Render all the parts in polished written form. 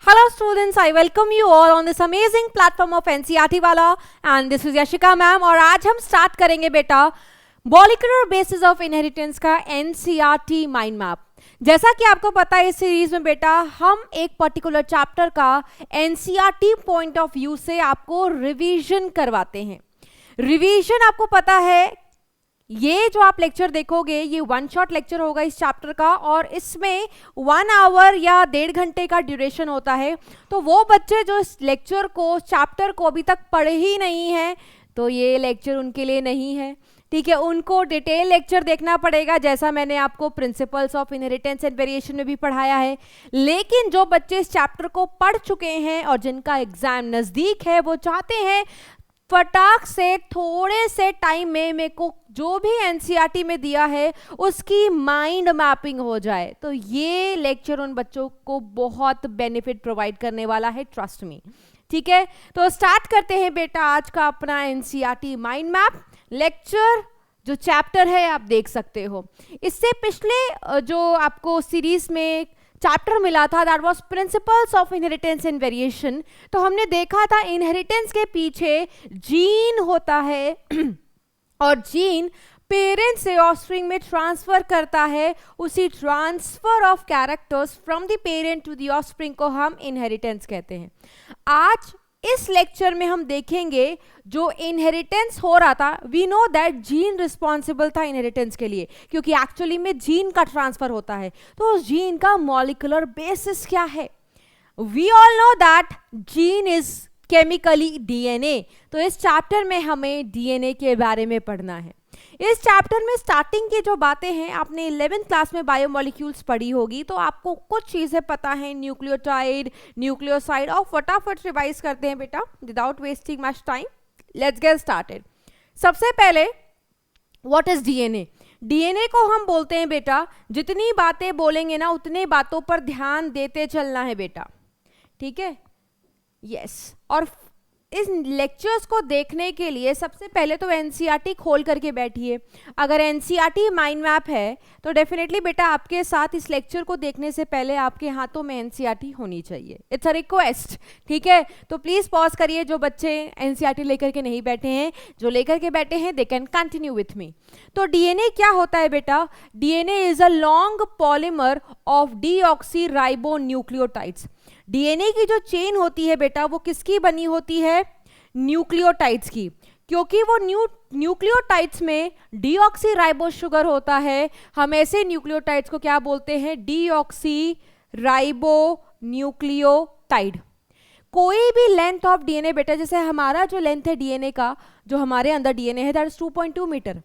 Hello students, I welcome you all on this amazing platform of NCERT वाला and this is Yashika ma'am. और आज हम start करेंगे बेटा मॉलिक्यूलर बेसिस ऑफ इनहेरिटेंस का NCERT माइंड मैप। जैसा कि आपको पता है इस सीरीज में बेटा हम एक पर्टिकुलर चैप्टर का NCERT पॉइंट ऑफ व्यू से आपको रिवीजन करवाते हैं। रिवीजन आपको पता है ये जो आप लेक्चर देखोगे ये वन शॉट लेक्चर होगा इस चैप्टर का और इसमें 1 आवर या 1.5 घंटे का ड्यूरेशन होता है। तो वो बच्चे जो इस लेक्चर को चैप्टर को अभी तक पढ़े ही नहीं हैं तो ये लेक्चर उनके लिए नहीं है, ठीक है। उनको डिटेल लेक्चर देखना पड़ेगा जैसा मैंने आपको principles of inheritance and variation में भी पढ़ाया है। लेकिन जो बच्चे इस चैप्टर को पढ़ चुके हैं और जिनका एग्जाम नज़दीक है वो चाहते हैं फटाक से थोड़े से टाइम में मेरे को जो भी एनसीईआरटी में दिया है उसकी माइंड मैपिंग हो जाए, तो ये लेक्चर उन बच्चों को बहुत बेनिफिट प्रोवाइड करने वाला है, ट्रस्ट मी, ठीक है। तो स्टार्ट करते हैं बेटा आज का अपना एनसीईआरटी माइंड मैप लेक्चर। जो चैप्टर है आप देख सकते हो, इससे पिछले जो आपको सीरीज में चैप्टर मिला था that was principles of inheritance and variation. तो हमने देखा था इनहेरिटेंस के पीछे जीन होता है और जीन पेरेंट से ऑफस्प्रिंग में ट्रांसफर करता है। उसी transfer of characters from the parent to the offspring को हम इनहेरिटेंस कहते हैं। आज इस लेक्चर में हम देखेंगे जो इनहेरिटेंस हो रहा था, we know that gene responsible था इनहेरिटेंस के लिए क्योंकि एक्चुअली में जीन का ट्रांसफर होता है। तो उस जीन का मॉलिक्यूलर बेसिस क्या है? We all know that gene is chemically DNA. तो इस चैप्टर में हमें डीएनए के बारे में पढ़ना है। इस चैप्टर में स्टार्टिंग की जो बातें हैं आपने 11th क्लास में बायोमॉलिक्यूल्स पढ़ी होगी तो आपको कुछ चीज़ें पता है, न्यूक्लियोटाइड, न्यूक्लियोसाइड। और फटाफट रिवाइज करते हैं बेटा without wasting much time. Let's get started. सबसे पहले व्हाट इज डीएनए? डीएनए को हम बोलते हैं बेटा जितनी बातें बोलेंगे ना उतने बातों पर ध्यान देते चलना है बेटा, ठीक है, यस। और इस लेक्चर्स को देखने के लिए सबसे पहले तो एनसीईआरटी खोल करके बैठिए। अगर एनसीईआरटी माइंड मैप है तो डेफिनेटली बेटा आपके साथ इस लेक्चर को देखने से पहले आपके हाथों में एनसीईआरटी होनी चाहिए। इट्स अ रिक्वेस्ट, ठीक है। तो प्लीज़ पॉज करिए जो बच्चे एनसीईआरटी लेकर के नहीं बैठे हैं, जो लेकर के बैठे हैं they can continue with me. तो डीएनए क्या होता है बेटा? DNA is a long polymer of deoxy ribo nucleotides. DNA की जो चेन होती है बेटा वो किसकी बनी होती है? न्यूक्लियोटाइड्स की, क्योंकि वो न्यूक्लियोटाइड्स में डीऑक्सी राइबो शुगर होता है। हम ऐसे न्यूक्लियोटाइड्स को क्या बोलते हैं? Deoxy ribo nucleotide. कोई भी लेंथ ऑफ डीएनए बेटा, जैसे हमारा जो लेंथ है डीएनए का, जो हमारे अंदर डीएनए है that is 2.2 metre.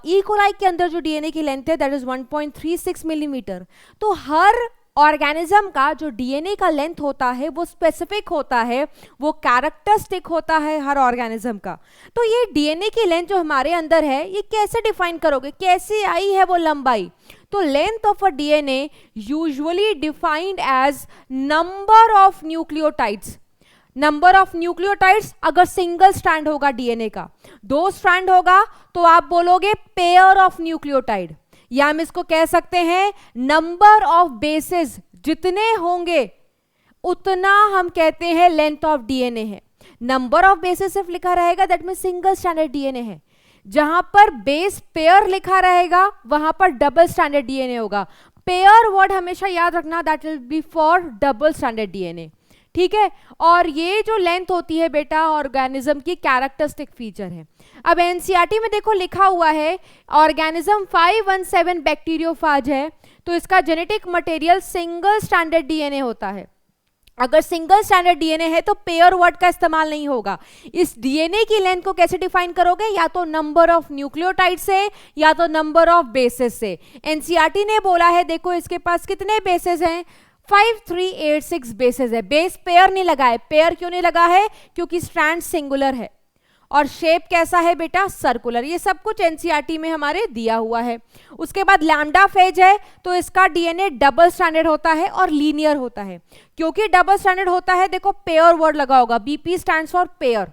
E coli के अंदर जो डीएनए की लेंथ है दैट इज 1.36 मिलीमीटर। तो हर ऑर्गेनिज्म का जो डीएनए का लेंथ होता है वो स्पेसिफिक होता है, वो कैरेक्टरिस्टिक होता है हर ऑर्गेनिज्म का। तो ये डीएनए की लेंथ जो हमारे अंदर है ये कैसे डिफाइन करोगे? कैसे आई है वो लंबाई? तो length of a DNA usually defined as number of nucleotides. Number of nucleotides अगर सिंगल स्ट्रैंड होगा डीएनए का, 2 स्ट्रैंड होगा तो आप बोलोगे पेयर ऑफ न्यूक्लियोटाइड, या हम इसको कह सकते हैं नंबर ऑफ बेसेस। जितने होंगे उतना हम कहते हैं लेंथ ऑफ डीएनए है। नंबर ऑफ बेसेस सिर्फ लिखा रहेगा that mean single standard DNA है। जहां पर बेस पेयर लिखा रहेगा वहां पर डबल स्टैंडर्ड डीएनए होगा। पेयर वर्ड हमेशा याद रखना, that will be for double standard DNA, ठीक है। और ये जो लेंथ होती है बेटा ऑर्गेनिज्म की कैरेक्टरिस्टिक फीचर है। अब एनसीईआरटी में देखो लिखा हुआ है ऑर्गेनिज्म 517 बैक्टीरियोफाज है तो इसका genetic material single standard DNA होता है। अगर सिंगल स्टैंडर्ड डीएनए है तो पेयर वर्ड का इस्तेमाल नहीं होगा। इस डीएनए की लेंथ को कैसे डिफाइन करोगे? या तो नंबर ऑफ न्यूक्लियोटाइड से या तो नंबर ऑफ बेसेस से। एनसीईआरटी ने बोला है देखो इसके पास कितने बेसेस हैं? 5386 बेसेस है। बेस पेयर नहीं लगा है। पेयर क्यों नहीं लगा है? क्योंकि स्ट्रैंड सिंगुलर है। और शेप कैसा है बेटा? सर्कुलर। ये सब कुछ एनसीईआरटी में हमारे दिया हुआ है। उसके बाद लैम्डा फेज है तो इसका डीएनए डबल स्टैंडर्ड होता है और लीनियर होता है। क्योंकि डबल स्टैंडर्ड होता है देखो पेयर वर्ड लगा होगा, बीपी स्टैंड्स फॉर पेयर।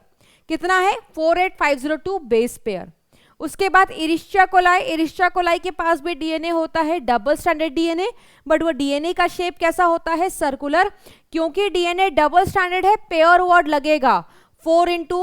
कितना है? 48502 बेस पेयर। उसके बाद इरिश्चिया कोलाई, इरिश्चिया कोलाई के पास भी डीएनए होता है, डबल स्ट्रैंडेड डीएनए, बट वो डीएनए का शेप कैसा होता है, सर्कुलर। क्योंकि डीएनए डबल स्ट्रैंडेड है, पेयर वर्ड लगेगा, 4 into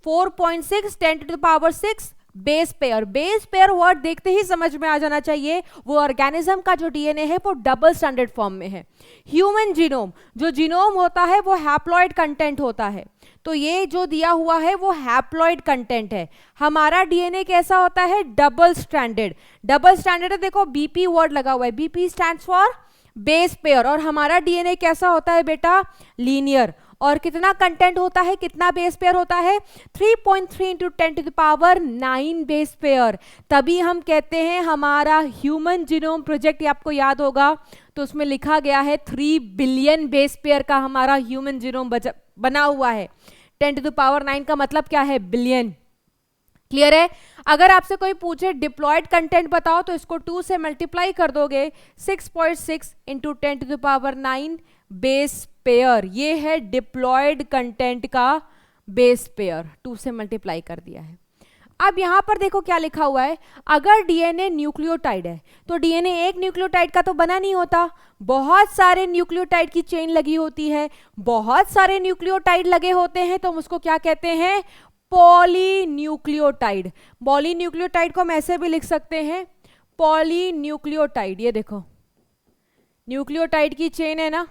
4.6 10 to the power 6 base pair. Base pair word देखते ही समझ में आ जाना चाहिए वो ऑर्गेनिज्म का जो डीएनए है वो डबल स्टैंडर्ड फॉर्म में है। ह्यूमन जीनोम, जो जीनोम होता है वो हैप्लॉइड कंटेंट होता है, तो ये जो दिया हुआ है वो हैप्लॉइड कंटेंट है। हमारा डीएनए कैसा होता है, डबल स्टैंडर्ड। डबल स्टैंडर्ड है, देखो बीपी वर्ड लगा हुआ है, BP stands for base pair. और हमारा डीएनए कैसा होता है बेटा, लीनियर। और कितना कंटेंट होता है, कितना बेस पेयर होता है, 3.3 into 10 to the power 9 base pair. तभी हम कहते हैं हमारा ह्यूमन जीनोम प्रोजेक्ट, आपको याद होगा तो उसमें लिखा गया है 3 बिलियन बेस पेयर का हमारा ह्यूमन जीनोम बना हुआ है। 10 to the power 9 का मतलब क्या है, बिलियन। क्लियर है। अगर आपसे कोई पूछे डिप्लॉयड कंटेंट बताओ तो इसको 2 से मल्टीप्लाई कर दोगे, 6.6 into 10 to the power 9 base pair. ये है डिप्लॉयड कंटेंट का बेस पेयर, 2 से मल्टीप्लाई कर दिया है। अब यहां पर देखो क्या लिखा हुआ है, अगर डीएनए न्यूक्लियोटाइड है तो डीएनए एक न्यूक्लियोटाइड का तो बना नहीं होता, बहुत सारे न्यूक्लियोटाइड की चेन लगी होती है। बहुत सारे न्यूक्लियोटाइड लगे होते हैं तो हम उसको क्या कहते हैं, पॉलीन्यूक्लियोटाइड। पॉलीन्यूक्लियोटाइड को हम ऐसे भी लिख सकते हैं, पॉलीन्यूक्लियोटाइड। ये देखो न्यूक्लियोटाइड की चेन है ना,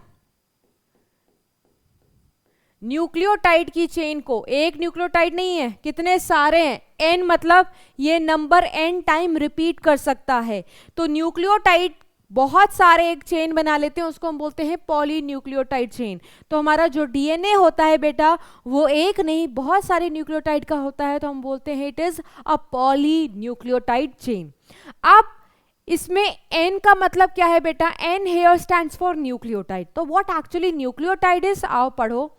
न्यूक्लियोटाइड की चेन को, एक न्यूक्लियोटाइड नहीं है, कितने सारे हैं, n मतलब ये नंबर n टाइम रिपीट कर सकता है। तो न्यूक्लियोटाइड बहुत सारे एक चेन बना लेते हैं, उसको हम बोलते हैं पॉलीन्यूक्लियोटाइड चेन। तो हमारा जो डीएनए होता है बेटा वो एक नहीं बहुत सारे न्यूक्लियोटाइड का होता है, तो हम बोलते हैं it is a polynucleotide chain. अब इसमें n का मतलब क्या है बेटा, n here stands for nucleotide. तो व्हाट एक्चुअली न्यूक्लियोटाइड इज, आओ पढ़ो।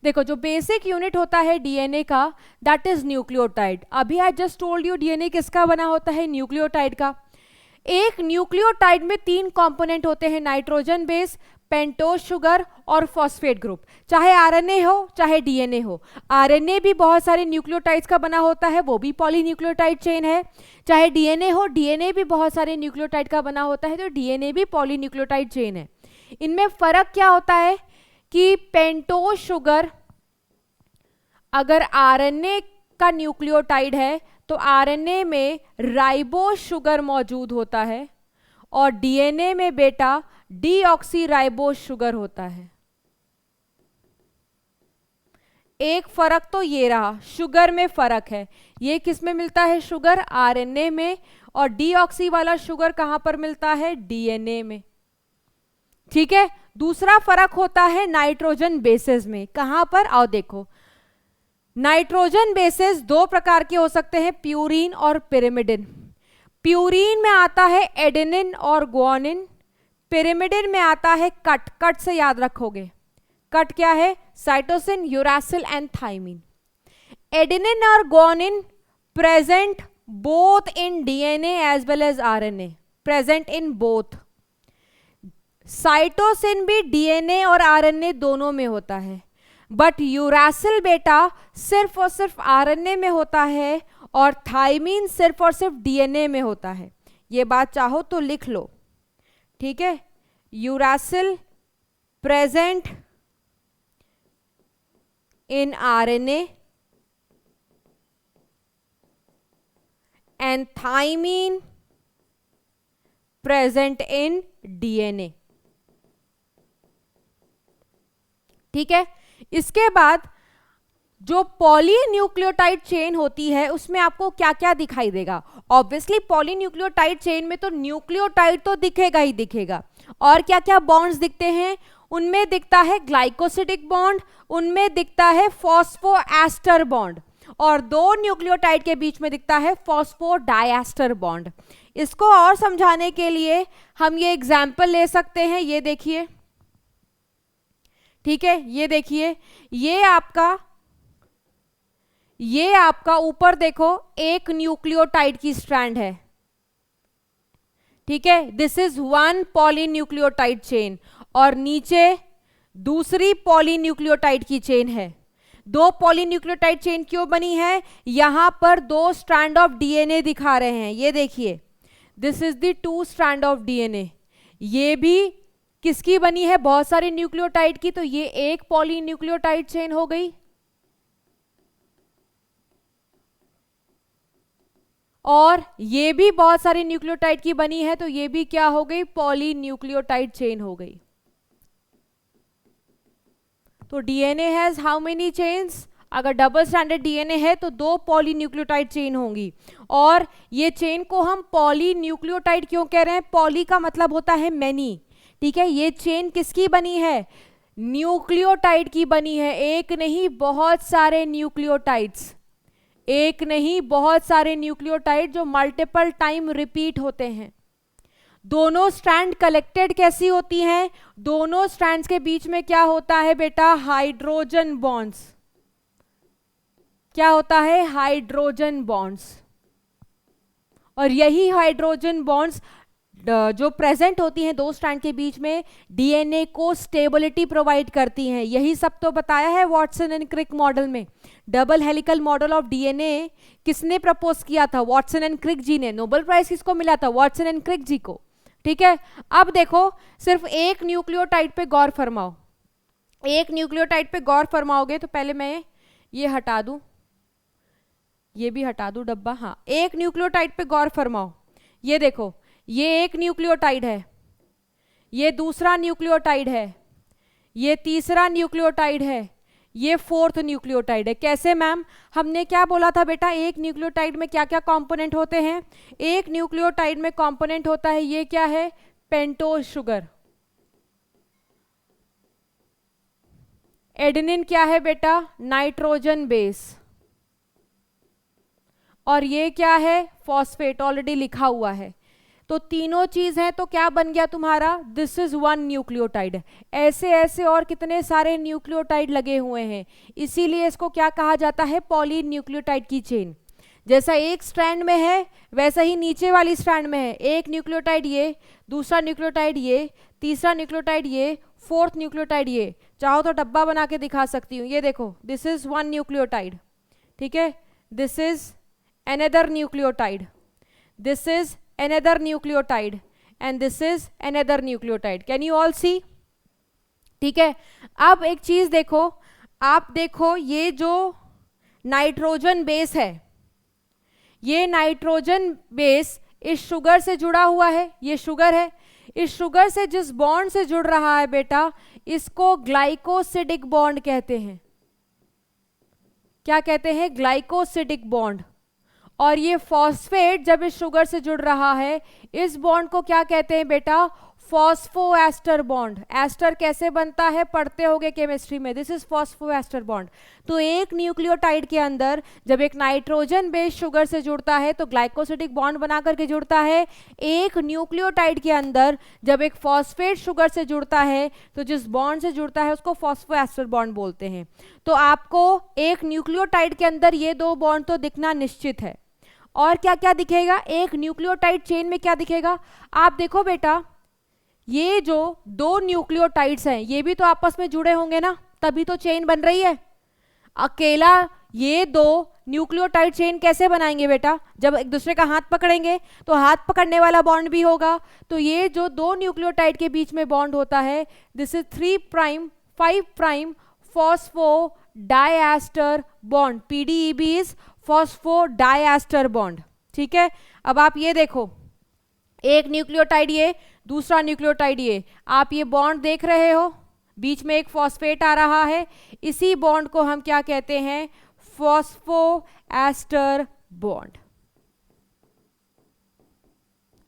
देखो जो बेसिक यूनिट होता है डीएनए का दैट इज न्यूक्लियोटाइड। अभी I just told you DNA किसका बना होता है, न्यूक्लियोटाइड का। एक न्यूक्लियोटाइड में 3 कंपोनेंट होते हैं, नाइट्रोजन बेस, पेंटोज शुगर और फॉस्फेट ग्रुप। चाहे आरएनए हो चाहे डीएनए हो, आरएनए भी बहुत सारे न्यूक्लियोटाइड्स का बना होता है, वो भी पॉलीन्यूक्लियोटाइड चेन है। चाहे डीएनए हो, डीएनए भी बहुत सारे न्यूक्लियोटाइड का बना होता है, तो डीएनए भी पॉलीन्यूक्लियोटाइड चेन है। इनमें फर्क क्या होता है कि पेंटोज शुगर अगर आरएनए का न्यूक्लियोटाइड है तो आरएनए में राइबोज शुगर मौजूद होता है और डीएनए में बेटा डीऑक्सीराइबोज शुगर होता है। एक फर्क तो ये रहा, शुगर में फर्क है। ये किस में मिलता है शुगर, आरएनए में, और डीऑक्सी वाला शुगर कहां पर मिलता है, डीएनए में। ठीक है। दूसरा फर्क होता है नाइट्रोजन बेसेस में। कहां पर, आओ देखो। नाइट्रोजन बेसेस 2 प्रकार के हो सकते हैं, प्यूरीन और पिरिमिडिन। प्यूरीन में आता है एडेनिन और ग्वानिन, पिरिमिडिन में आता है कट। कट से याद रखोगे, कट क्या है, cytosine, uracil and thymine. Adenine और guanine present both in DNA as well as RNA, present in both. Cytosine भी डीएनए और आरएनए दोनों में होता है, बट यूरासिल बेटा सिर्फ और सिर्फ आरएनए में होता है और थाइमीन सिर्फ और सिर्फ डीएनए में होता है। ये बात चाहो तो लिख लो, ठीक है। Uracil present in RNA and thymine present in DNA. ठीक है। इसके बाद जो पॉलीन्यूक्लियोटाइड चेन होती है उसमें आपको क्या क्या दिखाई देगा। ऑब्वियसली पॉलीन्यूक्लियोटाइड चेन में तो न्यूक्लियोटाइड तो दिखेगा ही दिखेगा, और क्या क्या बॉन्ड्स दिखते हैं, उनमें दिखता है ग्लाइकोसिडिक बॉन्ड, उनमें दिखता है फॉस्फोएस्टर बॉन्ड, और 2 न्यूक्लियोटाइड के बीच में दिखता है फॉस्फोडाइएस्टर बॉन्ड। इसको और समझाने के लिए हम ये एग्जाम्पल ले सकते हैं, ये देखिए, ठीक है। ये देखिए, ये आपका ऊपर देखो एक न्यूक्लियोटाइड की स्ट्रैंड है, ठीक है, दिस इज 1 पॉलीन्यूक्लियोटाइड चेन, और नीचे दूसरी पॉलीन्यूक्लियोटाइड की चेन है। दो पॉलीन्यूक्लियोटाइड चेन क्यों बनी है? यहां पर दो स्ट्रैंड ऑफ डीएनए दिखा रहे हैं, ये देखिए, this is the two strand of DNA. ये भी किसकी बनी है? बहुत सारे न्यूक्लियोटाइड की, तो ये एक पॉलीन्यूक्लियोटाइड चेन हो गई, और ये भी बहुत सारे न्यूक्लियोटाइड की बनी है, तो ये भी क्या हो गई? पॉलीन्यूक्लियोटाइड चेन हो गई। तो DNA has how many chains? अगर डबल स्ट्रैंडेड डीएनए है तो दो पॉलीन्यूक्लियोटाइड चेन होंगी, और ये चेन को हम पॉलीन्यूक्लियोटाइड क्यों कह रहे हैं? पॉली का मतलब होता है मैनी, ठीक है। ये चेन किसकी बनी है? न्यूक्लियोटाइड की बनी है, एक नहीं बहुत सारे न्यूक्लियोटाइड्स, एक नहीं बहुत सारे न्यूक्लियोटाइड जो मल्टीपल टाइम रिपीट होते हैं। दोनों स्ट्रैंड कलेक्टेड कैसी होती हैं? दोनों स्ट्रैंड्स के बीच में क्या होता है बेटा? Hydrogen bonds. क्या होता है? Hydrogen bonds. और यही हाइड्रोजन बॉन्ड्स जो प्रेजेंट होती हैं दो स्ट्रैंड के बीच में, डीएनए को स्टेबिलिटी प्रोवाइड करती हैं। यही सब तो बताया है वॉटसन एंड क्रिक मॉडल में। Double helical model of DNA किसने प्रपोज किया था? वॉटसन एंड क्रिक जी ने। नोबेल प्राइज किसको मिला था? वॉटसन एंड क्रिक जी को, ठीक है। अब देखो, सिर्फ एक न्यूक्लियोटाइड पे गौर फरमाओ, एक न्यूक्लियोटाइड पे गौर फरमाओगे तो पहले मैं ये हटा दूं, ये भी हटा दूं डब्बा, हाँ। एक न्यूक्लियोटाइड पे गौर फरमाओ, ये देखो, ये एक न्यूक्लियोटाइड है, ये दूसरा न्यूक्लियोटाइड है, ये तीसरा न्यूक्लियोटाइड है, ये फोर्थ न्यूक्लियोटाइड है। कैसे मैम? हमने क्या बोला था बेटा? एक न्यूक्लियोटाइड में क्या क्या कंपोनेंट होते हैं? एक न्यूक्लियोटाइड में कंपोनेंट होता है, ये क्या है? Pentose sugar. एडेनिन क्या है बेटा? Nitrogen base. और ये क्या है? फॉस्फेट, ऑलरेडी लिखा हुआ है। तो तीनों चीज है, तो क्या बन गया तुम्हारा? This is one nucleotide. ऐसे ऐसे और कितने सारे न्यूक्लियोटाइड लगे हुए हैं, इसीलिए इसको क्या कहा जाता है? पॉलीन्यूक्लियोटाइड की चेन। जैसा एक स्ट्रैंड में है वैसा ही नीचे वाली स्ट्रैंड में है। एक न्यूक्लियोटाइड ये, दूसरा न्यूक्लियोटाइड ये, तीसरा न्यूक्लियोटाइड ये, फोर्थ न्यूक्लियोटाइड ये। चाहो तो डब्बा बना के दिखा सकती हूँ, ये देखो, दिस इज वन न्यूक्लियोटाइड, ठीक है। This is another nucleotide, this is another nucleotide, and this is another nucleotide. Can you all see? ठीक है। अब एक चीज देखो, आप देखो, ये जो नाइट्रोजन बेस है, ये नाइट्रोजन बेस इस शुगर से जुड़ा हुआ है, ये शुगर है। इस शुगर से जिस बॉन्ड से जुड़ रहा है बेटा, इसको ग्लाइकोसिडिक बॉन्ड कहते हैं। क्या कहते हैं? Glycosidic bond. और ये फॉस्फेट जब इस शुगर से जुड़ रहा है, इस बॉन्ड को क्या कहते हैं बेटा? Phosphoester bond. एस्टर कैसे बनता है? पढ़ते होगे केमिस्ट्री में। This is phosphoester bond. तो एक न्यूक्लियोटाइड के अंदर जब एक नाइट्रोजन बेस्ड शुगर से जुड़ता है तो ग्लाइकोसिडिक बॉन्ड बना करके जुड़ता है। एक न्यूक्लियोटाइड के अंदर जब एक फॉस्फेट शुगर से जुड़ता है तो जिस बॉन्ड से जुड़ता है उसको फॉस्फोएस्टर बॉन्ड बोलते हैं। तो आपको एक न्यूक्लियोटाइड के अंदर ये दो बॉन्ड तो दिखना निश्चित है। और क्या क्या दिखेगा एक न्यूक्लियोटाइड चेन में? क्या दिखेगा? आप देखो बेटा, ये जो दो न्यूक्लियोटाइड्स हैं ये भी तो आपस में जुड़े होंगे ना, तभी तो चेन बन रही है। अकेला ये दो न्यूक्लियोटाइड चेन कैसे बनाएंगे बेटा? जब एक दूसरे का हाथ पकड़ेंगे तो हाथ पकड़ने वाला बॉन्ड भी होगा। तो ये जो दो न्यूक्लियोटाइड के बीच में बॉन्ड होता है, this is 3' 5' phosphodiester bond. PDEB is phosphodiester bond, ठीक है। अब आप ये देखो, एक न्यूक्लियोटाइड ये, दूसरा न्यूक्लियोटाइड ये, आप ये बॉन्ड देख रहे हो, बीच में एक फॉस्फेट आ रहा है। इसी बॉन्ड को हम क्या कहते हैं? Phosphoester bond.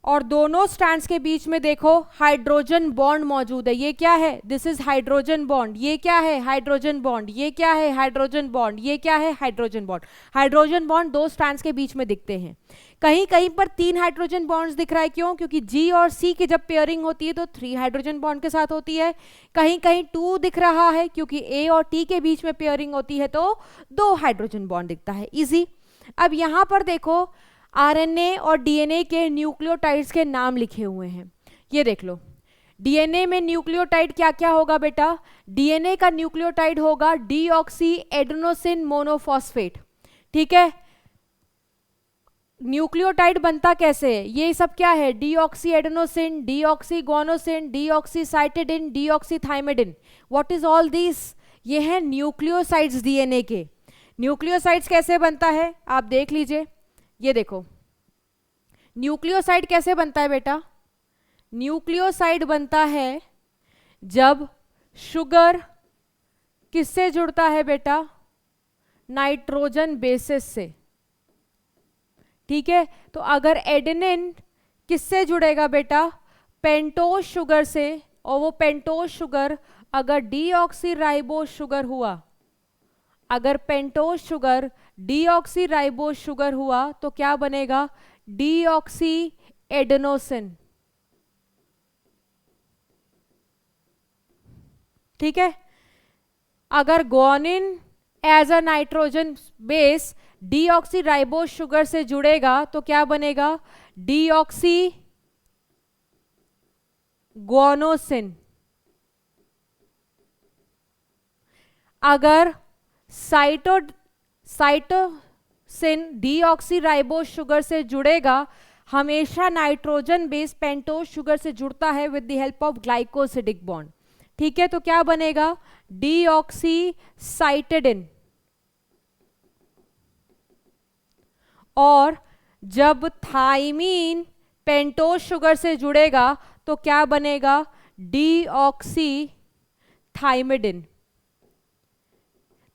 और दोनों स्ट्रैंड्स के बीच में देखो हाइड्रोजन बॉन्ड मौजूद है। ये क्या है? This is hydrogen bond. ये क्या है? Hydrogen bond. ये क्या है? Hydrogen bond. ये क्या है? Hydrogen bond. हाइड्रोजन बॉन्ड दो स्ट्रैंड्स के बीच में दिखते हैं। कहीं कहीं पर 3 हाइड्रोजन बॉन्ड्स दिख रहा है, क्यों? क्योंकि G और C की जब पेयरिंग होती है तो 3 हाइड्रोजन बॉन्ड के साथ होती है। कहीं कहीं 2 दिख रहा है क्योंकि A और T के बीच में पेयरिंग होती है तो 2 हाइड्रोजन बॉन्ड दिखता है। इजी। अब यहां पर देखो, RNA और DNA के न्यूक्लियोटाइड्स के नाम लिखे हुए हैं। ये देख लो, डीएनए में न्यूक्लियोटाइड क्या क्या होगा बेटा? डीएनए का न्यूक्लियोटाइड होगा डीऑक्सी एडेनोसिन मोनोफॉस्फेट। ठीक है, न्यूक्लियोटाइड बनता कैसे है? ये सब क्या है? Deoxyadenosine, deoxyguanosine, deoxycytidine, deoxythymidine. What is all this? ये है न्यूक्लियोसाइड्स डीएनए के। न्यूक्लियोसाइड्स कैसे बनता है आप देख लीजिए, ये देखो न्यूक्लियोसाइड कैसे बनता है बेटा? न्यूक्लियोसाइड बनता है जब शुगर किससे जुड़ता है बेटा? नाइट्रोजन बेसिस से। ठीक है, तो अगर एडेनिन किससे जुड़ेगा बेटा? पेंटोज शुगर से, और वो पेंटोज शुगर अगर डीऑक्सी राइबोज शुगर हुआ, अगर pentose sugar deoxyribose sugar हुआ तो क्या बनेगा? Deoxyadenosine. ठीक है, अगर guanine as a nitrogen base deoxyribose sugar से जुड़ेगा तो क्या बनेगा? Deoxyguanosine. अगर साइटोसिन डीऑक्सी राइबोज शुगर से जुड़ेगा, हमेशा नाइट्रोजन बेस पेंटोज शुगर से जुड़ता है with the help of glycosidic bond. ठीक है, तो क्या बनेगा? Deoxy cytidine. और जब थाइमीन पेंटोज शुगर से जुड़ेगा तो क्या बनेगा? डीऑक्सी थाइमिडिन।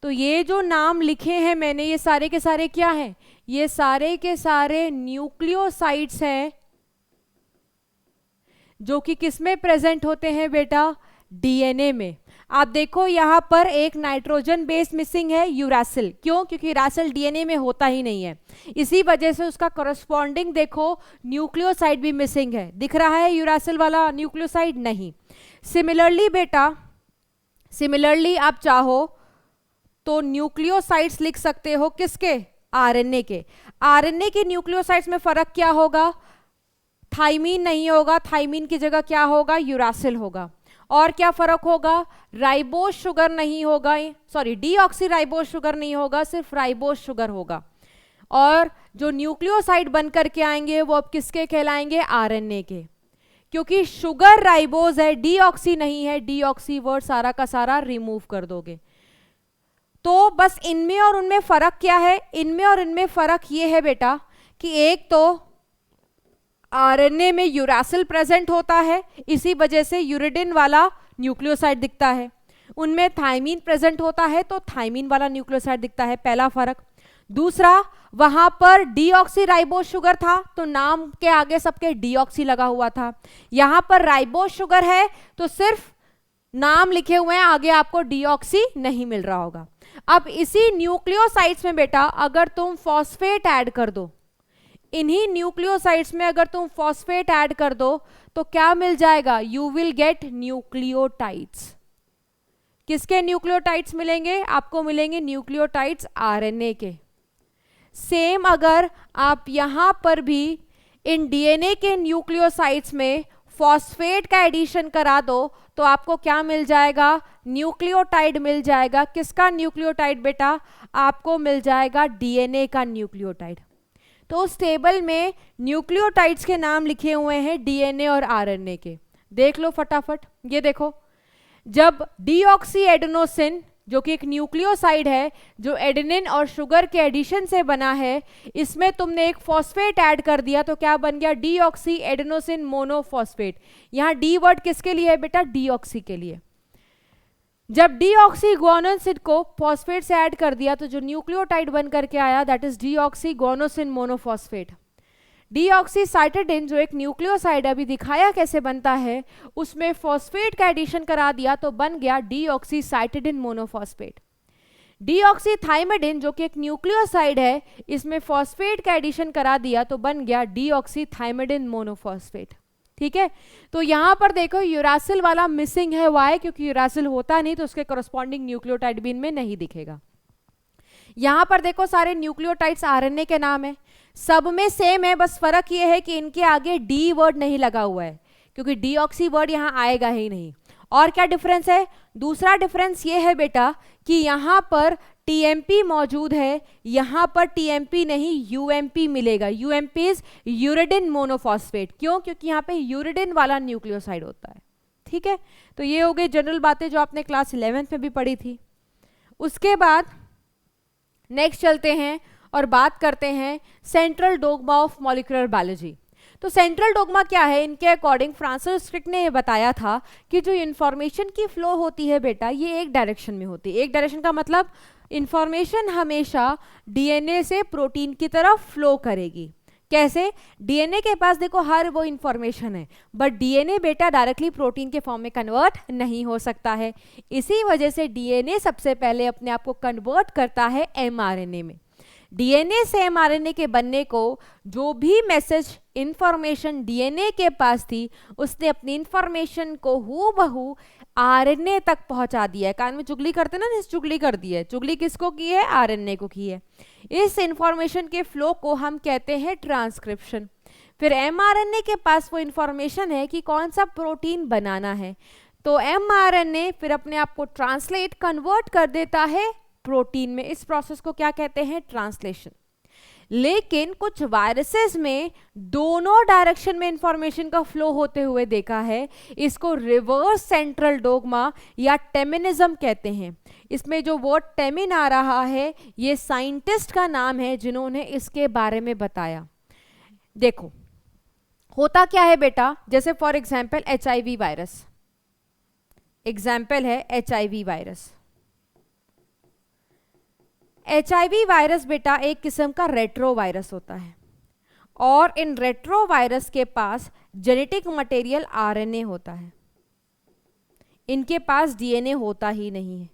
तो ये जो नाम लिखे हैं मैंने, ये सारे के सारे क्या हैं? ये सारे के सारे न्यूक्लियोसाइड्स हैं जो कि किस में प्रेजेंट होते हैं बेटा? डीएनए में। आप देखो यहां पर एक नाइट्रोजन बेस मिसिंग है, यूरासिल। क्यों? क्योंकि यूरासिल डीएनए में होता ही नहीं है, इसी वजह से उसका करस्पॉन्डिंग देखो न्यूक्लियोसाइड भी मिसिंग है। दिख रहा है यूरासिल वाला न्यूक्लियोसाइड? नहीं। सिमिलरली बेटा, सिमिलरली आप चाहो तो न्यूक्लियोसाइड्स लिख सकते हो किसके? आरएनए के। आरएनए के न्यूक्लियोसाइड्स में फर्क क्या होगा? थाइमीन नहीं होगा, थाइमीन की जगह क्या होगा? यूरासिल होगा। और क्या फर्क होगा? राइबोज शुगर नहीं होगा, सॉरी डीऑक्सी राइबोज शुगर नहीं होगा, सिर्फ राइबोज शुगर होगा। और जो न्यूक्लियोसाइड बन करके आएंगे वो अब किसके कहलाएंगे? आरएनए के। क्योंकि शुगर राइबोज है, डीऑक्सी नहीं है, डीऑक्सी वर्ड सारा का सारा रिमूव कर दोगे। तो बस इनमें और उनमें फर्क क्या है? इनमें और इनमें फर्क ये है बेटा कि एक तो आरएनए में यूरासिल प्रेजेंट होता है, इसी वजह से यूरिडिन वाला न्यूक्लियोसाइड दिखता है। उनमें थाइमीन प्रेजेंट होता है तो थाइमीन वाला न्यूक्लियोसाइड दिखता है, पहला फर्क। दूसरा, वहां पर डीऑक्सी राइबोज शुगर था तो नाम के आगे सबके डीऑक्सी लगा हुआ था। यहां पर राइबोज शुगर है तो सिर्फ नाम लिखे हुए हैं, आगे आपको डीऑक्सी नहीं मिल रहा होगा। अब इसी न्यूक्लियोसाइड्स में बेटा अगर तुम फॉस्फेट ऐड कर दो, इन्हीं न्यूक्लियोसाइड्स में अगर तुम फॉस्फेट ऐड कर दो तो क्या मिल जाएगा? You will get nucleotides. किसके न्यूक्लियोटाइड्स मिलेंगे? आपको मिलेंगे न्यूक्लियोटाइड्स आरएनए के। सेम अगर आप यहां पर भी इन डीएनए के न्यूक्लियोसाइड्स में फॉस्फेट का एडिशन करा दो तो आपको क्या मिल जाएगा? न्यूक्लियोटाइड मिल जाएगा। किसका न्यूक्लियोटाइड बेटा? आपको मिल जाएगा डीएनए का न्यूक्लियोटाइड। तो उस टेबल में न्यूक्लियोटाइड्स के नाम लिखे हुए हैं डीएनए और आरएनए के। देख लो फटाफट, ये देखो, जब डीऑक्सी एडेनोसिन जो कि एक न्यूक्लियोसाइड है जो एडेनिन और शुगर के एडिशन से बना है, इसमें तुमने एक फॉस्फेट ऐड कर दिया तो क्या बन गया? Deoxyadenosine monophosphate. यहां डी वर्ड किसके लिए है बेटा? डीऑक्सी के लिए। जब डीऑक्सी गुआनोसिन को फॉस्फेट से ऐड कर दिया तो जो न्यूक्लियोटाइड बन करके आया that is deoxyguanosine monophosphate. Deoxycytidine जो एक न्यूक्लियोसाइड अभी दिखाया कैसे बनता है, उसमें फॉस्फेट का एडिशन करा दिया तो बन गया डीऑक्सी साइटिडिन मोनोफॉस्फेट। डीऑक्सी थाइमिडिन जो कि एक न्यूक्लियोसाइड है, इसमें फॉस्फेट का एडिशन करा दिया तो बन गया डीऑक्सी थाइमिडिन मोनोफॉस्फेट। ठीक है, तो यहां पर देखो यूरासिल वाला मिसिंग है। वाई? क्योंकि यूरासिल होता नहीं तो उसके करस्पॉन्डिंग न्यूक्लियोटाइड भी इनमें नहीं दिखेगा। यहां पर देखो सारे न्यूक्लियोटाइड्स आरएनए के नाम है, सब में सेम है, बस फर्क ये है कि इनके आगे डी वर्ड नहीं लगा हुआ है क्योंकि डीऑक्सी वर्ड यहाँ आएगा ही नहीं। और क्या डिफरेंस है? दूसरा डिफरेंस ये है बेटा कि यहाँ पर टीएमपी मौजूद है, यहाँ पर टीएमपी नहीं यूएमपी मिलेगा। UMP is uridine monophosphate. क्यों? क्योंकि यहाँ पे यूरिडिन वाला न्यूक्लियोसाइड होता है। ठीक है, तो ये हो गई जनरल बातें जो आपने क्लास 11th में भी पढ़ी थी। उसके बाद नेक्स्ट चलते हैं और बात करते हैं central dogma of molecular biology. तो सेंट्रल डोग्मा क्या है? इनके अकॉर्डिंग फ्रांसिस क्रिक ने ये बताया था कि जो इंफॉर्मेशन की फ्लो होती है बेटा, ये एक डायरेक्शन में होती है। एक डायरेक्शन का मतलब इंफॉर्मेशन हमेशा डीएनए से प्रोटीन की तरफ फ्लो करेगी। कैसे? डीएनए के पास देखो हर वो इंफॉर्मेशन है, बट डीएनए बेटा डायरेक्टली प्रोटीन के फॉर्म में कन्वर्ट नहीं हो सकता है। इसी वजह से डीएनए सबसे पहले अपने आप को कन्वर्ट करता है एमआरएनए में। डीएनए से एमआरएनए के बनने को जो भी मैसेज इंफॉर्मेशन डीएनए के पास थी, उसने अपनी इंफॉर्मेशन को हूबहू आरएनए तक पहुंचा दिया है। कान में चुगली करते ना, इस चुगली कर दी है। चुगली किसको की है? आरएनए को की है। इस इंफॉर्मेशन के फ्लो को हम कहते हैं ट्रांसक्रिप्शन। फिर एमआरएनए के पास वो इंफॉर्मेशन है कि कौन सा प्रोटीन बनाना है, तो एमआरएनए फिर अपने आप को ट्रांसलेट कन्वर्ट कर देता है प्रोटीन में। इस प्रोसेस को क्या कहते हैं? ट्रांसलेशन। लेकिन कुछ वायरसेस में दोनों डायरेक्शन में इंफॉर्मेशन का फ्लो होते हुए देखा है। इसको रिवर्स सेंट्रल डोग्मा या टेमिनिज्म कहते हैं। इसमें जो वर्ड टेमिन आ रहा है, ये साइंटिस्ट का नाम है जिन्होंने इसके बारे में बताया। देखो होता क्या है बेटा, जैसे for example HIV virus, example है HIV वायरस। HIV वायरस बेटा एक किस्म का रेट्रो वायरस होता है, और इन रेट्रो वायरस के पास जेनेटिक मटेरियल आरएनए होता है, इनके पास डीएनए होता ही नहीं है।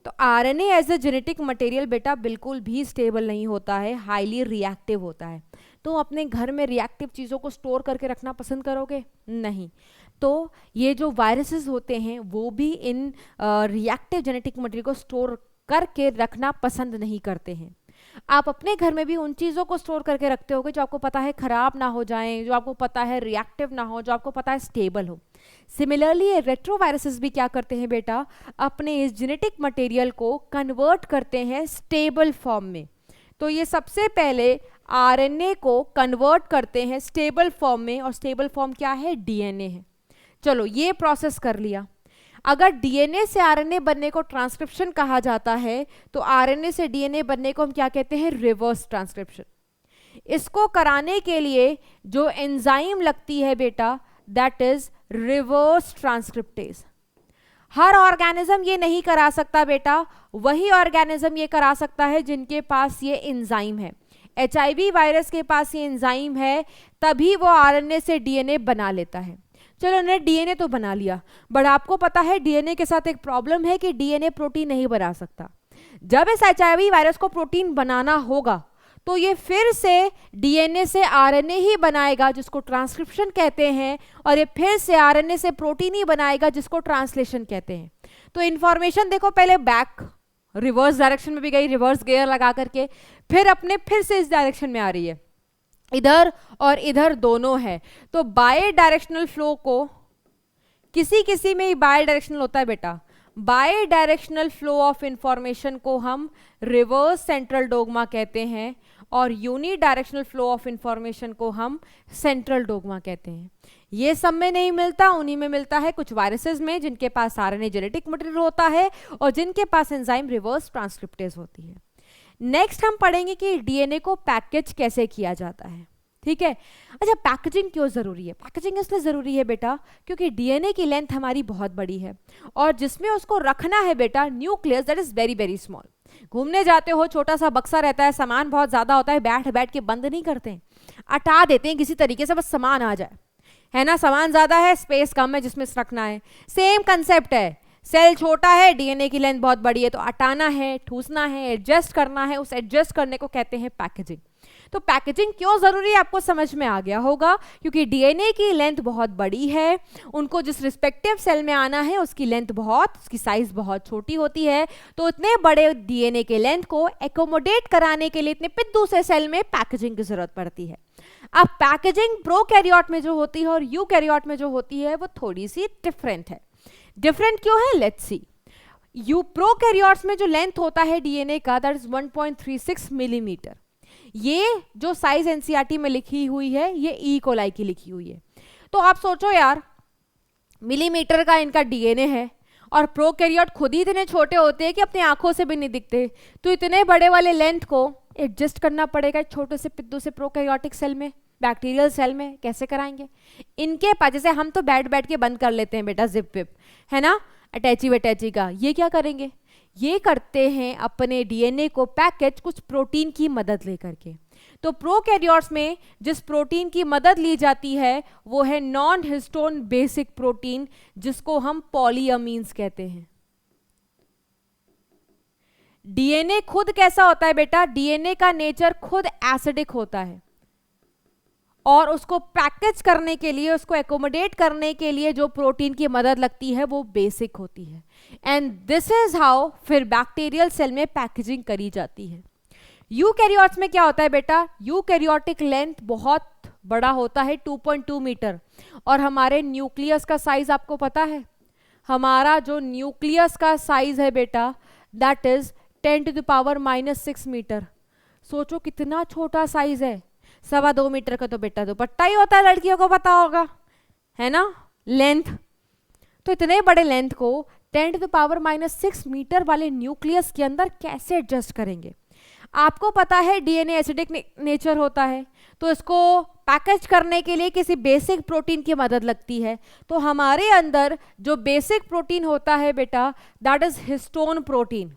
तो RNA as a genetic material बेटा बिल्कुल भी स्टेबल नहीं होता है, हाईली रिएक्टिव होता है। तो अपने घर में रिएक्टिव चीज़ों को स्टोर करके रखना पसंद करोगे? नहीं। तो ये जो वायरसेस होते हैं वो भी इन रिएक्टिव जेनेटिक मटेरियल को स्टोर करके रखना पसंद नहीं करते हैं। आप अपने घर में भी उन चीज़ों को स्टोर करके रखते होगे जो आपको पता है खराब ना हो जाएं, जो आपको पता है रिएक्टिव ना हो, जो आपको पता है स्टेबल हो। सिमिलरली ये रेट्रोवायरसेस भी क्या करते हैं बेटा, अपने इस जेनेटिक मटेरियल को कन्वर्ट करते हैं स्टेबल फॉर्म में। तो ये सबसे पहले आरएनए को कन्वर्ट करते हैं स्टेबल फॉर्म में, और स्टेबल फॉर्म क्या है? डीएनए है। चलो ये प्रोसेस कर लिया। अगर डीएनए से आरएनए बनने को ट्रांसक्रिप्शन कहा जाता है, तो आरएनए से डीएनए बनने को हम क्या कहते हैं? Reverse transcription. इसको कराने के लिए जो एंजाइम लगती है बेटा, that is reverse transcriptase. Her organism ये नहीं करा सकता बेटा, वही ऑर्गेनिज्म ये करा सकता है जिनके पास ये एंजाइम है। HIV वायरस के पास ये एंजाइम है, तभी वो आरएनए से डीएनए बना लेता है। चलो ने डीएनए तो बना लिया, बट आपको पता है डीएनए के साथ एक प्रॉब्लम है कि डीएनए प्रोटीन नहीं बना सकता। जब इस HIV वायरस को प्रोटीन बनाना होगा, तो ये फिर से डीएनए से आरएनए ही बनाएगा, जिसको ट्रांसक्रिप्शन कहते हैं, और ये फिर से आरएनए से प्रोटीन ही बनाएगा, जिसको ट्रांसलेशन कहते हैं। तो इंफॉर्मेशन देखो पहले बैक रिवर्स डायरेक्शन में भी गई, रिवर्स गियर लगा करके, फिर से इस डायरेक्शन में आ रही है, इधर और इधर दोनों है। तो बाय डायरेक्शनल फ्लो को किसी में ही बाय डायरेक्शनल होता है बेटा। Bidirectional flow of information को हम रिवर्स सेंट्रल डोग्मा कहते हैं, और unidirectional flow of information को हम सेंट्रल डोग्मा कहते हैं। ये सब में नहीं मिलता, उन्हीं में मिलता है कुछ वायरसेस में, जिनके पास आरएनए जेनेटिक मटेरियल होता है और जिनके पास एंजाइम रिवर्स ट्रांसक्रिप्टेज होती है। नेक्स्ट हम पढ़ेंगे कि डीएनए को पैकेज कैसे किया जाता है। ठीक है, अच्छा पैकेजिंग क्यों ज़रूरी है? पैकेजिंग इसलिए ज़रूरी है बेटा क्योंकि डीएनए की लेंथ हमारी बहुत बड़ी है, और जिसमें उसको रखना है बेटा nucleus that is very very small. घूमने जाते हो, छोटा सा बक्सा रहता है, सामान बहुत ज़्यादा होता है, बैठ बैठ के बंद नहीं करते हैं, हटा देते हैं किसी तरीके से, बस सामान आ जाए, है ना। सामान ज़्यादा है, स्पेस कम है जिसमें रखना है। सेम कंसेप्ट है, सेल छोटा है, डीएनए की लेंथ बहुत बड़ी है, तो हटाना है, ठूसना है, एडजस्ट करना है, उस एडजस्ट करने को कहते हैं पैकेजिंग। तो पैकेजिंग क्यों ज़रूरी है आपको समझ में आ गया होगा, क्योंकि डीएनए की लेंथ बहुत बड़ी है, उनको जिस रिस्पेक्टिव सेल में आना है उसकी लेंथ बहुत, उसकी साइज़ बहुत छोटी होती है। तो इतने बड़े डीएनए के लेंथ को एकोमोडेट कराने के लिए इतने पिद्दू से सेल में पैकेजिंग की ज़रूरत पड़ती है। अब पैकेजिंग प्रोकैरियोट में जो होती है और यूकैरियोट में जो होती है वो थोड़ी सी डिफरेंट है। डिफरेंट क्यों है, लेट्स सी। प्रोकैरियोट्स में जो लेंथ होता है डीएनए का, दैट इज 1.36 मिलीमीटर। ये जो साइज एनसीईआरटी में लिखी हुई है ये ई कोलाई की लिखी हुई है। तो आप सोचो यार, मिलीमीटर का इनका डीएनए है और प्रोकैरियोट खुद ही इतने छोटे होते हैं कि अपनी आंखों से भी नहीं दिखते, तो इतने बड़े वाले लेंथ को एडजस्ट करना पड़ेगा छोटे से पिद्दू से प्रोकैरियोटिक सेल में, बैक्टीरियल सेल में कैसे कराएंगे? इनके पास, जैसे हम तो बैठ के बंद कर लेते हैं बेटा जिप विप, है ना, अटैची वटैची का, ये क्या करेंगे? ये करते हैं अपने डीएनए को पैकेज कुछ प्रोटीन की मदद लेकर के। तो प्रोकैरियोट्स में जिस प्रोटीन की मदद ली जाती है वो है नॉन हिस्टोन बेसिक प्रोटीन, जिसको हम पॉलीअमीन्स कहते हैं। डीएनए खुद कैसा होता है बेटा? डीएनए का नेचर खुद एसिडिक होता है और उसको पैकेज करने के लिए, उसको एकोमोडेट करने के लिए जो प्रोटीन की मदद लगती है वो बेसिक होती है। एंड दिस इज हाउ फिर बैक्टीरियल सेल में पैकेजिंग करी जाती है। यूकैरियोट्स में क्या होता है बेटा? यूकैरियोटिक लेंथ बहुत बड़ा होता है, 2.2 मीटर। और हमारे न्यूक्लियस का साइज आपको पता है? हमारा जो न्यूक्लियस का साइज है बेटा, दैट इज 10⁻⁻⁶ मीटर। सोचो कितना छोटा साइज है। 2.25 मीटर का तो बेटा दुपट्टा ही होता है, लड़कियों को पता होगा, है ना, लेंथ। तो इतने बड़े लेंथ को 10⁻⁻⁶ मीटर वाले न्यूक्लियस के अंदर कैसे एडजस्ट करेंगे? आपको पता है डीएनए एसिडिक नेचर होता है, तो इसको पैकेज करने के लिए किसी बेसिक प्रोटीन की मदद लगती है। तो हमारे अंदर जो बेसिक प्रोटीन होता है बेटा, that is histone protein.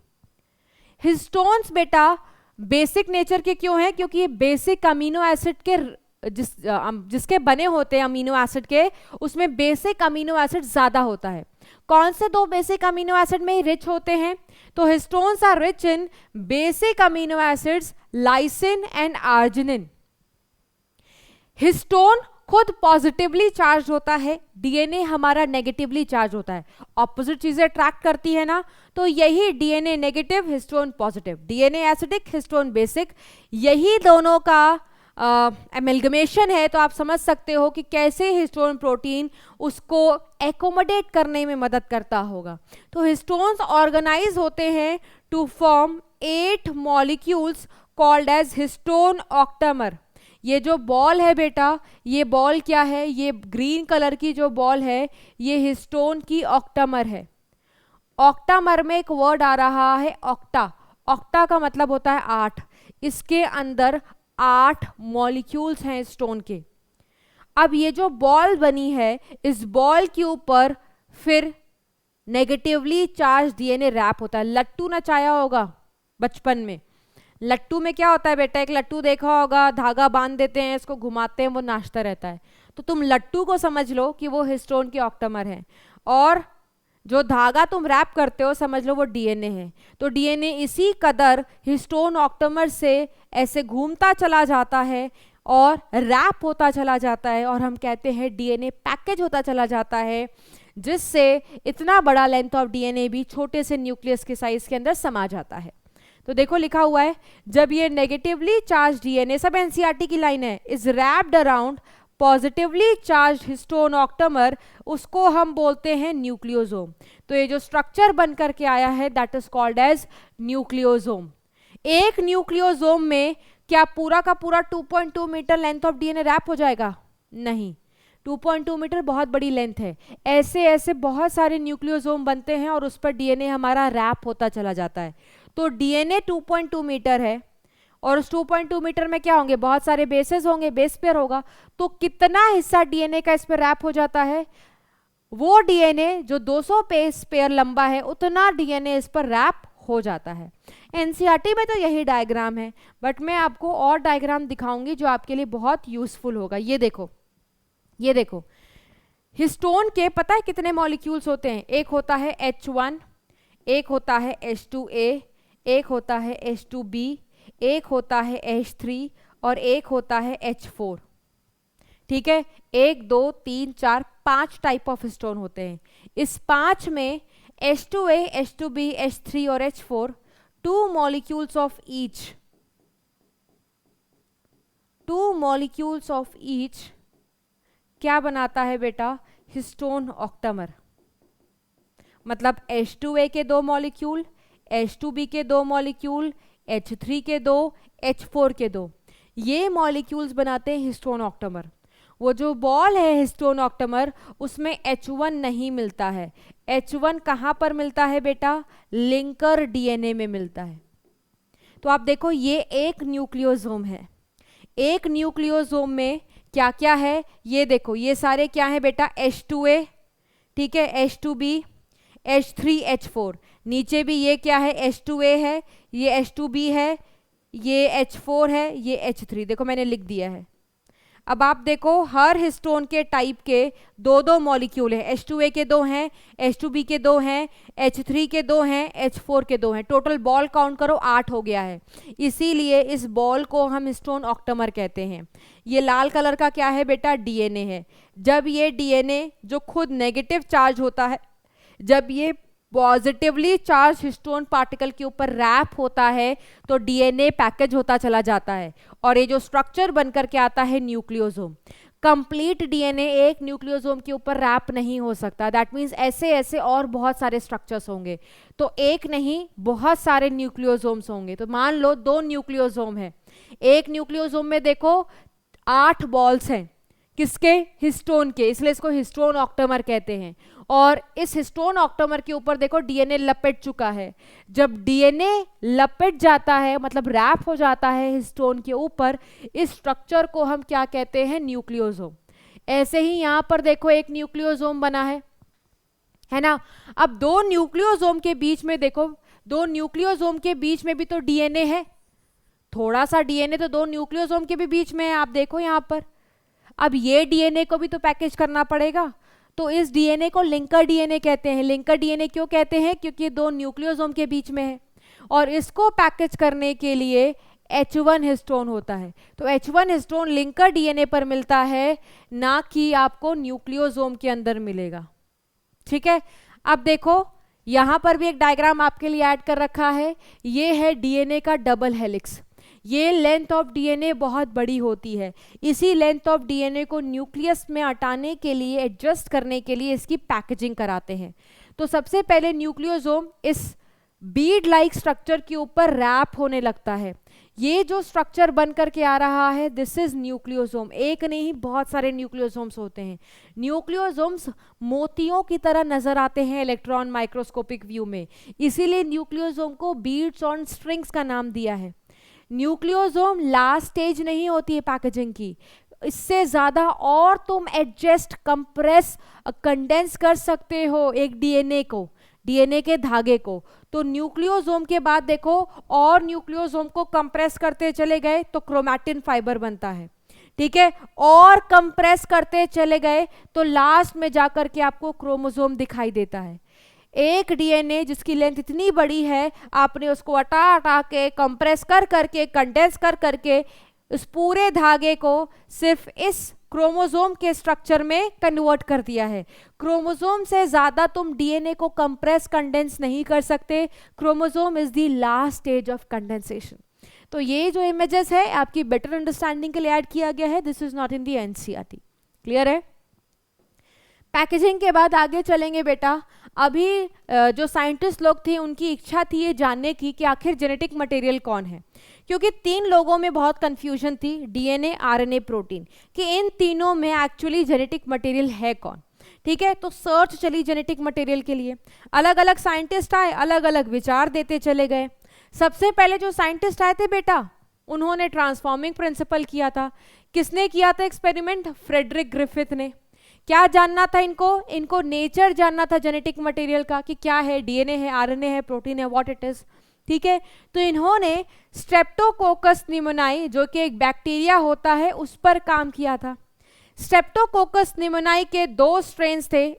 Histones बेटा बेसिक नेचर के क्यों हैं? क्योंकि ये बेसिक अमीनो एसिड के जिसके बने होते हैं अमीनो एसिड के, उसमें बेसिक अमीनो एसिड ज्यादा होता है। कौन से दो बेसिक अमीनो एसिड में रिच होते हैं? तो histones are rich in basic amino acids lysine and arginine. Histone खुद पॉजिटिवली चार्ज होता है, डीएनए हमारा नेगेटिवली चार्ज होता है। ऑपोजिट चीजें अट्रैक्ट करती है ना, तो यही DNA negative, histone positive, DNA acidic, histone basic, यही दोनों का एमलगमेशन है। तो आप समझ सकते हो कि कैसे हिस्टोन प्रोटीन उसको एकोमोडेट करने में मदद करता होगा। तो हिस्टोन्स ऑर्गेनाइज होते हैं to form 8 molecules called as histone octamer. ये जो बॉल है बेटा, ये बॉल क्या है? ये ग्रीन कलर की जो बॉल है ये हिस्टोन की ऑक्टामर है। ऑक्टामर में एक वर्ड आ रहा है ऑक्टा। ऑक्टा का मतलब होता है 8। इसके अंदर 8 मॉलिक्यूल्स हैं हिस्टोन के। अब ये जो बॉल बनी है, इस बॉल के ऊपर फिर नेगेटिवली चार्ज डीएनए रैप होता है। लट्टू नचाया होगा बचपन में। लट्टू में क्या होता है बेटा? एक लट्टू देखा होगा, धागा बांध देते हैं, इसको घुमाते हैं, वो नाचता रहता है। तो तुम लट्टू को समझ लो कि वो हिस्टोन के ऑक्टामर है, और जो धागा तुम रैप करते हो समझ लो वो डीएनए है। तो डीएनए इसी कदर हिस्टोन ऑक्टामर से ऐसे घूमता चला जाता है और रैप होता चला जाता है, और हम कहते हैं डीएनए पैकेज होता चला जाता है, जिससे इतना बड़ा लेंथ ऑफ डीएनए भी छोटे से न्यूक्लियस के साइज के अंदर समा जाता है। तो देखो लिखा हुआ है, जब ये नेगेटिवली चार्ज डीएनए, सब एनसीईआरटी की लाइन है, is wrapped around positively charge histone octamer, उसको हम बोलते हैं न्यूक्लियोसोम। तो ये जो स्ट्रक्चर बन करके आया है that is called as nucleosome. एक न्यूक्लियोसोम में क्या पूरा का पूरा 2.2 metre length of DNA wrap हो जाएगा? नहीं, 2.2 मीटर बहुत बड़ी लेंथ है। ऐसे ऐसे बहुत सारे न्यूक्लियोसोम बनते हैं और उस पर डीएनए हमारा रैप होता चला जाता है। तो डीएनए 2.2 मीटर है और उस 2.2 मीटर में क्या होंगे? बहुत सारे बेसेस होंगे, बेस पेयर होगा। तो कितना हिस्सा डीएनए का इस पर रैप हो जाता है? वो डीएनए जो 200 बेस पेयर लंबा है उतना डीएनए इस पर रैप हो जाता है। एनसीईआरटी में तो यही डायग्राम है, बट मैं आपको और डायग्राम दिखाऊंगी जो आपके लिए बहुत यूजफुल होगा। ये देखो, ये देखो, हिस्टोन के पता है कितने मॉलिक्यूल्स होते हैं? एक होता है H1, एक होता है H2A, एक होता है H2B, एक होता है H3 और एक होता है H4। ठीक है, 1 2 3 4 5 टाइप ऑफ हिस्टोन होते हैं। इस 5 में H2A, H2B, H3 और H4 2 molecules of each 2 molecules of each क्या बनाता है बेटा? Histone octamer. मतलब H2A के 2 मॉलिक्यूल, H2B के 2 मॉलिक्यूल, H3 के 2, H4 के 2, ये मॉलिक्यूल्स बनाते हैं हिस्टोन ऑक्टामर। वो जो बॉल है हिस्टोन ऑक्टामर, उसमें H1 नहीं मिलता है। H1 कहाँ पर मिलता है बेटा? लिंकर डीएनए में मिलता है। तो आप देखो ये एक न्यूक्लियोसोम है। एक न्यूक्लियोसोम में क्या क्या है ये देखो, ये सारे क्या है बेटा? H2A, ठीक है, H2B, H3, H4। नीचे भी ये क्या है? H2A है, ये H2B है, ये H4 है, ये H3। देखो मैंने लिख दिया है। अब आप देखो हर हिस्टोन के टाइप के 2-2 मॉलिक्यूल है। H2A के 2 हैं, H2B के 2 हैं, H3 के 2 हैं, H4 के 2 हैं। टोटल बॉल काउंट करो 8 हो गया है। इसीलिए इस बॉल को हम हिस्टोन ऑक्टामर कहते हैं। ये लाल कलर का क्या है बेटा? डीएनए है। जब ये डीएनए जो खुद नेगेटिव चार्ज होता है, जब ये पॉजिटिवली चार्ज हिस्टोन पार्टिकल के ऊपर रैप होता है तो डीएनए पैकेज होता चला जाता है और ये जो स्ट्रक्चर बनकर के आता है न्यूक्लियोसोम। कंप्लीट डीएनए एक न्यूक्लियोसोम के ऊपर रैप नहीं हो सकता। दैट मीन्स ऐसे ऐसे और बहुत सारे स्ट्रक्चर्स होंगे, तो एक नहीं बहुत सारे न्यूक्लियोसोम्स होंगे। तो मान लो 2 न्यूक्लियोसोम है, एक न्यूक्लियोसोम में देखो 8 बॉल्स हैं, किसके? हिस्टोन के, इसलिए इसको हिस्टोन ऑक्टामर कहते हैं। और इस हिस्टोन ऑक्टामर के ऊपर देखो डीएनए लपेट चुका है। जब डीएनए लपेट जाता है मतलब रैप हो जाता है हिस्टोन के ऊपर, इस स्ट्रक्चर को हम क्या कहते हैं? न्यूक्लियोसोम। ऐसे ही यहां पर देखो एक न्यूक्लियोसोम बना है ना। अब 2 न्यूक्लियोसोम के बीच में देखो, 2 न्यूक्लियोसोम के बीच में भी तो डीएनए है, थोड़ा सा डीएनए तो 2 न्यूक्लियोसोम के भी बीच में है। आप देखो यहां पर, अब ये डीएनए को भी तो पैकेज करना पड़ेगा, तो इस डीएनए को लिंकर डीएनए कहते हैं। लिंकर डीएनए क्यों कहते हैं? क्योंकि ये 2 न्यूक्लियोसोम के बीच में है और इसको पैकेज करने के लिए H1 हिस्टोन होता है। तो H1 हिस्टोन लिंकर डीएनए पर मिलता है, ना कि आपको न्यूक्लियोसोम के अंदर मिलेगा। ठीक है, अब देखो यहां पर भी एक डायग्राम आपके लिए ऐड कर रखा है। ये है डीएनए का डबल हेलिक्स। ये लेंथ ऑफ डीएनए बहुत बड़ी होती है। इसी लेंथ ऑफ डीएनए को न्यूक्लियस में हटाने के लिए, एडजस्ट करने के लिए इसकी पैकेजिंग कराते हैं। तो सबसे पहले न्यूक्लियोसोम इस बीड लाइक स्ट्रक्चर के ऊपर रैप होने लगता है। ये जो स्ट्रक्चर बन करके आ रहा है, दिस इज न्यूक्लियोसोम। एक नहीं बहुत सारे न्यूक्लियोसोम्स होते हैं। न्यूक्लियोसोम्स मोतियों की तरह नजर आते हैं इलेक्ट्रॉन माइक्रोस्कोपिक व्यू में, इसीलिए न्यूक्लियोसोम को बीड्स ऑन स्ट्रिंग्स का नाम दिया है। न्यूक्लियोसोम लास्ट स्टेज नहीं होती है पैकेजिंग की, इससे ज्यादा और तुम एडजस्ट, कंप्रेस, कंडेंस कर सकते हो एक डीएनए को, डीएनए के धागे को। तो न्यूक्लियोसोम के बाद देखो और न्यूक्लियोसोम को कंप्रेस करते चले गए तो क्रोमैटिन फाइबर बनता है। ठीक है, और कंप्रेस करते चले गए तो लास्ट में जाकर के आपको क्रोमोसोम दिखाई देता है। एक डीएनए जिसकी लेंथ इतनी बड़ी है, आपने उसको हटा के कंप्रेस कर करके, कंडेंस कर करके इस पूरे धागे को सिर्फ इस क्रोमोसोम के स्ट्रक्चर में कन्वर्ट कर दिया है। क्रोमोसोम से ज्यादा तुम डीएनए को कंप्रेस, कंडेंस नहीं कर सकते। Chromosome is the last stage of condensation. तो ये जो इमेजेस है आपकी बेटर अंडरस्टैंडिंग के लिए ऐड किया गया है। This is not in the NCERT. Clear है? पैकेजिंग के बाद आगे चलेंगे बेटा। अभी जो साइंटिस्ट लोग थे उनकी इच्छा थी ये जानने की कि आखिर जेनेटिक मटेरियल कौन है, क्योंकि 3 लोगों में बहुत कंफ्यूजन थी, डीएनए, आरएनए, प्रोटीन, कि इन तीनों में एक्चुअली जेनेटिक मटेरियल है कौन। ठीक है, तो सर्च चली जेनेटिक मटेरियल के लिए। अलग अलग साइंटिस्ट आए, अलग अलग विचार देते चले गए। सबसे पहले जो साइंटिस्ट आए थे बेटा, उन्होंने ट्रांसफॉर्मिंग प्रिंसिपल किया था। किसने किया था एक्सपेरिमेंट? फ्रेडरिक ग्रिफिथ ने। क्या जानना था इनको नेचर जानना था जेनेटिक मटेरियल का, कि क्या है, डीएनए है, आरएनए है, प्रोटीन है, व्हाट इट इज। ठीक है, तो इन्होंने स्ट्रेप्टोकोकस निमोनाई जो कि एक बैक्टीरिया होता है उस पर काम किया था। स्ट्रेप्टोकोकस निमोनाई के 2 स्ट्रेन्स थे,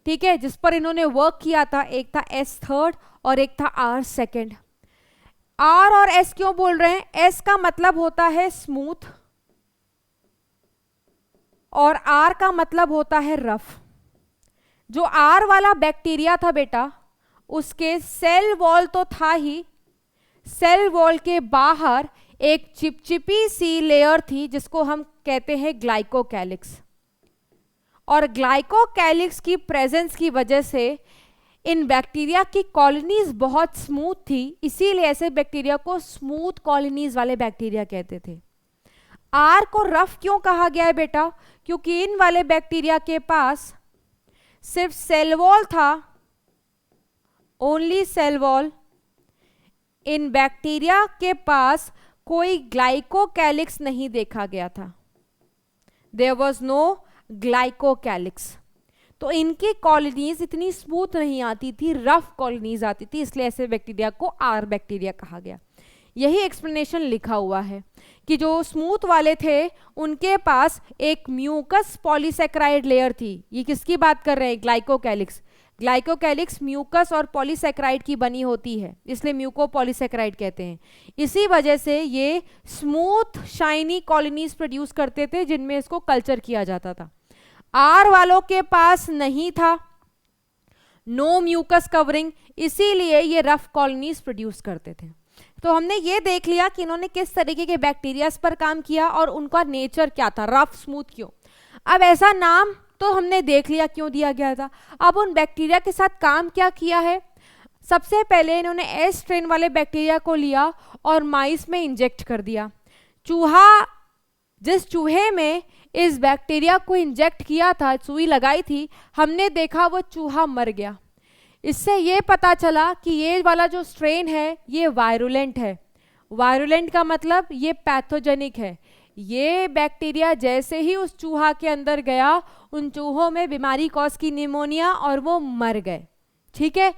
ठीक है, जिस पर इन्होंने वर्क किया था। एक था S3 और एक था R2। R और S क्यों बोल रहे हैं? S का मतलब होता है स्मूथ और R का मतलब होता है रफ। जो R वाला बैक्टीरिया था बेटा, उसके सेल वॉल तो था ही, सेल वॉल के बाहर एक चिपचिपी सी लेयर थी जिसको हम कहते हैं ग्लाइकोकैलिक्स, और ग्लाइकोकैलिक्स की प्रेजेंस की वजह से इन बैक्टीरिया की कॉलोनीज बहुत स्मूथ थी, इसीलिए ऐसे बैक्टीरिया को स्मूथ कॉलोनीज वाले बैक्टीरिया कहते थे। आर को रफ क्यों कहा गया है बेटा? क्योंकि इन वाले बैक्टीरिया के पास सिर्फ सेल वॉल था, ओनली सेल वॉल। इन बैक्टीरिया के पास कोई ग्लाइकोकैलिक्स नहीं देखा गया था, देयर वॉज नो ग्लाइकोकैलिक्स। तो इनकी कॉलोनीज इतनी स्मूथ नहीं आती थी, रफ कॉलोनीज आती थी, इसलिए ऐसे बैक्टीरिया को आर बैक्टीरिया कहा गया। यही एक्सप्लेनेशन लिखा हुआ है कि जो स्मूथ वाले थे उनके पास एक म्यूकस पॉलीसैकेराइड लेयर थी। ये किसकी बात कर रहे हैं? ग्लाइकोकैलिक्स। ग्लाइकोकैलिक्स म्यूकस और पॉलीसैकेराइड की बनी होती है, इसलिए म्यूकोपॉलीसैकेराइड कहते हैं। इसी वजह से ये स्मूथ शाइनी कॉलोनीज प्रोड्यूस करते थे जिनमें इसको कल्चर किया जाता था। आर वालों के पास नहीं था, नो म्यूकस कवरिंग, इसीलिए ये रफ कॉलोनीज प्रोड्यूस करते थे। तो हमने ये देख लिया कि इन्होंने किस तरीके के बैक्टीरियाज पर काम किया और उनका नेचर क्या था, रफ स्मूथ क्यों। अब ऐसा नाम तो हमने देख लिया क्यों दिया गया था। अब उन बैक्टीरिया के साथ काम क्या किया है? सबसे पहले इन्होंने एस स्ट्रेन वाले बैक्टीरिया को लिया और माइस में इंजेक्ट कर दिया। चूहा, जिस चूहे में इस बैक्टीरिया को इंजेक्ट किया था, सुई लगाई थी, हमने देखा वो चूहा मर गया। इससे ये पता चला कि ये वाला जो स्ट्रेन है ये वायरुलेंट है। वायरुलेंट का मतलब ये पैथोजेनिक है। ये बैक्टीरिया जैसे ही उस चूहा के अंदर गया, उन चूहों में बीमारी कॉज की निमोनिया और वो मर गए। ठीक है।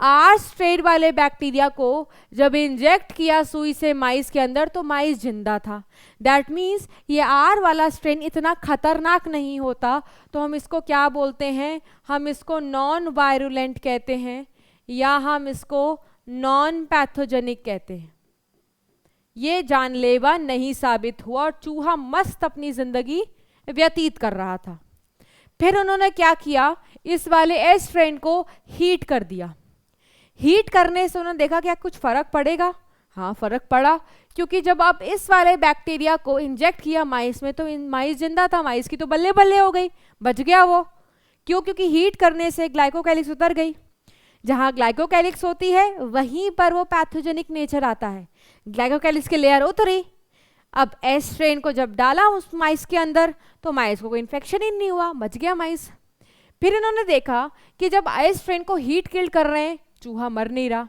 आर स्ट्रेन वाले बैक्टीरिया को जब इंजेक्ट किया सुई से माइस के अंदर तो माइस जिंदा था। दैट मीन्स ये आर वाला स्ट्रेन इतना खतरनाक नहीं होता, तो हम इसको क्या बोलते हैं? हम इसको नॉन वायरुलेंट कहते हैं या हम इसको नॉन पैथोजेनिक कहते हैं। ये जानलेवा नहीं साबित हुआ और चूहा मस्त अपनी जिंदगी व्यतीत कर रहा था। फिर उन्होंने क्या किया? इस वाले एस स्ट्रेन को हीट कर दिया। हीट करने से उन्होंने देखा क्या कुछ फर्क पड़ेगा? हाँ, फर्क पड़ा, क्योंकि जब आप इस वाले बैक्टीरिया को इंजेक्ट किया माइस में तो माइस जिंदा था, माइस की तो बल्ले बल्ले हो गई, बच गया वो। क्यों? क्योंकि हीट करने से ग्लाइकोकैलिक्स उतर गई। जहाँ ग्लाइकोकैलिक्स होती है वहीं पर वो पैथोजेनिक नेचर आता है। ग्लाइकोकैलिक्स की लेयर उतरी, अब एस स्ट्रेन को जब डाला उस माइस के अंदर तो माइस को कोई इन्फेक्शन ही नहीं हुआ, बच गया माइस। फिर इन्होंने देखा कि जब एस स्ट्रेन को हीट किल कर रहे हैं, चूहा मर नहीं रहा।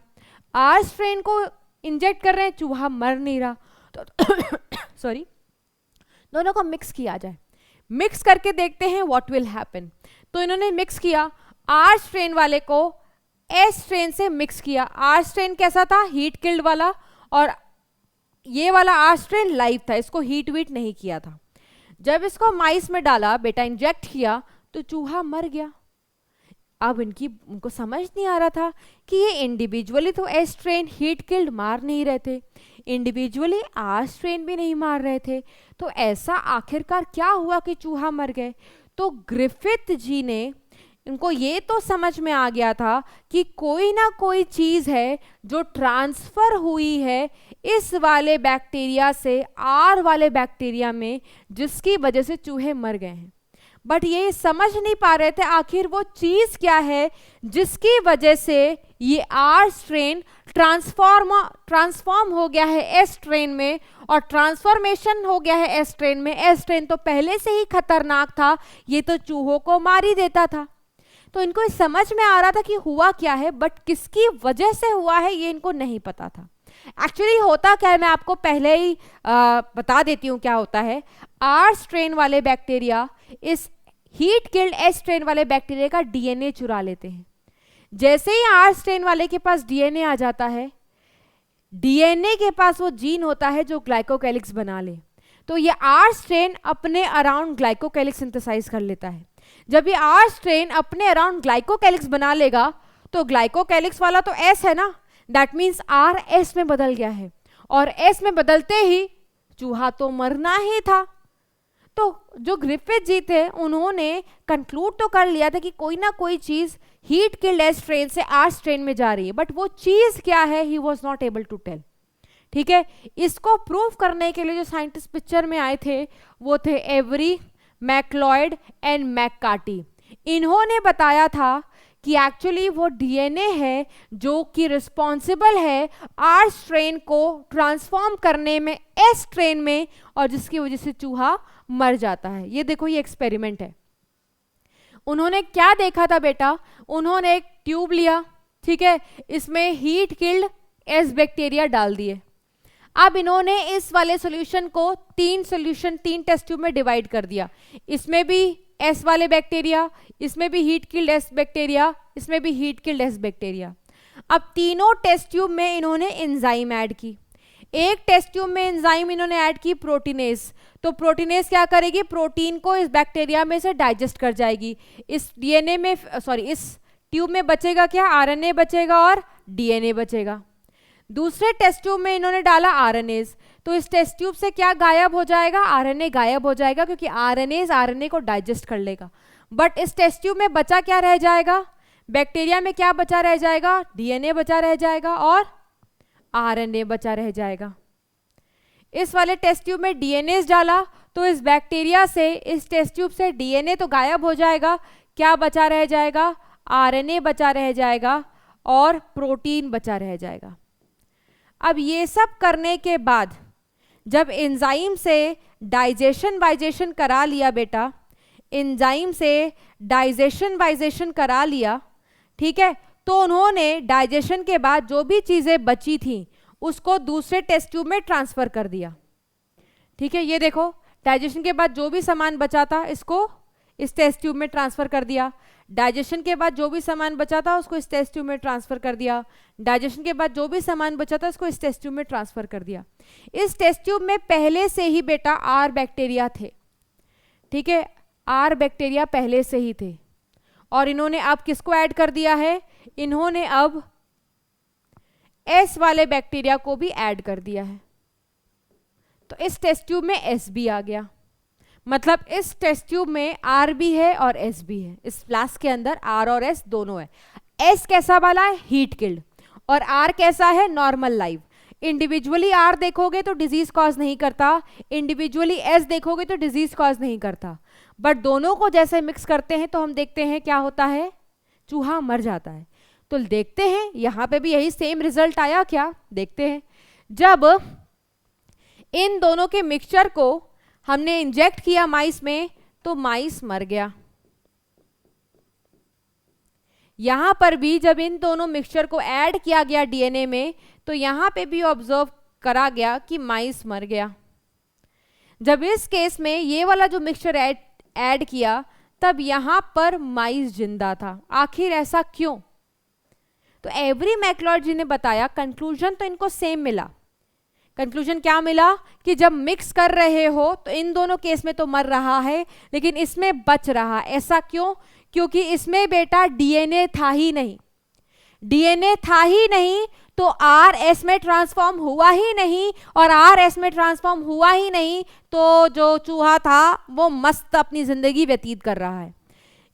आर स्ट्रेन को इंजेक्ट कर रहे हैं, चूहा मर नहीं रहा। तो सॉरी, दोनों को मिक्स किया जाए, मिक्स करके देखते हैं व्हाट विल हैपन। तो इन्होंने मिक्स किया, आर स्ट्रेन वाले को एस स्ट्रेन से मिक्स किया। आर स्ट्रेन कैसा था? हीट किल्ड वाला, और ये वाला आर स्ट्रेन लाइव था, इसको हीट वीट नहीं किया था। जब इसको माइस में डाला, बेटा इंजेक्ट किया, तो चूहा मर गया। अब उनको समझ नहीं आ रहा था कि ये इंडिविजुअली तो एस स्ट्रेन हीट किल्ड मार नहीं रहे थे, इंडिविजुअली आर स्ट्रेन भी नहीं मार रहे थे, तो ऐसा आखिरकार क्या हुआ कि चूहा मर गए? तो ग्रिफिथ जी ने, इनको ये तो समझ में आ गया था कि कोई ना कोई चीज़ है जो ट्रांसफ़र हुई है इस वाले बैक्टीरिया से आर वाले बैक्टीरिया में, जिसकी वजह से चूहे मर गए हैं। बट ये समझ नहीं पा रहे थे आखिर वो चीज़ क्या है जिसकी वजह से ये आर स्ट्रेन ट्रांसफॉर्म हो गया है एस स्ट्रेन में, और ट्रांसफॉर्मेशन हो गया है एस स्ट्रेन में। एस स्ट्रेन तो पहले से ही खतरनाक था, ये तो चूहों को मार ही देता था। तो इनको समझ में आ रहा था कि हुआ क्या है, बट किसकी वजह से हुआ है ये इनको नहीं पता था। एक्चुअली होता क्या है, मैं आपको पहले ही बता देती हूँ क्या होता है। आर स्ट्रेन वाले बैक्टीरिया इस हीट किल्ड एस स्ट्रेन वाले बैक्टीरिया का डीएनए चुरा लेते हैं। जैसे ही आर स्ट्रेन वाले के पास डीएनए आ जाता है, डीएनए के पास वो जीन होता है जो ग्लाइकोकैलिक्स बना ले, तो ये आर स्ट्रेन अपने अराउंड ग्लाइकोकैलिक्स सिंथेसाइज कर लेता है। जब ये आर स्ट्रेन अपने अराउंड ग्लाइकोकैलिक्स बना लेगा तो ग्लाइकोकैलिक्स वाला तो एस है ना, दैट मीन्स आर एस में बदल गया है, और एस में बदलते ही चूहा तो मरना ही था। तो जो ग्रिफिथ जी थे उन्होंने कंक्लूड तो कर लिया था कि कोई ना कोई चीज हीट किल्ड एस स्ट्रेन से आर स्ट्रेन में जा रही है, बट वो चीज क्या है he was not able to tell. ठीक है, इसको प्रूव करने के लिए जो साइंटिस्ट पिक्चर में आए थे वो थे एवरी, मैक्लॉयड एंड मैककार्टी। इन्होंने बताया था कि एक्चुअली वो डीएनए है जो कि रिस्पॉन्सिबल है आर स्ट्रेन को ट्रांसफॉर्म करने में एस स्ट्रेन में, और जिसकी वजह से चूहा मर जाता है। ये देखो, ये एक्सपेरिमेंट है। उन्होंने क्या देखा था बेटा, उन्होंने एक ट्यूब लिया, ठीक है, इसमें हीट किल्ड एस बैक्टीरिया डाल दिए। अब इन्होंने इस वाले सॉल्यूशन को तीन टेस्ट ट्यूब में डिवाइड कर दिया। इसमें भी एस वाले बैक्टीरिया, इसमें भी हीट किल्ड एस बैक्टीरिया, इसमें भी हीट किल्ड एस बैक्टीरिया। अब तीनों टेस्ट ट्यूब में इन्होंने एंजाइम ऐड की। एक टेस्ट ट्यूब में एंजाइम इन्होंने ऐड की प्रोटीनेस। तो प्रोटीनेस क्या करेगी, प्रोटीन को इस बैक्टीरिया में से डाइजेस्ट कर जाएगी। इस डीएनए में, सॉरी, इस ट्यूब में बचेगा क्या, आरएनए बचेगा और डीएनए बचेगा। दूसरे टेस्ट ट्यूब में इन्होंने डाला आरएनएस, तो इस टेस्ट ट्यूब से क्या गायब हो जाएगा, आरएनए गायब हो जाएगा, क्योंकि आरएनए को डाइजेस्ट कर लेगा। बट इस टेस्ट ट्यूब में बचा क्या रह जाएगा, बैक्टीरिया में क्या बचा रह जाएगा, डीएनए बचा रह जाएगा और आरएनए बचा रह जाएगा। इस वाले टेस्ट ट्यूब में डीएनए डाला तो इस बैक्टीरिया से, इस टेस्ट ट्यूब से डीएनए तो गायब हो जाएगा, क्या बचा रह जाएगा, आरएनए बचा रह जाएगा और प्रोटीन बचा रह जाएगा। अब ये सब करने के बाद जब एंजाइम से डाइजेशन करा लिया बेटा, एंजाइम से डाइजेशन करा लिया, ठीक है, तो उन्होंने डाइजेशन के बाद जो भी चीज़ें बची थी उसको दूसरे टेस्ट ट्यूब में ट्रांसफ़र कर दिया। ठीक है, ये देखो, डाइजेशन के बाद जो भी सामान बचा था इसको इस टेस्ट ट्यूब में ट्रांसफ़र कर दिया। डाइजेशन के बाद जो भी सामान बचा था उसको इस टेस्ट ट्यूब में ट्रांसफ़र कर दिया। डाइजेशन के बाद जो भी सामान बचा था उसको इस टेस्ट ट्यूब में ट्रांसफ़र कर दिया। इस टेस्ट ट्यूब में पहले से ही बेटा आर बैक्टीरिया थे, ठीक है, आर बैक्टीरिया पहले से ही थे। और इन्होंने अब किसको ऐड कर दिया है, इन्होंने अब एस वाले बैक्टीरिया को भी ऐड कर दिया है। तो इस टेस्ट ट्यूब में एस भी आ गया, मतलब इस टेस्ट ट्यूब में आर भी है और एस भी है। इस फ्लास्क के अंदर आर और एस दोनों है। एस कैसा वाला है, हीट किल्ड, और आर कैसा है, नॉर्मल लाइव। इंडिविजुअली आर देखोगे तो डिजीज कॉज नहीं करता, इंडिविजुअली एस देखोगे तो डिजीज कॉज नहीं करता, बट दोनों को जैसे मिक्स करते हैं तो हम देखते हैं क्या होता है, चूहा मर जाता है। तो देखते हैं यहाँ पे भी यही सेम रिजल्ट आया क्या, देखते हैं। जब इन दोनों के मिक्सचर को हमने इंजेक्ट किया माइस में तो माइस मर गया। यहां पर भी जब इन दोनों मिक्सचर को ऐड किया गया डीएनए में तो यहां पे भी ऑब्जर्व करा गया कि माइस मर गया। जब इस केस में ये वाला जो मिक्सचर ऐड किया तब यहां पर माइस जिंदा था। आखिर ऐसा क्यों? तो एवरी मैक्लॉयड जी ने बताया, कंक्लूजन तो इनको सेम मिला। कंक्लूजन क्या मिला कि जब मिक्स कर रहे हो तो इन दोनों केस में तो मर रहा है लेकिन इसमें बच रहा। ऐसा क्यों? क्योंकि इसमें बेटा डीएनए था ही नहीं। डीएनए था ही नहीं तो आर एस में ट्रांसफॉर्म हुआ ही नहीं, और आर एस में ट्रांसफॉर्म हुआ ही नहीं तो जो चूहा था वो मस्त अपनी जिंदगी व्यतीत कर रहा है।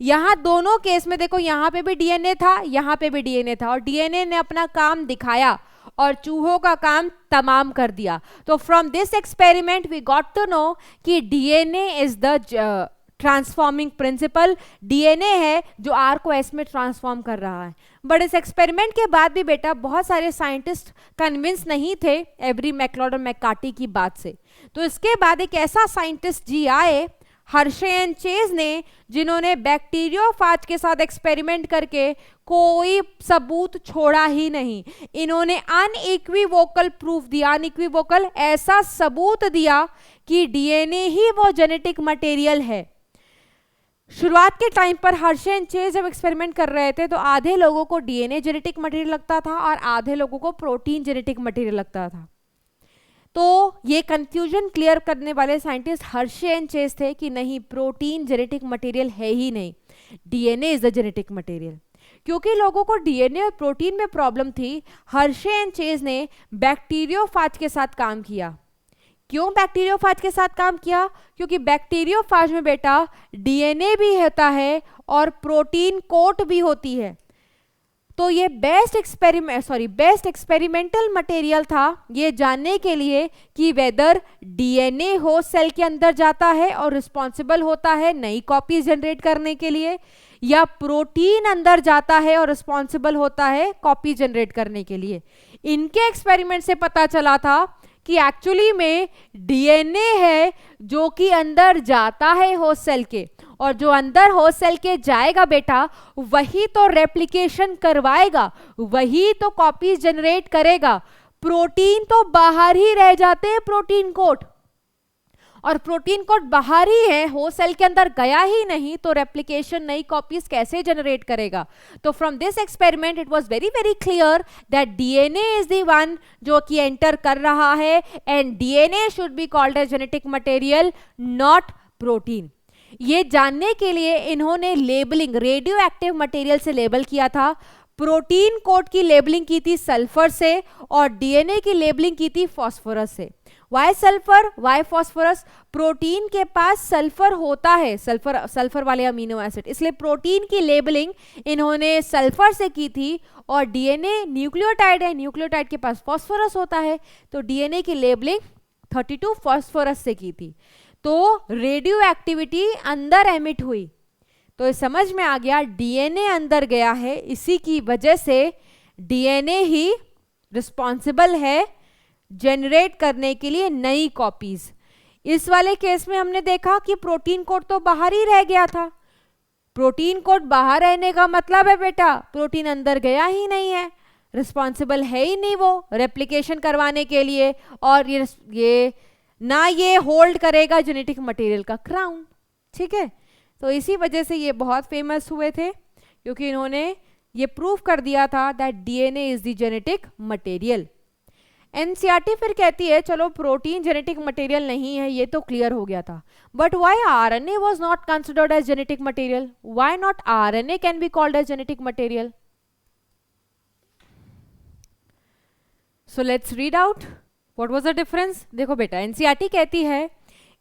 यहाँ दोनों केस में देखो, यहाँ पे भी डीएनए था, यहाँ पे भी डीएनए था, और डीएनए ने अपना काम दिखाया और चूहों का काम तमाम कर दिया। तो from this experiment we got to know कि DNA is the transforming principle. DNA है जो आर को एस में ट्रांसफॉर्म कर रहा है। बट इस एक्सपेरिमेंट के बाद भी बेटा बहुत सारे साइंटिस्ट कन्विंस नहीं थे एवरी मैक्लॉयड और मैककार्टी की बात से। तो इसके बाद एक ऐसा साइंटिस्ट जी आए, हर्शे एंड चेज ने, जिन्होंने बैक्टीरियोफाज के साथ एक्सपेरिमेंट करके कोई सबूत छोड़ा ही नहीं। इन्होंने अनइक्विवोकल प्रूफ दिया, अनइक्विवोकल ऐसा सबूत दिया कि डीएनए ही वो जेनेटिक मटेरियल है। शुरुआत के टाइम पर हर्शे एंड चेज जब एक्सपेरिमेंट कर रहे थे तो आधे लोगों को डीएनए जेनेटिक मटेरियल लगता था और आधे लोगों को प्रोटीन जेनेटिक मटेरियल लगता था। तो ये कंफ्यूजन क्लियर करने वाले साइंटिस्ट हर्शे एंड चेज थे कि नहीं, प्रोटीन जेनेटिक मटेरियल है ही नहीं, DNA is the genetic material. क्योंकि लोगों को डीएनए और प्रोटीन में प्रॉब्लम थी, हर्शे एंड चेज ने बैक्टीरियोफाज के साथ काम किया। क्यों बैक्टीरियोफाज के साथ काम किया? क्योंकि बैक्टीरियोफाज में बेटा डीएनए भी होता है और प्रोटीन कोट भी होती है। तो ये बेस्ट एक्सपेरिमेंटल मटेरियल था ये जानने के लिए कि वेदर डीएनए हो सेल के अंदर जाता है और रिस्पॉन्सिबल होता है नई कॉपीज जनरेट करने के लिए, या प्रोटीन अंदर जाता है और रिस्पॉन्सिबल होता है कॉपी जनरेट करने के लिए। इनके एक्सपेरिमेंट से पता चला था कि एक्चुअली में डीएनए है जो कि अंदर जाता है होस्ट सेल के, और जो अंदर होस्ट सेल के जाएगा बेटा वही तो रेप्लिकेशन करवाएगा, वही तो कॉपीज जनरेट करेगा। प्रोटीन तो बाहर ही रह जाते हैं, प्रोटीन कोड, और प्रोटीन कोड बाहर ही है, होस्ट सेल के अंदर गया ही नहीं, तो रेप्लिकेशन नई कॉपीज कैसे जनरेट करेगा। तो from this experiment it was very very clear that DNA is the one जो कि एंटर कर रहा है, and DNA should be called as genetic material, not protein. ये जानने के लिए इन्होंने लेबलिंग रेडियो एक्टिव मटेरियल से लेबल किया था। प्रोटीन कोड की लेबलिंग की थी सल्फर से और डीएनए की लेबलिंग की थी फास्फोरस से। Why sulphur, why phosphorus? Protein के पास सल्फर होता है, सल्फर वाले अमीनो एसिड, इसलिए प्रोटीन की लेबलिंग इन्होंने सल्फर से की थी, और डीएनए न्यूक्लियोटाइड है, न्यूक्लियोटाइड के पास फास्फोरस होता है, तो डीएनए की लेबलिंग 32 फास्फोरस से की थी। तो रेडियो एक्टिविटी अंदर एमिट हुई, तो समझ में आ गया डीएनए अंदर गया है, इसी की वजह से डीएनए ही रिस्पॉन्सिबल है जनरेट करने के लिए नई कॉपीज। इस वाले केस में हमने देखा कि प्रोटीन कोड तो बाहर ही रह गया था। प्रोटीन कोड बाहर रहने का मतलब है बेटा प्रोटीन अंदर गया ही नहीं है, रिस्पॉन्सिबल है ही नहीं वो रेप्लिकेशन करवाने के लिए, और ये ना ये होल्ड करेगा जेनेटिक मटेरियल का क्राउन। ठीक है, तो इसी वजह से ये बहुत फेमस हुए थे, क्योंकि इन्होंने ये प्रूव कर दिया था that DNA is the genetic material. NCERT फिर कहती है चलो प्रोटीन जेनेटिक मटेरियल नहीं है, ये तो क्लियर हो गया था, but why RNA was not considered as genetic material? Why not RNA can be called as genetic material? So let's read out what was the difference. देखो बेटा, एनसीईआरटी कहती है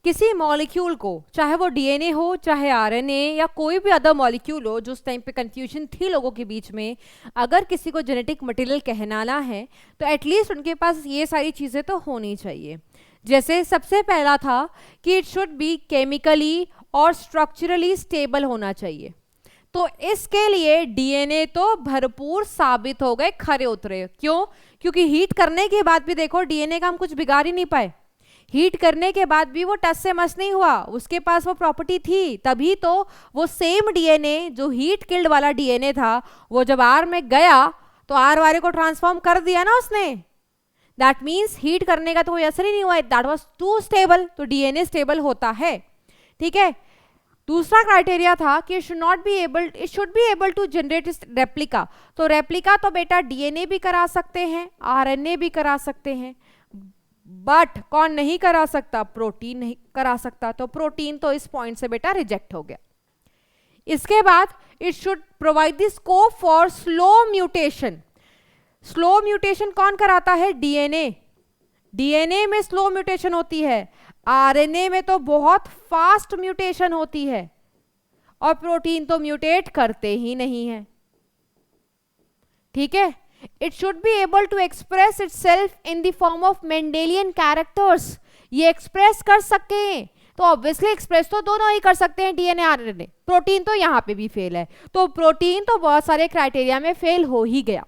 किसी मॉलिक्यूल को, चाहे वो डीएनए हो चाहे आरएनए या कोई भी अदर मॉलिक्यूल हो, जो उस टाइम पे कंफ्यूजन थी लोगों के बीच में, अगर किसी को जेनेटिक मटेरियल कहलाना है तो एटलीस्ट उनके पास ये सारी चीज़ें तो होनी चाहिए। जैसे सबसे पहला था कि इट शुड बी केमिकली और स्ट्रक्चरली स्टेबल होना चाहिए। तो इसके लिए डीएनए तो भरपूर साबित हो गए, खरे उतरे। क्यों? क्योंकि हीट करने के बाद भी देखो डीएनए का हम कुछ बिगाड़ ही नहीं पाए। हीट करने के बाद भी वो टस से मस नहीं हुआ, उसके पास वो प्रॉपर्टी थी, तभी तो वो सेम डीएनए जो हीट किल्ड वाला डीएनए था वो जब आर में गया तो आर वाले को ट्रांसफॉर्म कर दिया ना उसने। दैट मीन्स हीट करने का तो कोई असर ही नहीं हुआ, दैट वाज टू स्टेबल, तो डीएनए स्टेबल होता है। ठीक है, दूसरा क्राइटेरिया था कि it should be able to generate replica. तो रेप्लिका तो बेटा डीएनए भी करा सकते हैं, आरएनए भी करा सकते हैं, बट कौन नहीं करा सकता? प्रोटीन नहीं करा सकता। तो प्रोटीन तो इस पॉइंट से बेटा रिजेक्ट हो गया। इसके बाद it should provide the scope for slow mutation. Slow mutation कौन कराता है? डीएनए। डीएनए में स्लो म्यूटेशन होती है, आरएनए में तो बहुत फास्ट म्यूटेशन होती है, और प्रोटीन तो म्यूटेट करते ही नहीं है। ठीक है, it should be able to express itself in the form of Mendelian characters. ये एक्सप्रेस कर सके तो ऑब्वियसली एक्सप्रेस तो दोनों ही कर सकते हैं, डीएनए आरएनए। प्रोटीन तो यहाँ पे भी फेल है, तो प्रोटीन तो बहुत सारे क्राइटेरिया में फेल हो ही गया।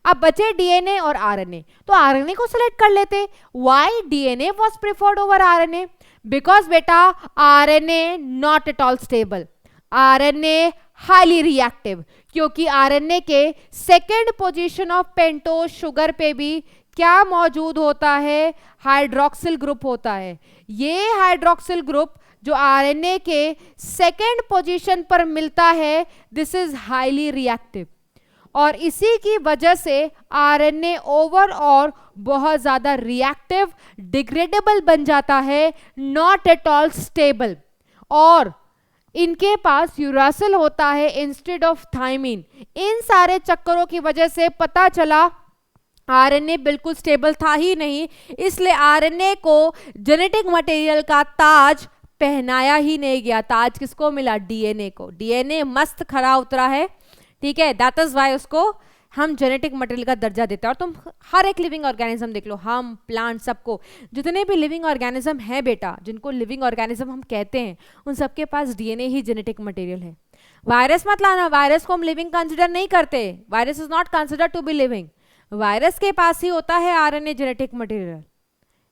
अब बचे डीएनए और आरएनए, तो आरएनए को सिलेक्ट कर लेते। Why DNA was preferred over RNA? Because बेटा RNA not at all stable, RNA highly reactive, क्योंकि आरएनए के second position of pentose sugar पे भी क्या मौजूद होता है? हाइड्रोक्सिल ग्रुप होता है। ये हाइड्रोक्सिल ग्रुप जो आरएनए के सेकेंड पोजीशन पर मिलता है, दिस इज हाईली रिएक्टिव, और इसी की वजह से आरएनए ओवरऑल बहुत ज्यादा रिएक्टिव, डिग्रेडेबल बन जाता है, नॉट एट ऑल स्टेबल। और इनके पास यूरासिल होता है इंस्टेड ऑफ थायमिन। इन सारे चक्करों की वजह से पता चला आरएनए बिल्कुल स्टेबल था ही नहीं, इसलिए आरएनए को जेनेटिक मटेरियल का ताज पहनाया ही नहीं गया। ताज किसको मिला? डीएनए को। डीएनए मस्त खरा उतरा है, ठीक है, दैट इज व्हाई उसको हम जेनेटिक मटेरियल का दर्जा देते हैं। और तुम हर एक लिविंग ऑर्गेनिज्म देख लो, हम, प्लांट, सबको, जितने भी लिविंग ऑर्गेनिज्म है बेटा, जिनको लिविंग ऑर्गेनिज्म हम कहते हैं, उन सबके पास डीएनए ही जेनेटिक मटेरियल है। वायरस मत लाना, वायरस को हम लिविंग कंसिडर नहीं करते, virus is not consider to be living. Virus के पास ही होता है आरएनए जेनेटिक मटेरियल,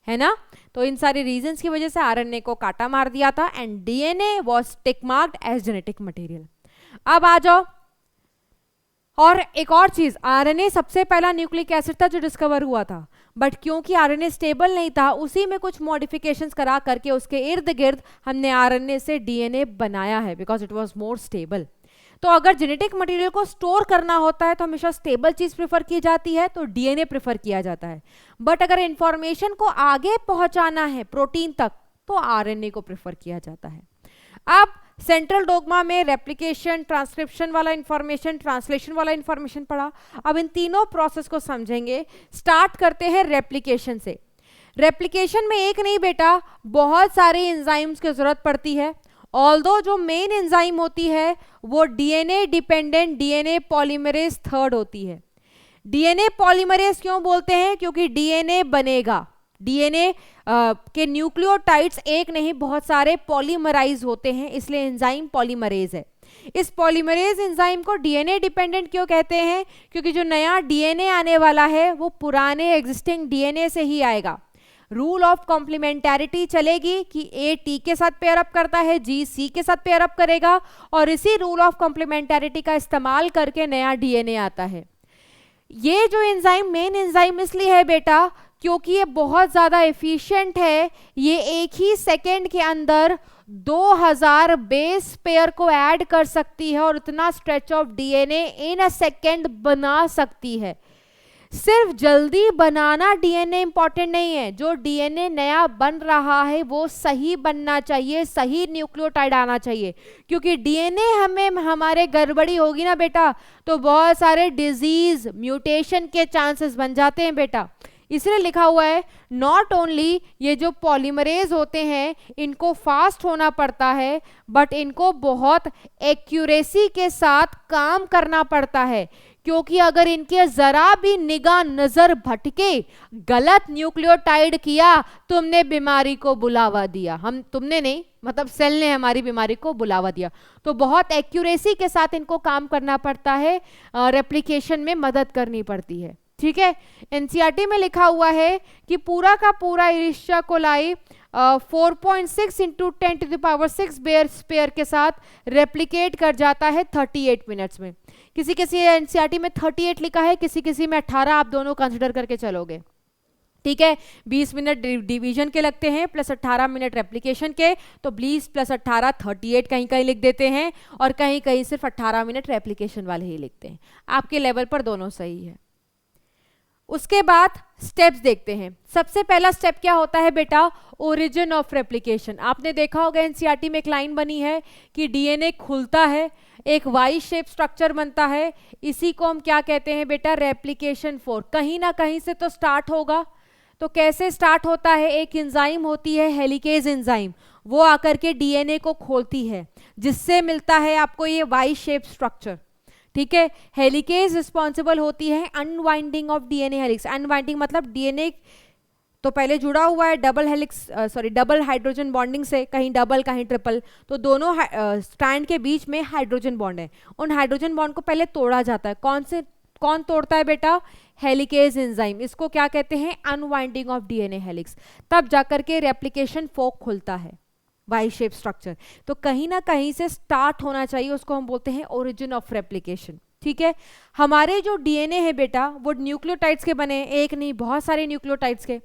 है ना। तो इन सारी रीजंस की वजह से आरएनए को काटा मार दिया था and DNA was tick marked as genetic material. अब आ जाओ, और एक और चीज, आरएनए सबसे पहला न्यूक्लिक एसिड था जो डिस्कवर हुआ था, बट क्योंकि आरएनए स्टेबल नहीं था, उसी में कुछ मॉडिफिकेशंस करा करके उसके इर्द गिर्द हमने आरएनए से डीएनए बनाया है, because it was more stable. तो अगर जेनेटिक मटेरियल को स्टोर करना होता है तो हमेशा स्टेबल चीज प्रेफर की जाती है, तो डीएनए प्रेफर किया जाता है। बट अगर इंफॉर्मेशन को आगे पहुंचाना है प्रोटीन तक, तो आरएनए को प्रेफर किया जाता है। अब सेंट्रल डोग्मा में रेप्लिकेशन, ट्रांसक्रिप्शन वाला इंफॉर्मेशन, ट्रांसलेशन वाला इंफॉर्मेशन पढ़ा। अब इन तीनों प्रोसेस को समझेंगे। स्टार्ट करते हैं रेप्लिकेशन से। रेप्लिकेशन में एक नहीं बेटा, बहुत सारे एंजाइम्स की जरूरत पड़ती है। ऑल्दो जो मेन एंजाइम होती है वो DNA dependent DNA polymerase third होती है। डीएनए पॉलीमरेज क्यों बोलते हैं? क्योंकि डीएनए बनेगा, डीएनए के न्यूक्लियोटाइड्स एक नहीं बहुत सारे पॉलीमराइज होते हैं, इसलिए एंजाइम पॉलीमरेज है। इस पॉलीमरेज एंजाइम को डीएनए डिपेंडेंट क्यों कहते हैं? क्योंकि जो नया डीएनए आने वाला है वो पुराने एग्जिस्टिंग डीएनए से ही आएगा। रूल ऑफ कॉम्प्लीमेंटैरिटी चलेगी कि ए टी के साथ पेयर अप करता है, जी सी के साथ पेयर अप करेगा, और इसी रूल ऑफ कॉम्प्लीमेंटैरिटी का इस्तेमाल करके नया डीएनए आता है। ये जो एंजाइम मेन एंजाइम इसलिए है बेटा क्योंकि ये बहुत ज़्यादा एफिशिएंट है। ये एक ही सेकेंड के अंदर 2000 बेस पेयर को ऐड कर सकती है और इतना stretch of DNA in a second बना सकती है। सिर्फ जल्दी बनाना डीएनए इंपॉर्टेंट नहीं है, जो डीएनए नया बन रहा है वो सही बनना चाहिए, सही न्यूक्लियोटाइड आना चाहिए। क्योंकि डीएनए हमें हमारे गड़बड़ी होगी ना बेटा, तो बहुत सारे डिजीज, म्यूटेशन के चांसेस बन जाते हैं बेटा। इसलिए लिखा हुआ है नॉट ओनली ये जो पॉलीमरेज होते हैं इनको फास्ट होना पड़ता है, बट इनको बहुत एक्यूरेसी के साथ काम करना पड़ता है। क्योंकि अगर इनके जरा भी निगाह नजर भटके, गलत न्यूक्लियोटाइड किया, तुमने बीमारी को बुलावा दिया। तुमने नहीं, मतलब सेल ने हमारी बीमारी को बुलावा दिया। तो बहुत एक्यूरेसी के साथ इनको काम करना पड़ता है, रेप्लिकेशन में मदद करनी पड़ती है। ठीक है, एनसीईआरटी में लिखा हुआ है कि पूरा का पूरा इरिश्चिया कोलाई 4.6 इंटू 10⁻⁶ बेस पेयर के साथ रेप्लिकेट कर जाता है 38 मिनट्स में। किसी किसी एनसीईआरटी में 38 लिखा है, किसी किसी में 18, आप दोनों कंसिडर करके चलोगे। ठीक है, 20 मिनट डिवीजन के लगते हैं प्लस 18 मिनट रेप्लिकेशन के, तो 20 + 18 38 कहीं कहीं लिख देते हैं, और कहीं कहीं सिर्फ 18 मिनट रेप्लिकेशन वाले ही लिखते हैं। आपके लेवल पर दोनों सही है। उसके बाद स्टेप्स देखते हैं। सबसे पहला स्टेप क्या होता है बेटा? Origin of replication. आपने देखा होगा एनसीईआरटी में एक लाइन बनी है कि डीएनए खुलता है, एक वाई शेप स्ट्रक्चर बनता है, इसी को हम क्या कहते हैं बेटा? Replication fork. कहीं ना कहीं से तो स्टार्ट होगा। तो कैसे स्टार्ट होता है? एक एंजाइम होती है हेलिकेज एंजाइम, वो आकर के डीएनए को खोलती है, जिससे मिलता है आपको ये वाई शेप स्ट्रक्चर। ठीक है, हेलिकेज रिस्पॉन्सिबल होती है unwinding of DNA helix. Unwinding मतलब डीएनए तो पहले जुड़ा हुआ है डबल हाइड्रोजन बॉन्डिंग से, कहीं डबल कहीं ट्रिपल, तो दोनों स्ट्रैंड के बीच में हाइड्रोजन बॉन्ड है। उन हाइड्रोजन बॉन्ड को पहले तोड़ा जाता है। कौन तोड़ता है बेटा? Helicase enzyme. इसको क्या कहते हैं? Unwinding of DNA helix. तब जाकर के रेप्लिकेशन फोर्क खुलता है, वाई शेप स्ट्रक्चर। तो कहीं ना कहीं से स्टार्ट होना चाहिए, उसको हम बोलते हैं ओरिजिन ऑफ रेप्लिकेशन। ठीक है, हमारे जो डीएनए है बेटा वो न्यूक्लियोटाइड्स के बने हैं, एक नहीं बहुत सारे न्यूक्लियोटाइड्स के।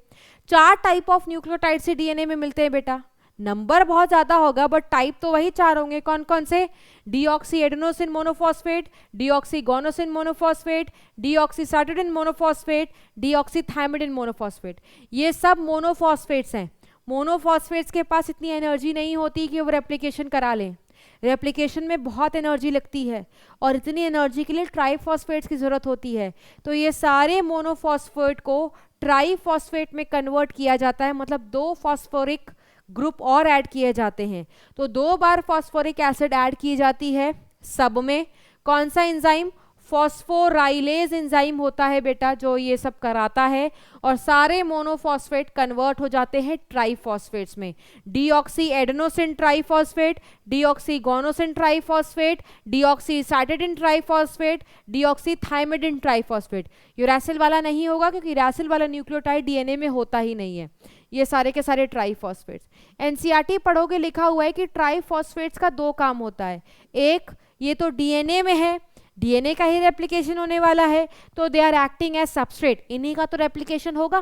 4 टाइप ऑफ न्यूक्लियोटाइड्स से डीएनए में मिलते हैं बेटा। नंबर बहुत ज्यादा होगा बट टाइप तो वही 4 होंगे। कौन कौन से? Deoxy adenosine monophosphate, deoxy गोनोसिन monophosphate, deoxy cytosine monophosphate, deoxy thymidine monophosphate. ये सब मोनोफॉस्फेट्स हैं। मोनोफॉस्फेट्स के पास इतनी एनर्जी नहीं होती कि वो रेप्लिकेशन करा लें। रेप्लिकेशन में बहुत एनर्जी लगती है, और इतनी एनर्जी के लिए ट्राइफॉस्फेट्स की जरूरत होती है। तो ये सारे मोनोफॉस्फेट को ट्राइफॉस्फेट में कन्वर्ट किया जाता है, मतलब 2 फॉस्फोरिक ग्रुप और ऐड किए जाते हैं। तो 2 बार फॉस्फोरिक एसिड ऐड की जाती है सब में। कौन सा एंजाइम? फॉस्फोराइलेज एंजाइम होता है बेटा जो ये सब कराता है, और सारे मोनोफॉस्फेट कन्वर्ट हो जाते हैं ट्राइफॉस्फेट्स में। Deoxyadenosine triphosphate, deoxyguanosine triphosphate, deoxycytidine triphosphate, deoxythymidine triphosphate. Uracil वाला नहीं होगा क्योंकि यूरैसिल वाला न्यूक्लियोटाइड डीएनए में होता ही नहीं है। ये सारे के सारे ट्राइफॉस्फेट्स। एनसीईआरटी पढ़ोगे लिखा हुआ है कि ट्राइफॉस्फेट्स का दो काम होता है। एक, ये तो डीएनए में है, डीएनए का ही रेप्लिकेशन होने वाला है, तो they are acting as substrate, इन्हीं का तो रेप्लिकेशन होगा।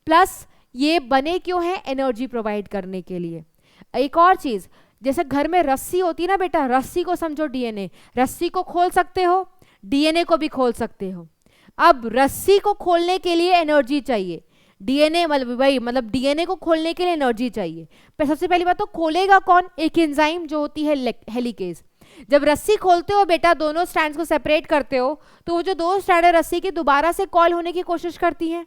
प्लस ये बने क्यों है? एनर्जी प्रोवाइड करने के लिए। एक और चीज, जैसे घर में रस्सी होती है ना बेटा, रस्सी को समझो डीएनए, रस्सी को खोल सकते हो, डीएनए को भी खोल सकते हो। अब रस्सी को खोलने के लिए एनर्जी चाहिए, डीएनए मतलब डीएनए को खोलने के लिए एनर्जी चाहिए। पर सबसे पहली बात तो खोलेगा कौन? एक एंजाइम जो होती है हेलिकेज। जब रस्सी खोलते हो बेटा, दोनों स्ट्रैंड्स को सेपरेट करते हो, तो वो जो दो स्ट्रैंड है रस्सी की दोबारा से कॉइल होने की कोशिश करती हैं।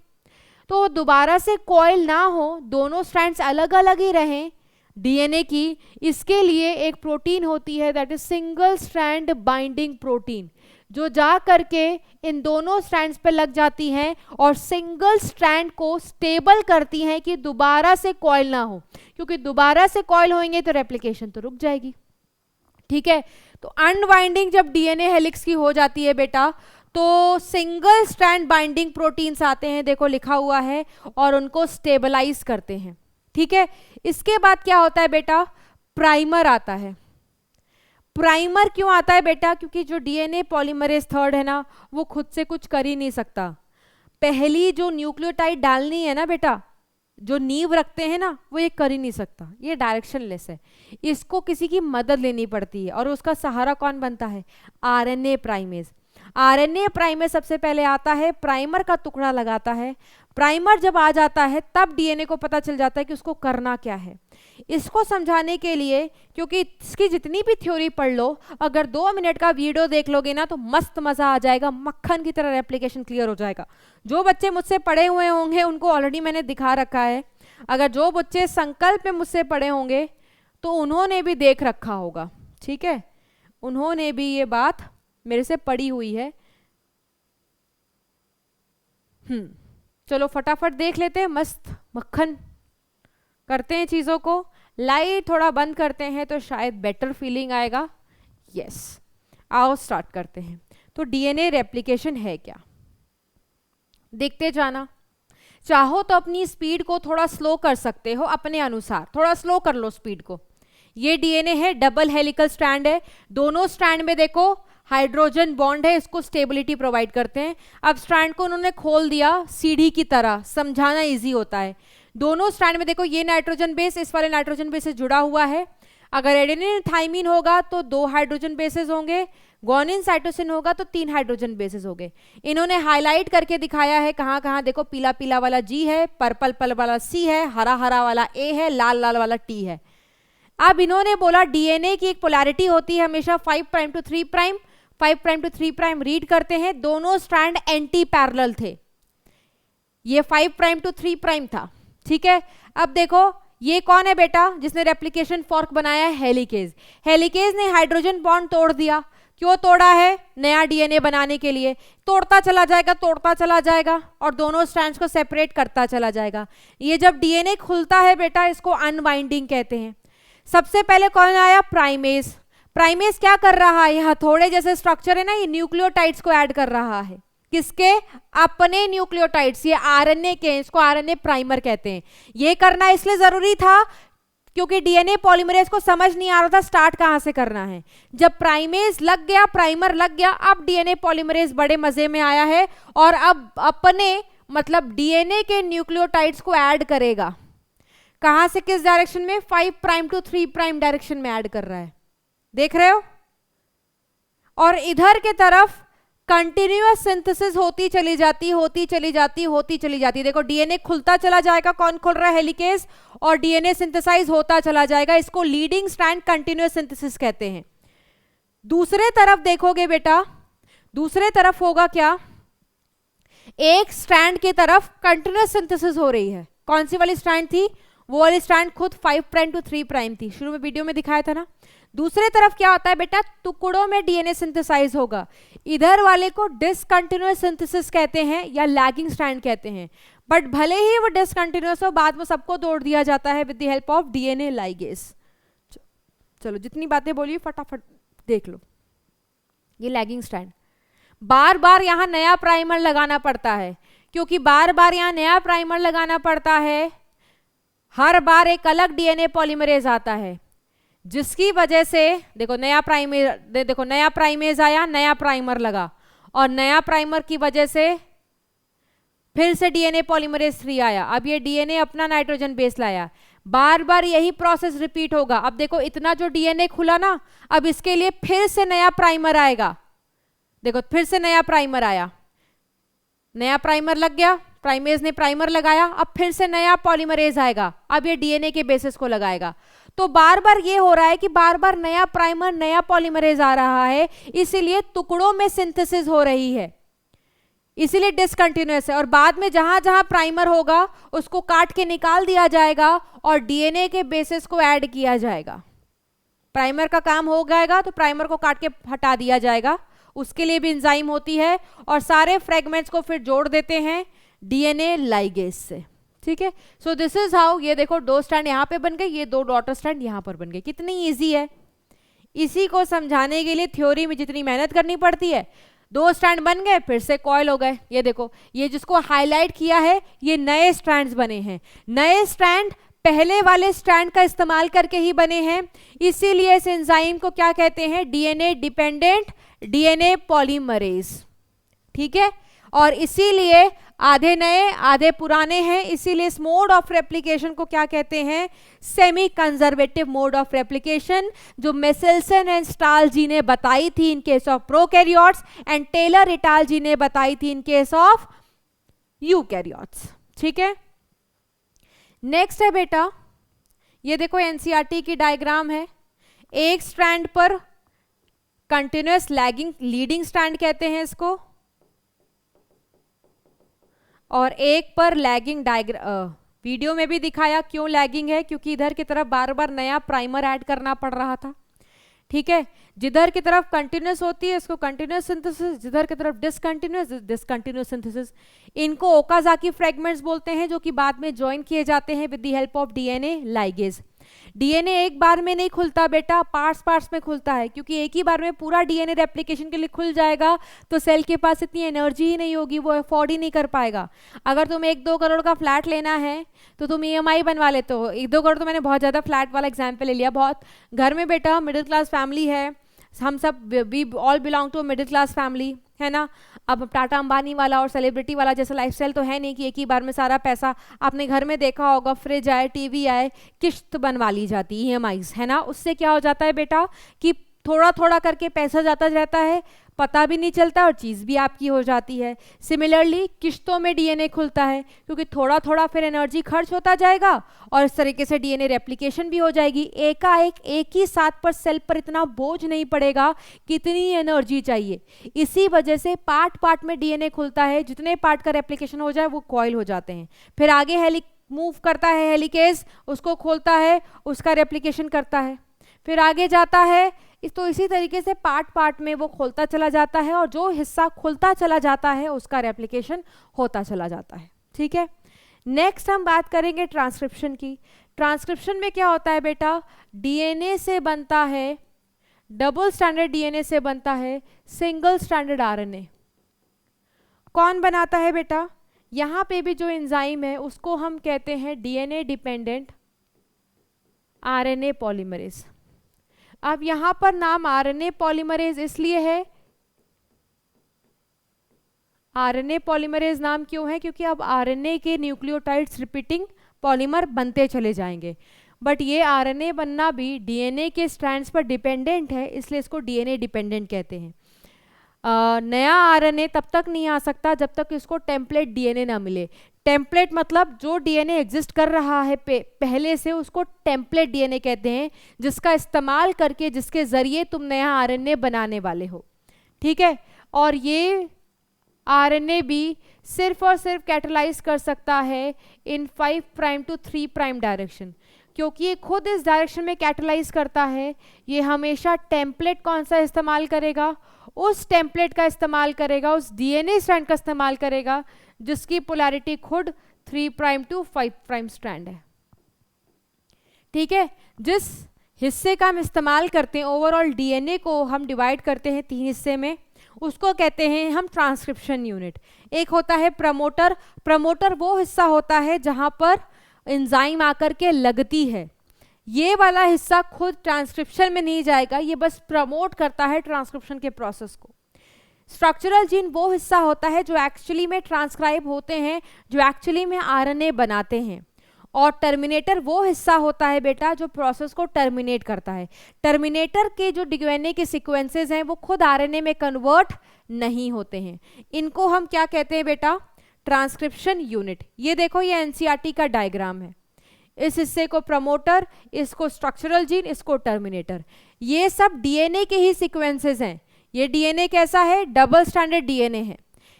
तो दोबारा से कॉइल ना हो, दोनों स्ट्रैंड्स अलग अलग ही रहें डीएनए की, इसके लिए एक प्रोटीन होती है that is single strand binding protein, जो जा करके इन दोनों स्ट्रैंड्स पर लग जाती हैं और सिंगल स्ट्रैंड को स्टेबल करती हैं कि दोबारा से कॉइल ना हो, क्योंकि दोबारा से कॉइल होंगे तो रेप्लिकेशन तो रुक जाएगी। ठीक है, तो अनबाइंडिंग जब डीएनए हेलिक्स की हो जाती है बेटा, तो सिंगल स्ट्रैंड बाइंडिंग प्रोटीन्स आते हैं, देखो लिखा हुआ है, और उनको स्टेबलाइज करते हैं। ठीक है, इसके बाद क्या होता है बेटा? प्राइमर आता है। प्राइमर क्यों आता है बेटा? क्योंकि जो डीएनए पॉलीमरेज थर्ड है ना, वो खुद से कुछ कर ही नहीं सकता। पहली जो न्यूक्लियोटाइड डालनी है ना बेटा, जो नींव रखते हैं ना, वो ये कर ही नहीं सकता, ये डायरेक्शनलेस है, इसको किसी की मदद लेनी पड़ती है। और उसका सहारा कौन बनता है? RNA primase. आरएनए प्राइमेज सबसे पहले आता है, प्राइमर का टुकड़ा लगाता है। प्राइमर जब आ जाता है तब डीएनए को पता चल जाता है कि उसको करना क्या है। इसको समझाने के लिए, क्योंकि इसकी जितनी भी थ्योरी पढ़ लो, अगर 2 मिनट का वीडियो देख लोगे ना तो मस्त मजा आ जाएगा, मक्खन की तरह रेप्लिकेशन क्लियर हो जाएगा। जो बच्चे मुझसे पढ़े हुए होंगे उनको ऑलरेडी मैंने दिखा रखा है, अगर जो बच्चे संकल्प में मुझसे पढ़े होंगे तो उन्होंने भी देख रखा होगा। ठीक है, उन्होंने भी ये बात मेरे से पढ़ी हुई है। चलो फटाफट देख लेते हैं, मस्त मक्खन करते हैं चीजों को। लाइट थोड़ा बंद करते हैं तो शायद बेटर फीलिंग आएगा। यस, आओ स्टार्ट करते हैं। तो डीएनए रेप्लिकेशन है क्या, देखते जाना। चाहो तो अपनी स्पीड को थोड़ा स्लो कर सकते हो अपने अनुसार, थोड़ा स्लो कर लो स्पीड को। ये डीएनए है, डबल हेलिकल स्ट्रैंड है, दोनों स्ट्रैंड में देखो हाइड्रोजन बॉन्ड है, इसको स्टेबिलिटी प्रोवाइड करते हैं। अब स्ट्रैंड को उन्होंने खोल दिया सीढ़ी की तरह, समझाना इजी होता है। दोनों स्ट्रैंड में देखो ये नाइट्रोजन बेस इस वाले नाइट्रोजन बेस से जुड़ा हुआ है। अगर एडेनिन थाइमिन होगा तो 2 हाइड्रोजन बेसेस होंगे, ग्वानिन साइटोसिन होगा तो 3 हाइड्रोजन बेसेस होंगे। इन्होंने हाईलाइट करके दिखाया है कहाँ कहाँ, देखो पीला पीला वाला जी है, पर्पल पर्पल वाला सी है, हरा हरा वाला ए है, लाल लाल वाला टी है। अब इन्होंने बोला डीएनए की एक पोलैरिटी होती है हमेशा 5 prime to 3 prime, 5 prime to 3 prime read करते हैं, दोनों स्ट्रैंड एंटी पैरेलल थे, ये 5 प्राइम टू 3 प्राइम था। ठीक है, अब देखो ये कौन है बेटा जिसने रेप्लिकेशन फॉर्क बनाया है? हेलिकेज। हेलिकेज ने हाइड्रोजन बॉन्ड तोड़ दिया। क्यों तोड़ा है? नया डीएनए बनाने के लिए। तोड़ता चला जाएगा, तोड़ता चला जाएगा और दोनों स्ट्रैंड्स को सेपरेट करता चला जाएगा। ये जब डीएनए खुलता है बेटा, इसको अनबाइंडिंग कहते हैं। सबसे पहले कौन आया? प्राइमेज। प्राइमेज क्या कर रहा है? यहाँ थोड़े जैसे स्ट्रक्चर है ना, ये न्यूक्लियोटाइड्स को ऐड कर रहा है। किसके? अपने न्यूक्लियोटाइड्स, ये आरएनए के, इसको आरएनए प्राइमर कहते हैं। ये करना इसलिए जरूरी था क्योंकि डीएनए पॉलीमरेज को समझ नहीं आ रहा था स्टार्ट कहां से करना है। जब प्राइमेज लग गया, प्राइमर लग गया, अब डीएनए पॉलीमरेज बड़े मजे में आया है और अब अपने मतलब डीएनए के न्यूक्लियोटाइड्स को ऐड करेगा। कहां से किस डायरेक्शन में? 5 प्राइम टू 3 प्राइम डायरेक्शन में ऐड कर रहा है, देख रहे हो। और इधर के तरफ कंटिन्यूअस सिंथेसिस होती चली जाती, होती चली जाती, होती चली जाती। देखो डीएनए खुलता चला जाएगा, कौन खुल रहा है? हेलिकेज, और डीएनए सिंथेसाइज होता चला जाएगा। इसको लीडिंग स्ट्रैंड कंटिन्यूअस सिंथेसिस कहते हैं। दूसरे तरफ देखोगे बेटा, दूसरे तरफ होगा क्या? एक स्ट्रैंड की तरफ कंटिन्यूअस सिंथेसिस हो रही है। कौन सी वाली स्ट्रैंड थी? वो वाली स्ट्रैंड खुद 5 प्राइम टू 3 प्राइम थी, शुरू में वीडियो में दिखाया था ना। दूसरे तरफ क्या होता है बेटा, टुकड़ों में डीएनए सिंथेसाइज होगा। इधर वाले को डिसकंटिन्यूअस सिंथेसिस कहते हैं या लैगिंग स्ट्रैंड कहते हैं, बट भले ही वो डिसकंटिन्यूअस हो, बाद में सबको तोड़ दिया जाता है with the help of DNA ligase. चलो जितनी बातें बोली फटाफट देख लो। ये लैगिंग स्ट्रैंड, बार बार यहाँ नया प्राइमर लगाना पड़ता है, क्योंकि बार बार यहाँ नया प्राइमर लगाना पड़ता है, हर बार एक अलग डीएनए पॉलीमरेज आता है, जिसकी वजह से देखो नया प्राइमेज आया, नया प्राइमर लगा, और नया प्राइमर की वजह से फिर से डीएनए पॉलीमरेज 3 आया। अब ये डीएनए अपना नाइट्रोजन बेस लाया, बार बार यही प्रोसेस रिपीट होगा। अब देखो इतना जो डीएनए खुला ना, अब इसके लिए फिर से नया प्राइमर आएगा। देखो फिर से नया प्राइमर आया, नया प्राइमर लग गया, प्राइमेज ने प्राइमर लगाया, अब फिर से नया पॉलीमरेज आएगा, अब ये डीएनए के बेसिस को लगाएगा। तो बार बार ये हो रहा है कि बार बार नया प्राइमर नया पॉलीमरेज आ रहा है, इसीलिए टुकड़ों में सिंथेसिस हो रही है, इसीलिए डिसकंटिन्यूअस है। और बाद में जहां जहां प्राइमर होगा उसको काट के निकाल दिया जाएगा और डीएनए के बेसिस को ऐड किया जाएगा। प्राइमर का काम हो जाएगा तो प्राइमर को काट के हटा दिया जाएगा, उसके लिए भी एंजाइम होती है, और सारे फ्रेगमेंट्स को फिर जोड़ देते हैं डीएनए लाइगेज से। ठीक है, सो दिस इज हाउ। ये देखो 2 स्ट्रैंड यहाँ पे बन गए, ये 2 डॉटर स्ट्रैंड यहाँ पर बन गए। कितनी इजी है, इसी को समझाने के लिए थ्योरी में जितनी मेहनत करनी पड़ती है। 2 स्ट्रैंड बन गए, फिर से कॉइल हो गए। ये देखो, ये जिसको हाईलाइट किया है ये नए स्ट्रैंड्स बने हैं। नए स्ट्रैंड पहले वाले स्ट्रैंड का इस्तेमाल करके ही बने हैं, इसीलिए इस एंजाइम को क्या कहते हैं, डीएनए डिपेंडेंट डीएनए पॉलीमरेज। ठीक है, और इसीलिए आधे नए आधे पुराने हैं, इसीलिए इस मोड ऑफ रेप्लिकेशन को क्या कहते हैं, semi conservative mode of replication, जो मेसेल्सन एंड स्टाल जी ने बताई थी in case of prokaryotes and Taylor et al ji ने बताई थी इन केस ऑफ यूकैरियोट्स। ठीक है, नेक्स्ट है बेटा, ये देखो एनसीईआरटी की डायग्राम है। एक स्ट्रैंड पर कंटिन्यूअस लैगिंग लीडिंग स्ट्रैंड कहते हैं इसको, और एक पर लैगिंग वीडियो में भी दिखाया क्यों लैगिंग है, क्योंकि इधर की तरफ बार बार नया प्राइमर ऐड करना पड़ रहा था। ठीक है, जिधर की तरफ कंटिन्यूअस होती है इसको कंटिन्यूअस सिंथेसिस, जिधर की तरफ डिसकंटिन्यूअस सिंथेसिस। इनको ओकाजाकी फ्रेगमेंट्स बोलते हैं, जो कि बाद में ज्वाइन किए जाते हैं with the help of DNA ligase. DNA एक बार में नहीं खुलता बेटा, पार्ट्स में खुलता है, क्योंकि एक ही बार में पूरा डीएनए रेप्लिकेशन के लिए खुल जाएगा तो सेल के पास इतनी एनर्जी ही नहीं होगी, वो अफोर्ड ही नहीं कर पाएगा। अगर तुम 1-2 करोड़ का फ्लैट लेना है तो तुम ईएमआई बनवा लेते हो। 1-2 करोड़ तो मैंने बहुत ज़्यादा फ्लैट वाला एग्जाम्पल ले लिया। बहुत घर में बेटा मिडिल क्लास फैमिली है, हम सब we all belong to middle class family, है ना। अब टाटा अंबानी वाला और सेलिब्रिटी वाला जैसा लाइफस्टाइल तो है नहीं कि एक ही बार में सारा पैसा, आपने घर में देखा होगा फ्रिज आए टीवी आए किश्त बनवा ली जाती ईएमआईज, है ना। उससे क्या हो जाता है बेटा कि थोड़ा थोड़ा करके पैसा जाता रहता है, पता भी नहीं चलता और चीज़ भी आपकी हो जाती है। सिमिलरली किश्तों में डीएनए खुलता है, क्योंकि थोड़ा थोड़ा फिर एनर्जी खर्च होता जाएगा और इस तरीके से डीएनए रेप्लिकेशन भी हो जाएगी। एकाएक एक ही साथ पर सेल पर इतना बोझ नहीं पड़ेगा, कितनी एनर्जी चाहिए। इसी वजह से पार्ट पार्ट में डीएनए खुलता है, जितने पार्ट का रेप्लिकेशन हो जाए वो कॉइल हो जाते हैं। फिर आगे मूव करता है हेलिकेज, उसको खोलता है, उसका रेप्लिकेशन करता है, फिर आगे जाता है। तो इसी तरीके से पार्ट पार्ट में वो खोलता चला जाता है और जो हिस्सा खुलता चला जाता है उसका रेप्लिकेशन होता चला जाता है। ठीक है, नेक्स्ट हम बात करेंगे ट्रांसक्रिप्शन की। ट्रांसक्रिप्शन में क्या होता है बेटा, डीएनए से बनता है, डबल स्टैंडर्ड डीएनए से बनता है सिंगल स्टैंडर्ड आरएनए। कौन बनाता है बेटा, यहाँ पे भी जो एंजाइम है उसको हम कहते हैं डीएनए डिपेंडेंट आरएनए पॉलीमरेज। अब यहाँ पर नाम आरएनए पॉलीमरेज इसलिए है, आरएनए पॉलीमरेज नाम क्यों है, क्योंकि अब आरएनए के न्यूक्लियोटाइड्स रिपीटिंग पॉलीमर बनते चले जाएंगे। बट ये आरएनए बनना भी डीएनए के स्ट्रैंड्स पर डिपेंडेंट है, इसलिए इसको डीएनए डिपेंडेंट कहते हैं। नया आरएनए तब तक नहीं आ सकता जब तक इसको टेम्पलेट डीएनए ना मिले। टेम्पलेट मतलब जो डीएनए एग्जिस्ट कर रहा है पहले से, उसको टेम्पलेट डीएनए कहते हैं, जिसका इस्तेमाल करके, जिसके जरिए तुम नया आरएनए बनाने वाले हो। ठीक है, और ये आरएनए भी सिर्फ और सिर्फ कैटलाइज कर सकता है इन 5 प्राइम टू 3 प्राइम डायरेक्शन, क्योंकि ये खुद इस डायरेक्शन में कैटलाइज करता है। ये हमेशा टेम्पलेट कौन सा इस्तेमाल करेगा, उस टेम्पलेट का इस्तेमाल करेगा, उस डीएनए स्ट्रैंड का इस्तेमाल करेगा जिसकी पोलैरिटी खुद 3 प्राइम टू 5 प्राइम स्ट्रैंड है। ठीक है, जिस हिस्से का हम इस्तेमाल करते हैं, ओवरऑल डीएनए को हम डिवाइड करते हैं 3 हिस्से में, उसको कहते हैं हम ट्रांसक्रिप्शन यूनिट। एक होता है प्रमोटर। प्रमोटर वो हिस्सा होता है जहां पर एंजाइम आकर के लगती है। ये वाला हिस्सा खुद ट्रांसक्रिप्शन में नहीं जाएगा, ये बस प्रमोट करता है ट्रांसक्रिप्शन के प्रोसेस को। स्ट्रक्चरल जीन वो हिस्सा होता है जो एक्चुअली में ट्रांसक्राइब होते हैं, जो एक्चुअली में आरएनए बनाते हैं। और टर्मिनेटर वो हिस्सा होता है बेटा जो प्रोसेस को टर्मिनेट करता है। टर्मिनेटर के जो डीएनए के सीक्वेंसेस हैं वो खुद आरएनए में कन्वर्ट नहीं होते हैं। इनको हम क्या कहते हैं बेटा, ट्रांसक्रिप्शन यूनिट। ये देखो, ये एनसीईआरटी का डायग्राम है। इस हिस्से को प्रमोटर, इसको स्ट्रक्चरल जीन, इसको टर्मिनेटर। ये सब डीएनए के ही सीक्वेंसेस हैं। ये डीएनए कैसा है, डबल स्ट्रैंडेड डीएनए है।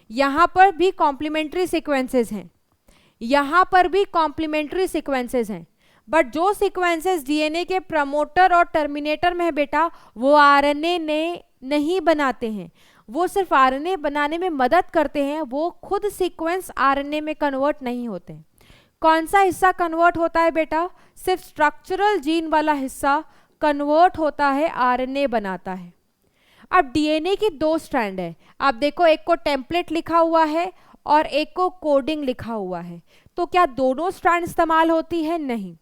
यहाँ पर भी कॉम्प्लीमेंट्री सीक्वेंसेस हैं, यहाँ पर भी कॉम्प्लीमेंट्री सीक्वेंसेस हैं। बट जो सीक्वेंसेस डीएनए के प्रमोटर और टर्मिनेटर में है बेटा, वो आरएनए ने नहीं बनाते हैं, वो सिर्फ आरएनए बनाने में मदद करते हैं, वो खुद सीक्वेंस आरएनए में कन्वर्ट नहीं होते हैं। कौन सा हिस्सा कन्वर्ट होता है बेटा, सिर्फ स्ट्रक्चरल जीन वाला हिस्सा कन्वर्ट होता है, आरएनए बनाता है। अब डीएनए की 2 स्ट्रैंड है। आप देखो, एक को टेम्पलेट लिखा हुआ है और एक को कोडिंग लिखा हुआ है। तो क्या दोनों स्ट्रैंड इस्तेमाल होती है? नहीं,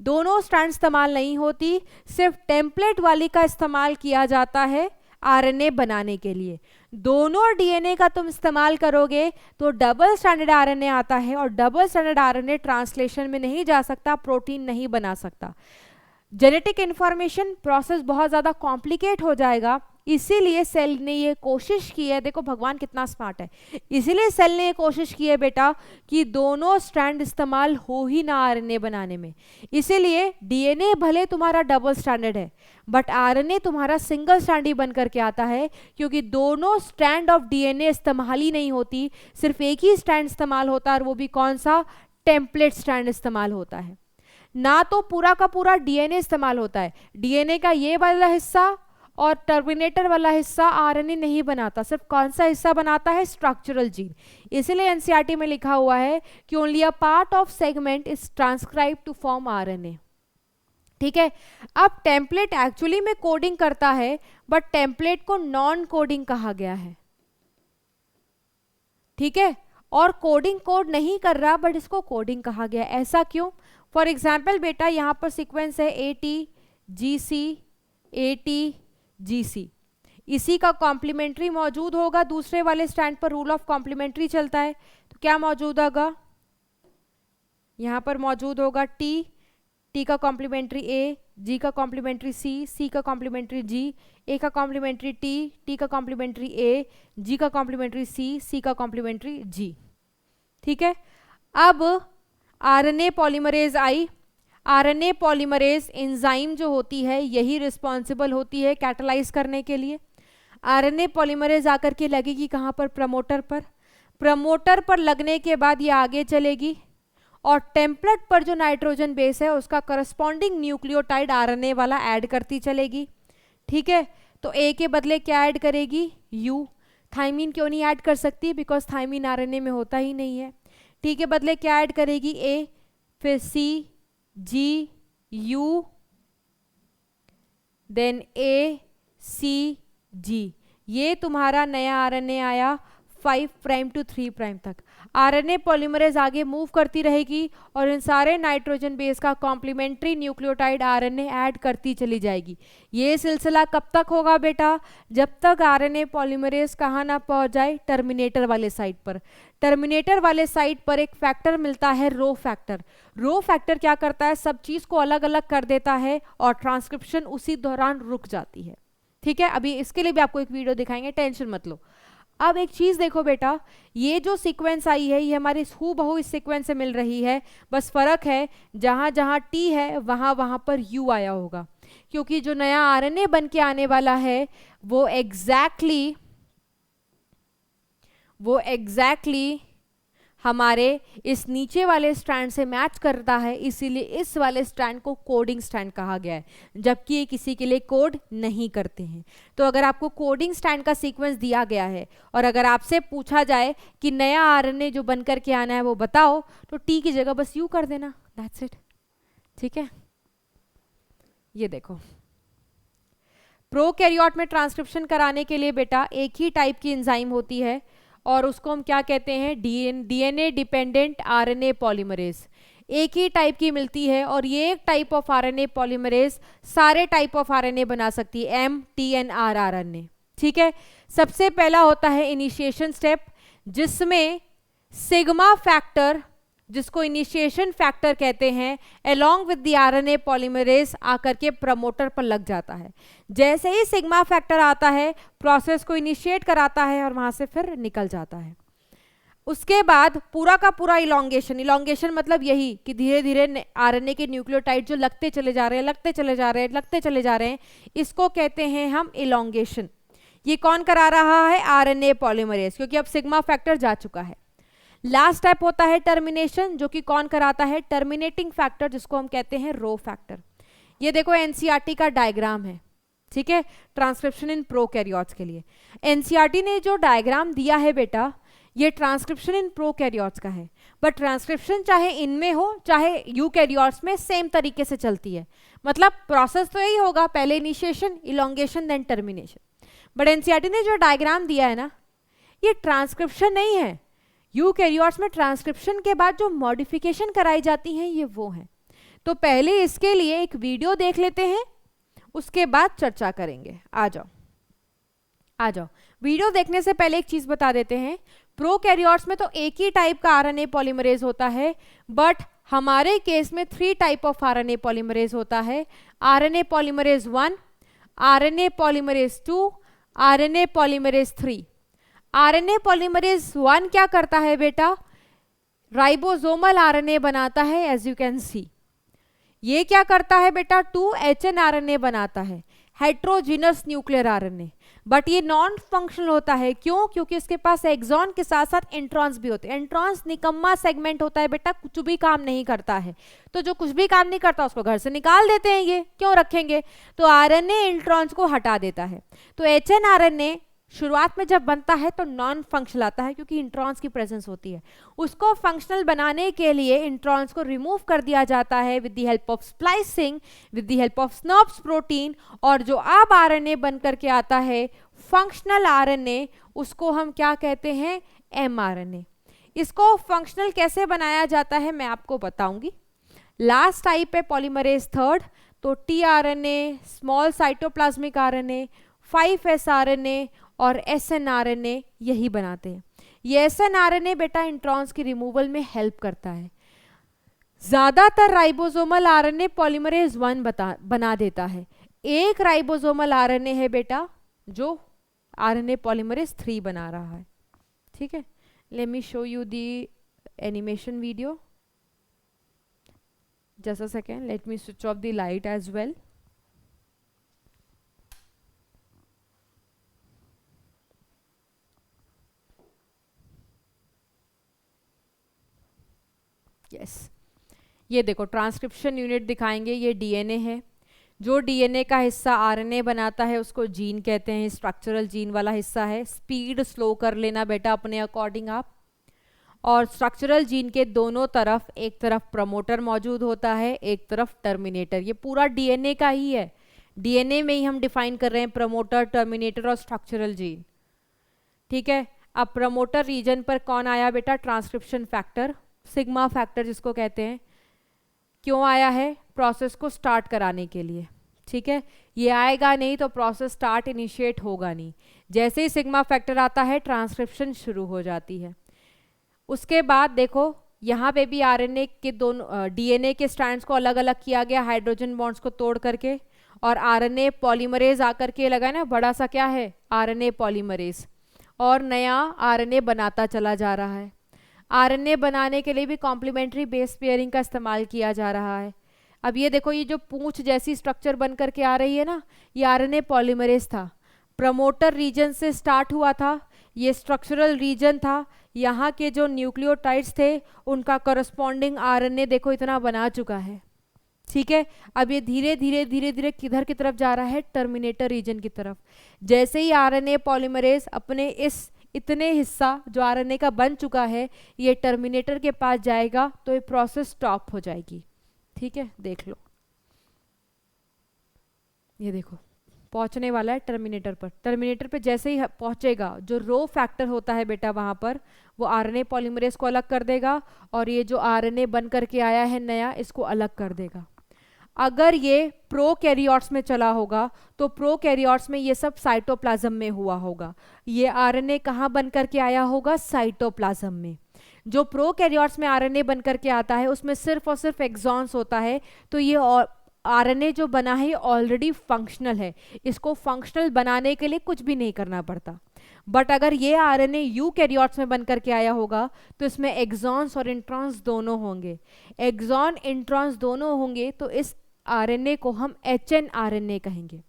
दोनों स्ट्रैंड इस्तेमाल नहीं होती, सिर्फ टेम्पलेट वाली का इस्तेमाल किया जाता है आरएनए बनाने के लिए। दोनों डीएनए का तुम इस्तेमाल करोगे तो डबल स्टैंडर्ड आरएनए आता है, और डबल स्टैंडर्ड आरएनए ट्रांसलेशन में नहीं जा सकता, प्रोटीन नहीं बना सकता। जेनेटिक इंफॉर्मेशन प्रोसेस बहुत ज़्यादा कॉम्प्लिकेट हो जाएगा, इसीलिए सेल ने ये कोशिश की है। देखो भगवान कितना स्मार्ट है, इसीलिए सेल ने ये कोशिश की है बेटा कि दोनों स्ट्रैंड इस्तेमाल हो ही ना आरएनए बनाने में। इसीलिए डीएनए भले तुम्हारा डबल स्टैंडर्ड है, बट आरएनए तुम्हारा सिंगल स्टैंड ही बन करके आता है, क्योंकि दोनों स्ट्रैंड ऑफ डीएनए इस्तेमाल ही नहीं होती, सिर्फ एक ही स्ट्रैंड इस्तेमाल होता है, और वो भी कौन सा, टेम्पलेट स्ट्रैंड इस्तेमाल होता है। ना तो पूरा का पूरा डीएनए इस्तेमाल होता है, डीएनए का ये वाला हिस्सा और टर्मिनेटर वाला हिस्सा आरएनए नहीं बनाता, सिर्फ कौन सा हिस्सा बनाता है, स्ट्रक्चरल जीन। इसलिए एनसीईआरटी में लिखा हुआ है कि only a part of segment is transcribe to form RNA. ठीक है, अब टेम्पलेट एक्चुअली में कोडिंग करता है, बट टेम्पलेट को नॉन कोडिंग कहा गया है। ठीक है, और कोडिंग कोड नहीं कर रहा, बट इसको कोडिंग कहा गया। ऐसा क्यों? फॉर एग्जाम्पल बेटा, यहाँ पर सीक्वेंस है ATGC ATGC, इसी का कॉम्प्लीमेंट्री मौजूद होगा दूसरे वाले स्टैंड पर, रूल ऑफ कॉम्प्लीमेंट्री चलता है, तो क्या मौजूद होगा, यहाँ पर मौजूद होगा T का कॉम्प्लीमेंट्री A, G का कॉम्प्लीमेंट्री C का कॉम्प्लीमेंट्री G, A का कॉम्प्लीमेंट्री T का कॉम्प्लीमेंट्री A, G का कॉम्प्लीमेंट्री C का कॉम्प्लीमेंट्री G। ठीक है, अब आरएनए पॉलीमरेज आई। आरएनए पॉलीमरेज एंजाइम जो होती है यही रिस्पॉन्सिबल होती है कैटलाइज करने के लिए। आरएनए पॉलीमरेज आकर के लगेगी कहाँ पर, प्रमोटर पर। प्रमोटर पर लगने के बाद ये आगे चलेगी और टेम्पलेट पर जो नाइट्रोजन बेस है उसका करस्पॉन्डिंग न्यूक्लियोटाइड आरएनए वाला ऐड करती चलेगी। ठीक है, तो ए के बदले क्या ऐड करेगी, यू। थाइमीन क्यों नहीं ऐड कर सकती, बिकॉज थाइमीन आरएनए में होता ही नहीं है। टी के बदले क्या ऐड करेगी, ए, फिर सी, जी, यू, देन ए, सी, जी। ये तुम्हारा नया आरएनए आया 5 प्राइम टू 3 प्राइम तक। आरएनए पॉलीमरेज आगे मूव करती रहेगी और इन सारे नाइट्रोजन बेस का कॉम्प्लीमेंट्री न्यूक्लियोटाइड आरएनए ऐड करती चली जाएगी। ये सिलसिला कब तक होगा बेटा, जब तक आरएनए पॉलीमरेज कहाँ ना पहुंच जाए, टर्मिनेटर वाले साइट पर। टर्मिनेटर वाले साइट पर एक फैक्टर मिलता है, रो फैक्टर। रो फैक्टर क्या करता है, सब चीज को अलग अलग कर देता है और ट्रांसक्रिप्शन उसी दौरान रुक जाती है। ठीक है, अभी इसके लिए भी आपको एक वीडियो दिखाएंगे, टेंशन मत लो। अब एक चीज देखो बेटा, ये जो सीक्वेंस आई है ये हमारे हूबहू इस सीक्वेंस से मिल रही है, बस फर्क है जहां जहां टी है वहां वहां पर यू आया होगा, क्योंकि जो नया आरएनए बन के आने वाला है वो एग्जैक्टली वो एग्जैक्टली हमारे इस नीचे वाले स्ट्रैंड से मैच करता है, इसीलिए इस वाले स्ट्रैंड को कोडिंग स्ट्रैंड कहा गया है, जबकि ये किसी के लिए कोड नहीं करते हैं। तो अगर आपको कोडिंग स्ट्रैंड का सीक्वेंस दिया गया है और अगर आपसे पूछा जाए कि नया आरएनए जो बन करके आना है वो बताओ, तो टी की जगह बस यू कर देना, दैट्स इट। ठीक है, ये देखो प्रोकैरियोट में ट्रांसक्रिप्शन कराने के लिए बेटा एक ही टाइप की एंजाइम होती है और उसको हम क्या कहते हैं, डीएनए डिपेंडेंट आरएनए पॉलीमरेज। एक ही टाइप की मिलती है और ये एक टाइप ऑफ आरएनए पॉलीमरेज सारे टाइप ऑफ आरएनए बना सकती है, M T N R RNA. ठीक है, सबसे पहला होता है इनिशिएशन स्टेप, जिसमें सिग्मा फैक्टर, जिसको इनिशिएशन फैक्टर कहते हैं, along with the RNA polymerase आकर के प्रमोटर पर लग जाता है। जैसे ही सिग्मा फैक्टर आता है प्रोसेस को इनिशिएट कराता है और वहां से फिर निकल जाता है। उसके बाद पूरा का पूरा इलोंगेशन, इलोंगेशन मतलब यही कि धीरे धीरे आरएनए के न्यूक्लियोटाइड जो लगते चले जा रहे हैं, लगते चले जा रहे हैं, लगते चले जा रहे हैं, इसको कहते हैं हम इलोंगेशन। ये कौन करा रहा है, आरएनए पॉलीमरेज, क्योंकि अब सिग्मा फैक्टर जा चुका है। लास्ट स्टेप होता है टर्मिनेशन, जो कि कौन कराता है, टर्मिनेटिंग फैक्टर, जिसको हम कहते हैं रो फैक्टर। ये देखो एनसीईआरटी का डायग्राम है, ठीक है, ट्रांसक्रिप्शन इन प्रोकैरियोट्स के लिए। एनसीईआरटी ने जो डायग्राम दिया है बेटा, ये ट्रांसक्रिप्शन इन प्रोकैरियोट्स का है, बट ट्रांसक्रिप्शन चाहे इनमें हो चाहे यूकैरियोट्स में सेम तरीके से चलती है। मतलब प्रोसेस तो यही होगा, पहले initiation, elongation, then termination. But NCERT ने जो डायग्राम दिया है ना, ये ट्रांसक्रिप्शन नहीं है। यूकैरियोट्स में ट्रांसक्रिप्शन के बाद जो मॉडिफिकेशन कराई जाती हैं ये वो हैं। तो पहले इसके लिए एक वीडियो देख लेते हैं, उसके बाद चर्चा करेंगे। आ जाओ आ जाओ। वीडियो देखने से पहले एक चीज बता देते हैं, प्रोकैरियोट्स में तो एक ही टाइप का आरएनए पॉलीमरेज होता है, बट हमारे केस में 3 टाइप ऑफ आरएनए पॉलीमरेज होता है, RNA polymerase 1, RNA polymerase 2, RNA polymerase 3। RNA polymerase 1 क्या करता है बेटा, राइबोसोमल आरएनए बनाता है, एज यू कैन सी। ये क्या करता है बेटा, 2HN आरएनए बनाता है, हेट्रोजीनस न्यूक्लियर आरएनए। बट ये नॉन फंक्शनल होता है, क्यों, क्योंकि इसके पास एक्सॉन के साथ साथ इंट्रॉन्स भी होते हैं। इंट्रॉन्स निकम्मा सेगमेंट होता है बेटा, कुछ भी काम नहीं करता है। तो जो कुछ भी काम नहीं करता उसको घर से निकाल देते हैं, ये क्यों रखेंगे। तो आरएनए इंट्रॉन्स को हटा देता है। तो HN आरएनए शुरुआत में जब बनता है तो नॉन फंक्शनल आता है, क्योंकि इंट्रॉन्स की प्रेजेंस होती है। उसको फंक्शनल बनाने के लिए इंट्रॉन्स को रिमूव कर दिया जाता है with the help of splicing, with the help of snurps protein. और जो अब आरएनए बन करके आता है फंक्शनल आरएनए, उसको हम क्या कहते हैं, mRNA। इसको फंक्शनल कैसे बनाया जाता है मैं आपको बताऊंगी। लास्ट टाइप है पॉलीमरेज 3, तो tRNA, small cytoplasmic RNA, 5S RNA और SNRNA यही बनाते हैं। ये SNRNA बेटा इंट्रॉन्स की रिमूवल में हेल्प करता है। ज्यादातर राइबोसोमल आरएनए पॉलीमरेज 1 बना देता है। एक राइबोसोमल आरएनए है बेटा जो आरएनए पॉलीमरेज 3 बना रहा है। ठीक है, let me show you the animation video, just a second, let me switch off the light as well. Yes, ये देखो ट्रांसक्रिप्शन यूनिट दिखाएंगे, ये डीएनए है। जो डीएनए का हिस्सा आरएनए बनाता है उसको जीन कहते हैं, स्ट्रक्चरल जीन वाला हिस्सा है। स्पीड स्लो कर लेना बेटा अपने अकॉर्डिंग आप। और स्ट्रक्चरल जीन के दोनों तरफ, एक तरफ प्रमोटर मौजूद होता है, एक तरफ टर्मिनेटर। ये पूरा डीएनए का ही है, डीएनए में ही हम डिफाइन कर रहे हैं प्रमोटर, टर्मिनेटर और स्ट्रक्चरल जीन। ठीक है, अब प्रमोटर रीजन पर कौन आया बेटा, ट्रांसक्रिप्शन फैक्टर, सिग्मा फैक्टर जिसको कहते हैं। क्यों आया है, प्रोसेस को स्टार्ट कराने के लिए। ठीक है, ये आएगा नहीं तो प्रोसेस स्टार्ट इनिशिएट होगा नहीं। जैसे ही सिग्मा फैक्टर आता है ट्रांसक्रिप्शन शुरू हो जाती है। उसके बाद देखो यहाँ पे भी आरएनए के दोनों डीएनए के स्ट्रैंड्स को अलग अलग किया गया हाइड्रोजन बॉन्ड्स को तोड़ करके, और आरएनए पॉलीमरेज आकर के लगा ना, बड़ा सा क्या है आरएनए पॉलीमरेज, और नया आरएनए बनाता चला जा रहा है। आरएनए बनाने के लिए भी कॉम्प्लीमेंट्री बेस पेयरिंग का इस्तेमाल किया जा रहा है। अब ये देखो, ये जो पूंछ जैसी स्ट्रक्चर बन करके आ रही है ना, ये आरएनए पॉलीमरेज था, प्रमोटर रीजन से स्टार्ट हुआ था। ये स्ट्रक्चरल रीजन था, यहाँ के जो न्यूक्लियोटाइड्स थे उनका करस्पॉन्डिंग आरएनए देखो इतना बना चुका है, ठीक है। अब ये धीरे धीरे धीरे धीरे किधर की तरफ जा रहा है, टर्मिनेटर रीजन की तरफ। जैसे ही आरएनए पॉलीमरेज अपने इस इतने हिस्सा जो आरएनए का बन चुका है ये टर्मिनेटर के पास जाएगा तो ये प्रोसेस स्टॉप हो जाएगी, ठीक है। देख लो, ये देखो पहुंचने वाला है टर्मिनेटर पर। टर्मिनेटर पे जैसे ही पहुंचेगा जो रो फैक्टर होता है बेटा वहां पर, वो आरएनए पॉलीमरेज को अलग कर देगा और ये जो आरएनए बन करके आया है नया इसको अलग कर देगा। अगर ये प्रोकैरियोट्स में चला होगा तो प्रोकैरियोट्स में ये सब साइटोप्लाज्म में हुआ होगा। ये आरएनए कहाँ बन करके आया होगा, साइटोप्लाज्म में। जो प्रोकैरियोट्स में आरएनए बन करके आता है उसमें सिर्फ और सिर्फ एक्सॉन्स होता है, तो ये आरएनए जो बना है ऑलरेडी फंक्शनल है, इसको फंक्शनल बनाने के लिए कुछ भी नहीं करना पड़ता। बट अगर ये आरएनए यूकैरियोट्स में बन करके आया होगा तो इसमें एक्सॉन्स और इंट्रॉन्स दोनों होंगे। एक्सॉन इंट्रॉन्स दोनों होंगे तो इस आरएनए को हम एचएनआरएनए कहेंगे।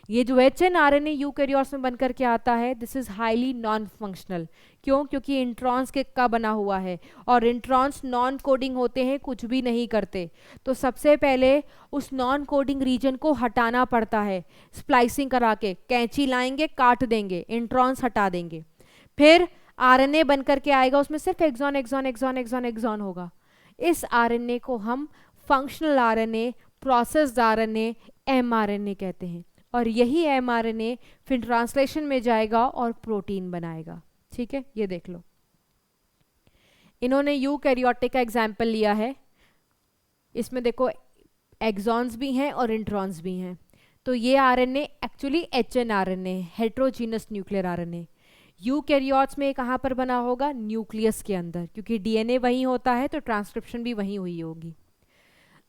ये जो एचएनआरएनए यूकैरियोट्स में बनकर के आता है this is highly non functional. क्यों? क्योंकि इंट्रॉन्स के का बना हुआ है और इंट्रॉन्स नॉन कोडिंग होते हैं, कुछ भी नहीं करते। तो सबसे पहले उस नॉन कोडिंग रीजन को हटाना पड़ता है, स्प्लाइसिंग करा के कैंची लाएंगे काट देंगे, इंट्रॉन्स हटा देंगे, फिर आरएनए बन करके आएगा, उसमें सिर्फ exon exon exon exon exon होगा। इस आरएनए को हम functional RNA, processed RNA, mRNA कहते हैं। और यही एमआरएनए फिर ट्रांसलेशन में जाएगा और प्रोटीन बनाएगा, ठीक है। ये देख लो, इन्होंने यूकैरियोटिक का एग्जाम्पल लिया है, इसमें देखो एक्सॉन्स भी हैं और इंट्रॉन्स भी हैं। तो ये RNA actually hnRNA, heterogeneous nuclear RNA. Eukaryotes में कहाँ पर बना होगा, न्यूक्लियस के अंदर, क्योंकि डीएनए वहीं होता है तो ट्रांसक्रिप्शन भी वहीं हुई होगी।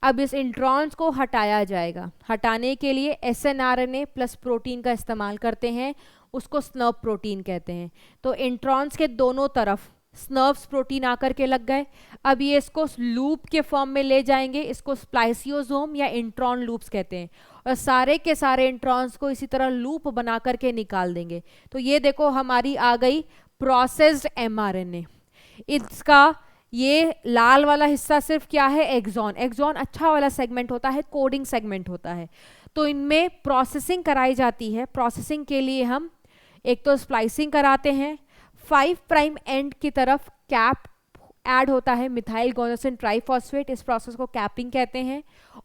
अब इस इंट्रॉन्स को हटाया जाएगा, हटाने के लिए एसएनआरएनए प्लस प्रोटीन का इस्तेमाल करते हैं, उसको स्नर्व प्रोटीन कहते हैं। तो इंट्रॉन्स के दोनों तरफ स्नर्व्स प्रोटीन आकर के लग गए। अब ये इसको लूप के फॉर्म में ले जाएंगे, इसको स्प्लाइसियोसोम या इंट्रॉन लूप्स कहते हैं, और सारे के सारे इंट्रॉन्स को इसी तरह लूप बना करके निकाल देंगे। तो ये देखो हमारी आ गई प्रोसेस्ड एमआरएनए। इसका ये लाल वाला हिस्सा सिर्फ क्या है, एक्सॉन। एक्सॉन अच्छा वाला सेगमेंट होता है, कोडिंग सेगमेंट होता है। तो इनमें प्रोसेसिंग कराई जाती है। प्रोसेसिंग के लिए हम एक तो स्प्लाइसिंग कराते हैं, 5 प्राइम एंड की तरफ कैप ऐड होता है मिथाइल गोनोसिन ट्राइफॉस्फेट, इस प्रोसेस को कैपिंग कहते हैं।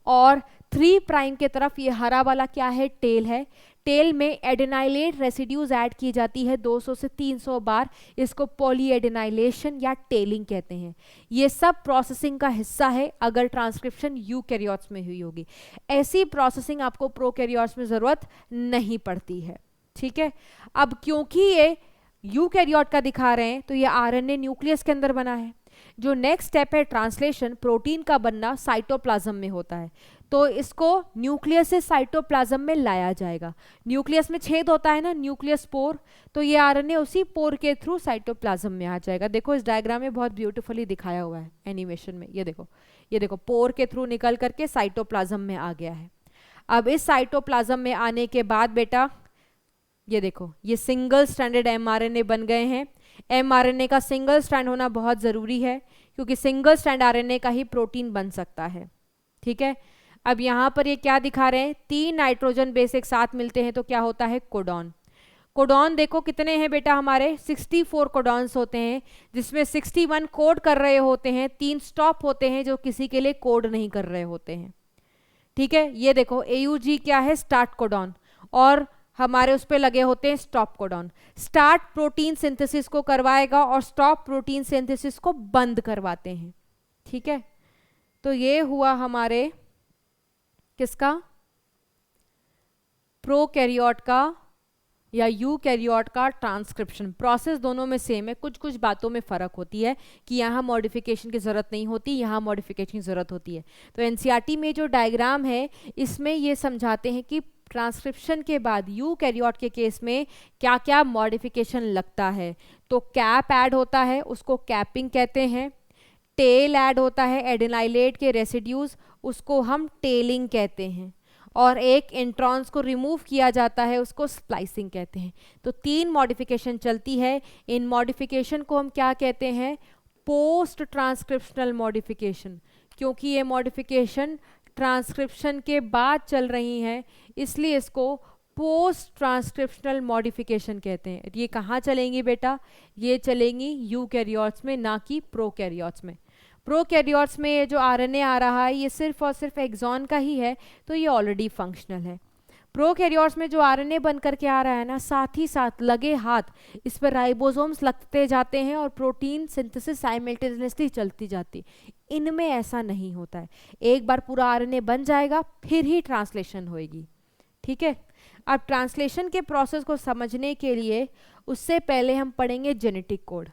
और 3 प्राइम के तरफ ये हरा वाला क्या है, टेल है। टेल में एडेनाइलेट रेसिड्यूज ऐड की जाती है 200 से 300 बार, इसको पॉलीएडेनाइलेशन या टेलिंग कहते हैं। ये सब प्रोसेसिंग का हिस्सा है अगर ट्रांसक्रिप्शन यूकैरियोट्स में हुई होगी। ऐसी प्रोसेसिंग आपको प्रोकैरियोट्स में जरूरत नहीं पड़ती है, ठीक है। अब क्योंकि ये यूकैरियोट का दिखा रहे हैं तो ये आरएनए न्यूक्लियस के अंदर बना है। जो नेक्स्ट स्टेप है ट्रांसलेशन, प्रोटीन का बनना साइटोप्लाज्म में होता है, तो इसको न्यूक्लियस से साइटोप्लाज्म में लाया जाएगा। न्यूक्लियस में छेद होता है ना, न्यूक्लियस पोर, तो ये आरएनए उसी पोर के थ्रू साइटोप्लाज्म में आ जाएगा। देखो इस डायग्राम में बहुत ब्यूटीफुली दिखाया हुआ है एनिमेशन में, ये देखो पोर के थ्रू निकल करके साइटोप्लाज्म में आ गया है। अब इस साइटोप्लाज्म में आने के बाद बेटा ये देखो ये सिंगल स्ट्रैंडेड एमआरएनए बन गए हैं। एमआरएनए का सिंगल स्ट्रैंड होना बहुत ज़रूरी है क्योंकि सिंगल स्ट्रैंड आरएनए का ही प्रोटीन बन सकता है, ठीक है। अब यहाँ पर ये क्या दिखा रहे हैं, 3 नाइट्रोजन बेस एक साथ मिलते हैं तो क्या होता है, कोडॉन। कोडॉन देखो कितने हैं बेटा हमारे, 64 कोडॉन्स होते हैं, जिसमें 61 कोड कर रहे होते हैं, 3 स्टॉप होते हैं जो किसी के लिए कोड नहीं कर रहे होते हैं, ठीक है। ये देखो AUG क्या है, स्टार्ट कोडॉन, और हमारे उस पे लगे होते हैं stop codon. Start protein synthesis को करवाएगा और स्टॉप प्रोटीन सिंथेसिस को बंद करवाते हैं, ठीक है। तो ये हुआ हमारे किसका, प्रोकैरियोट का या यूकैरियोट का ट्रांसक्रिप्शन। प्रोसेस दोनों में सेम है, कुछ कुछ बातों में फ़र्क होती है कि यहाँ मॉडिफिकेशन की ज़रूरत नहीं होती, यहाँ मॉडिफिकेशन की ज़रूरत होती है। तो एनसीईआरटी में जो डायग्राम है इसमें ये समझाते हैं कि ट्रांसक्रिप्शन के बाद यूकैरियोट के केस में क्या क्या मॉडिफिकेशन लगता है। तो कैप ऐड होता है, उसको कैपिंग कहते हैं। टेल ऐड होता है, एडेनाइलेट के रेसिड्यूज, उसको हम टेलिंग कहते हैं। और एक इंट्रॉन्स को रिमूव किया जाता है, उसको स्प्लाइसिंग कहते हैं। तो 3 मॉडिफिकेशन चलती है। इन मॉडिफिकेशन को हम क्या कहते हैं? Post transcriptional modification. क्योंकि ये मॉडिफिकेशन ट्रांसक्रिप्शन के बाद चल रही हैं, इसलिए इसको पोस्ट ट्रांसक्रिप्शनल मॉडिफिकेशन कहते हैं। ये कहाँ चलेंगी बेटा? ये चलेंगी यूकैरियोट्स में, ना कि प्रोकैरियोट्स में। प्रोकैरियोट्स में ये जो आरएनए आ रहा है ये सिर्फ और सिर्फ एक्सॉन का ही है, तो ये ऑलरेडी फंक्शनल है। प्रोकैरियोट्स में जो आरएनए बन करके आ रहा है ना, साथ ही साथ लगे हाथ इस पर राइबोसोम्स लगते जाते हैं और प्रोटीन सिंथेसिस साइमल्टेनियसली चलती जाती। इनमें ऐसा नहीं होता है, एक बार पूरा आरएनए बन जाएगा फिर ही ट्रांसलेशन होएगी। ठीक है, अब ट्रांसलेशन के प्रोसेस को समझने के लिए उससे पहले हम पढ़ेंगे जेनेटिक कोड।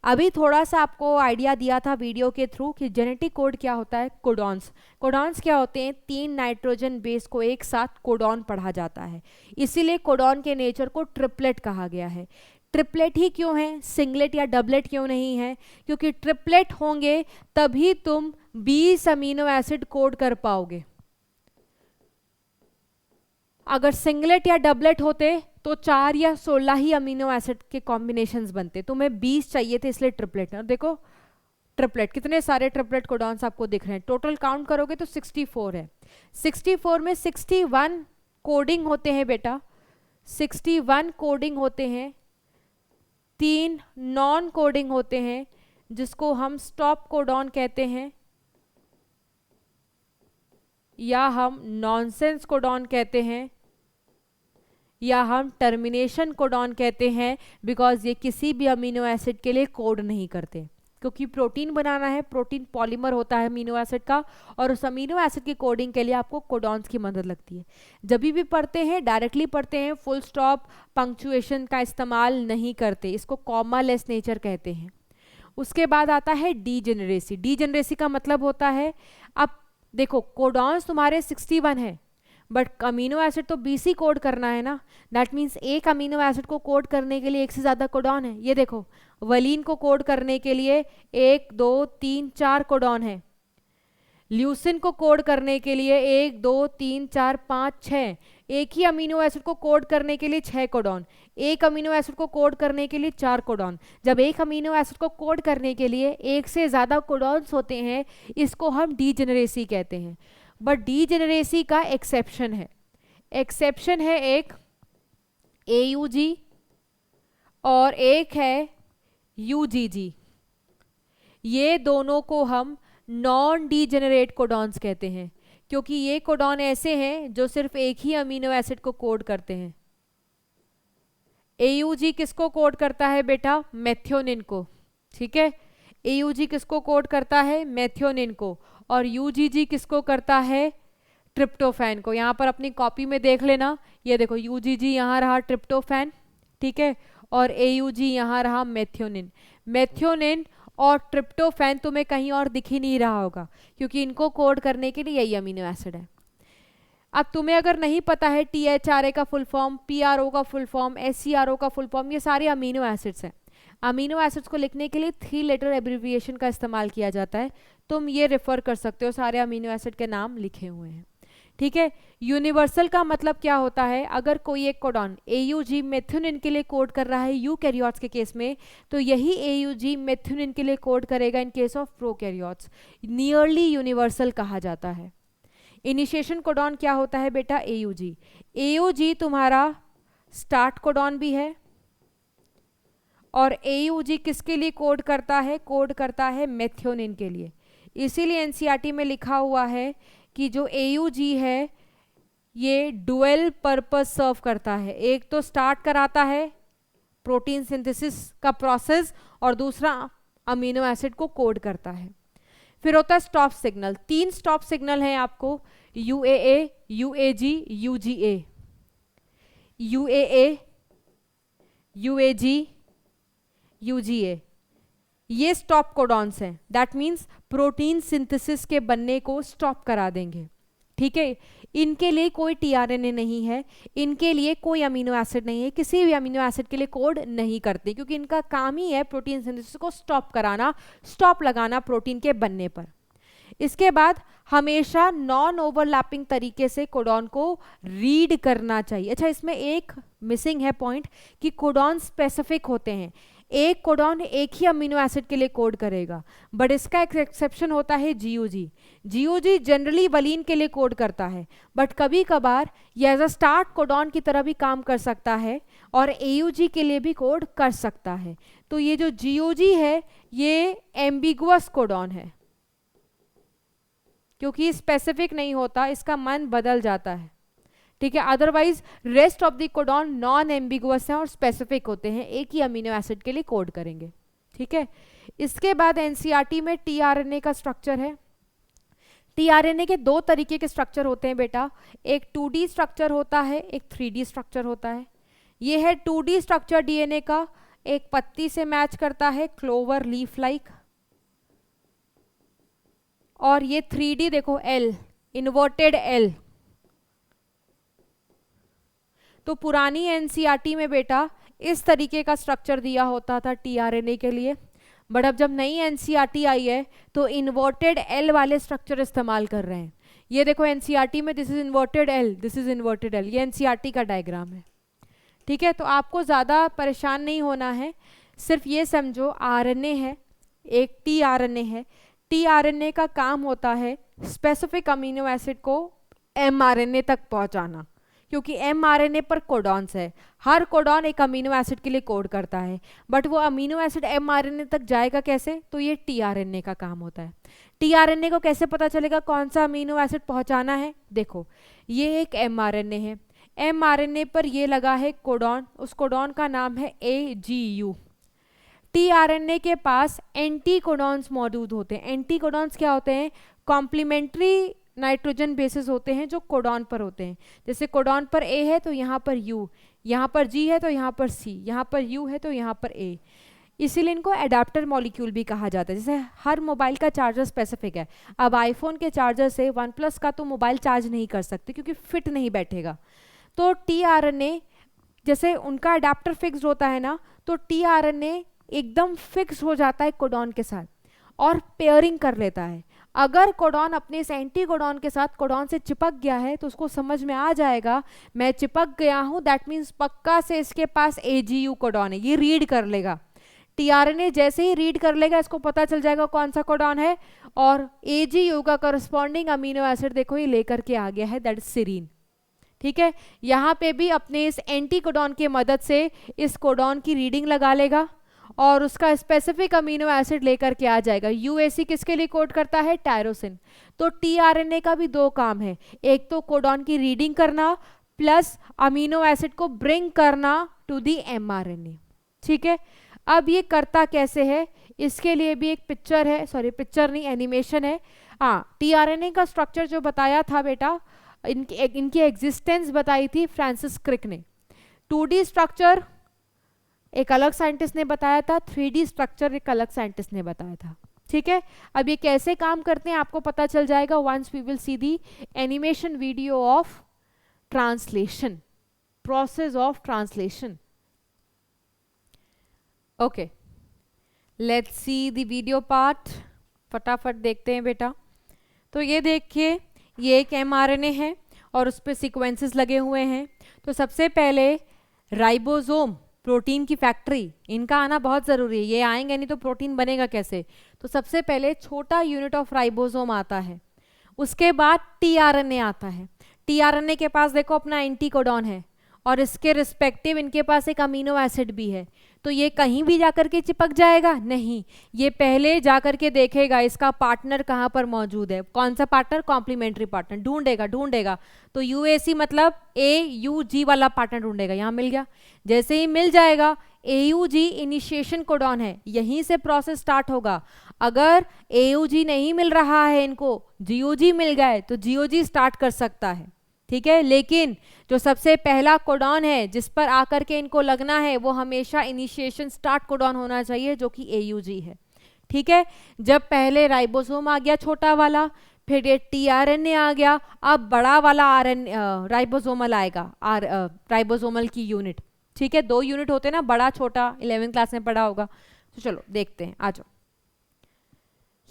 अभी थोड़ा सा आपको आइडिया दिया था वीडियो के थ्रू कि जेनेटिक कोड क्या होता है। कोडॉन्स, कोडॉन्स क्या होते हैं? 3 नाइट्रोजन बेस को एक साथ कोडॉन पढ़ा जाता है, इसीलिए कोडॉन के नेचर को ट्रिपलेट कहा गया है। ट्रिपलेट ही क्यों है, सिंगलेट या डबलेट क्यों नहीं है? क्योंकि ट्रिपलेट होंगे तभी तुम 20 अमीनो एसिड कोड कर पाओगे। अगर सिंगलेट या डबलेट होते तो 4 या 16 ही अमीनो एसिड के कॉम्बिनेशंस बनते, तुम्हें 20 चाहिए थे, इसलिए ट्रिपलेट। और देखो ट्रिपलेट, कितने सारे ट्रिपलेट कोडॉन्स आपको दिख रहे हैं। टोटल काउंट करोगे तो 64 है। 64 में 61 कोडिंग होते हैं बेटा, 61 कोडिंग होते हैं, 3 नॉन कोडिंग होते हैं जिसको हम स्टॉप कोडॉन कहते हैं या हम नॉनसेंस कोडॉन कहते हैं या हम टर्मिनेशन कोडॉन कहते हैं, बिकॉज ये किसी भी अमीनो एसिड के लिए कोड नहीं करते। क्योंकि प्रोटीन बनाना है, प्रोटीन पॉलीमर होता है अमीनो एसिड का, और उस अमीनो एसिड की कोडिंग के लिए आपको कोडॉन्स की मदद लगती है। जब भी पढ़ते हैं डायरेक्टली पढ़ते हैं, फुल स्टॉप पंक्चुएशन का इस्तेमाल नहीं करते, इसको कॉमा लेस नेचर कहते हैं। उसके बाद आता है डीजेनरेसी। डीजेनरेसी का मतलब होता है, अब देखो कोडॉन्स तुम्हारे 61 है, बट अमीनो एसिड तो 20 ही कोड करना है ना। दैट मीन्स एक अमीनो एसिड को कोड करने के लिए एक से ज़्यादा कोडॉन है। ये देखो वलीन को कोड करने के लिए 1 2 3 4 कोडॉन है। ल्यूसिन को कोड करने के लिए 1 2 3 4 5 6। एक ही अमीनो एसिड को कोड करने के लिए 6 कोडॉन, एक अमीनो एसिड को कोड करने के लिए 4 कोडॉन। जब एक अमीनो एसिड को कोड करने के लिए एक से ज़्यादा कोडॉन्स होते हैं, इसको हम डीजेनरेसी कहते हैं। बट डीजेनरेसी का एक्सेप्शन है, एक्सेप्शन है एक AUG और एक है UGG। ये दोनों को हम नॉन डीजेनरेट कोडॉन्स कहते हैं, क्योंकि ये कोडॉन ऐसे हैं जो सिर्फ एक ही अमीनो एसिड को कोड करते हैं। AUG किसको कोड करता है बेटा? मेथियोनिन को। ठीक है, AUG किसको कोड करता है? मेथियोनिन को। और UGG किसको करता है? ट्रिप्टोफैन को। यहाँ पर अपनी कॉपी में देख लेना, ये देखो UGG यहाँ रहा ट्रिप्टोफैन, ठीक है, और AUG यहाँ रहा मेथियोनिन। मेथियोनिन और ट्रिप्टोफैन तुम्हें कहीं और दिख ही नहीं रहा होगा, क्योंकि इनको कोड करने के लिए यही अमीनो एसिड है। अब तुम्हें अगर नहीं पता है THRA का फुल फॉर्म, PRO का फुल फॉर्म, SCRO का फुल फॉर्म, ये सारे अमीनो एसिड्स हैं। अमीनो एसिड्स को लिखने के लिए 3 लेटर एब्रिविएशन का इस्तेमाल किया जाता है, तुम ये रेफर कर सकते हो, सारे अमीनो एसिड के नाम लिखे हुए हैं। ठीक है, यूनिवर्सल का मतलब क्या होता है? अगर कोई एक कोडॉन AUG मेथियोनिन के लिए कोड कर रहा है यूकैरियोट्स के केस में, तो यही AUG मेथियोनिन के लिए कोड करेगा इन case of prokaryotes. Nearly universal कहा जाता है। इनिशिएशन कोडॉन क्या होता है बेटा? AUG। AUG तुम्हारा स्टार्ट कोडॉन भी है, और AUG किसके लिए कोड करता है? कोड करता है मेथियोनिन के लिए। इसीलिए NCERT में लिखा हुआ है कि जो AUG है ये डुअल पर्पस सर्व करता है। एक तो स्टार्ट कराता है प्रोटीन सिंथेसिस का प्रोसेस, और दूसरा अमीनो एसिड को कोड करता है। फिर होता है स्टॉप सिग्नल। 3 स्टॉप सिग्नल हैं आपको, UAA, UAG, UGA। UAA, UAG, UGA ये स्टॉप कोडॉन्स हैं। दैट मीन्स प्रोटीन सिंथेसिस के बनने को स्टॉप करा देंगे। ठीक है, इनके लिए कोई tRNA नहीं है, इनके लिए कोई अमीनो एसिड नहीं है, किसी भी अमीनो एसिड के लिए कोड नहीं करते, क्योंकि इनका काम ही है प्रोटीन सिंथेसिस को स्टॉप कराना, स्टॉप लगाना प्रोटीन के बनने पर। इसके बाद हमेशा नॉन ओवरलैपिंग तरीके से कोडॉन को रीड करना चाहिए। अच्छा, इसमें एक मिसिंग है पॉइंट कि कोडॉन स्पेसिफिक होते हैं, एक कोडॉन एक ही अमीनो एसिड के लिए कोड करेगा, बट इसका एक एक्सेप्शन होता है जीओजी। जीओजी जनरली वलीन के लिए कोड करता है, बट कभी कभार ये एज अ स्टार्ट कोडॉन की तरह भी काम कर सकता है और एयूजी के लिए भी कोड कर सकता है। तो ये जो जीओजी है ये एम्बिगुअस कोडॉन है, क्योंकि स्पेसिफिक नहीं होता, इसका मन बदल जाता है, ठीक है। Otherwise rest of the codon non ambiguous हैं और स्पेसिफिक होते हैं, एक ही अमीनो एसिड के लिए कोड करेंगे, ठीक है। इसके बाद एनसीईआरटी में टीआरएनए का स्ट्रक्चर है। टीआरएनए के दो तरीके के स्ट्रक्चर होते हैं बेटा, एक 2D स्ट्रक्चर होता है, एक 3D स्ट्रक्चर होता है। ये है 2D स्ट्रक्चर डीएनए का, एक पत्ती से मैच करता है, क्लोवर लीफ लाइक, और ये 3D देखो एल, इन्वर्टेड एल। तो पुरानी एनसीईआरटी में बेटा इस तरीके का स्ट्रक्चर दिया होता था टीआरएनए के लिए, बट अब जब नई एनसीईआरटी आई है तो इन्वर्टेड एल वाले स्ट्रक्चर इस्तेमाल कर रहे हैं। ये देखो एनसीईआरटी में this is inverted L, this is inverted L, ये एनसीईआरटी का डायग्राम है, ठीक है। तो आपको ज़्यादा परेशान नहीं होना है, सिर्फ ये समझो आरएनए है, एक टीआरएनए है। टीआरएनए का काम होता है स्पेसिफिक अमीनो एसिड को एमआरएनए तक पहुंचाना, क्योंकि एमआरएनए पर कोडॉन्स है, हर कोडॉन एक अमीनो एसिड के लिए कोड करता है, बट वो अमीनो एसिड एमआरएनए तक जाएगा कैसे, तो ये टीआरएनए का काम होता है। टीआरएनए को कैसे पता चलेगा कौन सा अमीनो एसिड पहुंचाना है, देखो ये एक एमआरएनए है, एमआरएनए पर ये लगा है कोडॉन, उस कोडॉन का नाम है AGU। टीआरएनए के पास एंटी कोडॉन्स मौजूद होते हैं। एंटी कोडॉन्स क्या होते हैं, कॉम्प्लीमेंट्री नाइट्रोजन बेसिस होते हैं जो कोडॉन पर होते हैं। जैसे कोडॉन पर A है तो यहाँ पर U, यहाँ पर G है तो यहाँ पर C, यहाँ पर U है तो यहाँ पर A, इसीलिए इनको एडाप्टर मॉलिक्यूल भी कहा जाता है। जैसे हर मोबाइल का चार्जर स्पेसिफिक है, अब आईफोन के चार्जर से OnePlus का तो मोबाइल चार्ज नहीं कर सकते क्योंकि फिट नहीं बैठेगा। तो टीआरएनए जैसे उनका एडाप्टर फिक्स्ड होता है ना, तो टीआरएनए एकदम फिक्स हो जाता है कोडॉन के साथ और पेयरिंग कर लेता है। अगर कोडॉन अपने इस एंटी कोडॉन के साथ कोडॉन से चिपक गया है तो उसको समझ में आ जाएगा मैं चिपक गया हूं, दैट मीन्स पक्का से इसके पास AGU कोडॉन है, ये रीड कर लेगा। टीआरएनए जैसे ही रीड कर लेगा इसको पता चल जाएगा कौन सा कोडॉन है, और AGU का करस्पॉन्डिंग अमीनो एसिड देखो ये लेकर के आ गया है, दैट इज सीरीन, ठीक है। यहाँ पे भी अपने इस एंटी कोडॉन की मदद से इस कोडॉन की रीडिंग लगा लेगा और उसका स्पेसिफिक अमीनो एसिड लेकर के आ जाएगा। UAC किसके लिए कोड करता है, टायरोसिन। तो टीआरएनए का भी दो काम है, एक तो कोडॉन की रीडिंग करना प्लस अमीनो एसिड को ब्रिंग करना टू दी एमआरएनए, ठीक है। अब ये करता कैसे है, इसके लिए भी एक पिक्चर है, सॉरी पिक्चर नहीं एनिमेशन है। हाँ, टीआरएनए का स्ट्रक्चर जो बताया था बेटा, इनकी एग्जिस्टेंस बताई थी फ्रांसिस क्रिक ने। 2D स्ट्रक्चर एक अलग साइंटिस्ट ने बताया था, 3D स्ट्रक्चर एक अलग साइंटिस्ट ने बताया था, ठीक है। अब ये कैसे काम करते हैं आपको पता चल जाएगा once we will see the animation video of translation, process of translation. Okay, let's see the video part, फटाफट देखते हैं बेटा। तो ये देखिए, ये एक एमआरएनए है और उस पर सीक्वेंसेस लगे हुए हैं। तो सबसे पहले राइबोसोम, प्रोटीन की फैक्ट्री, इनका आना बहुत ज़रूरी है, ये आएंगे नहीं तो प्रोटीन बनेगा कैसे। तो सबसे पहले छोटा यूनिट ऑफ राइबोसोम आता है, उसके बाद टीआरएनए आता है। टीआरएनए के पास देखो अपना एंटी कोडॉन है और इसके रिस्पेक्टिव इनके पास एक अमीनो एसिड भी है। तो ये कहीं भी जाकर के चिपक जाएगा नहीं, ये पहले जाकर के देखेगा इसका पार्टनर कहाँ पर मौजूद है, कौन सा पार्टनर, कॉम्प्लीमेंट्री पार्टनर ढूंढेगा। तो UAC मतलब AUG वाला पार्टनर ढूंढेगा, यहाँ मिल गया। जैसे ही मिल जाएगा, AUG इनिशिएशन कोडॉन है, यहीं से प्रोसेस स्टार्ट होगा। अगर AUG नहीं मिल रहा है इनको, GOG मिल गए तो GOG स्टार्ट कर सकता है, ठीक है। लेकिन जो सबसे पहला कोडॉन है जिस पर आकर के इनको लगना है वो हमेशा इनिशिएशन स्टार्ट कोडॉन होना चाहिए, जो कि AUG है, ठीक है। जब पहले राइबोसोम आ गया छोटा वाला, फिर ये टीआरएनए आ गया, अब बड़ा वाला राइबोसोमल आएगा, राइबोसोमल की यूनिट, ठीक है। 2 यूनिट होते हैं ना, बड़ा छोटा, 11वीं क्लास में पढ़ा होगा। तो चलो देखते हैं, आ जाओ।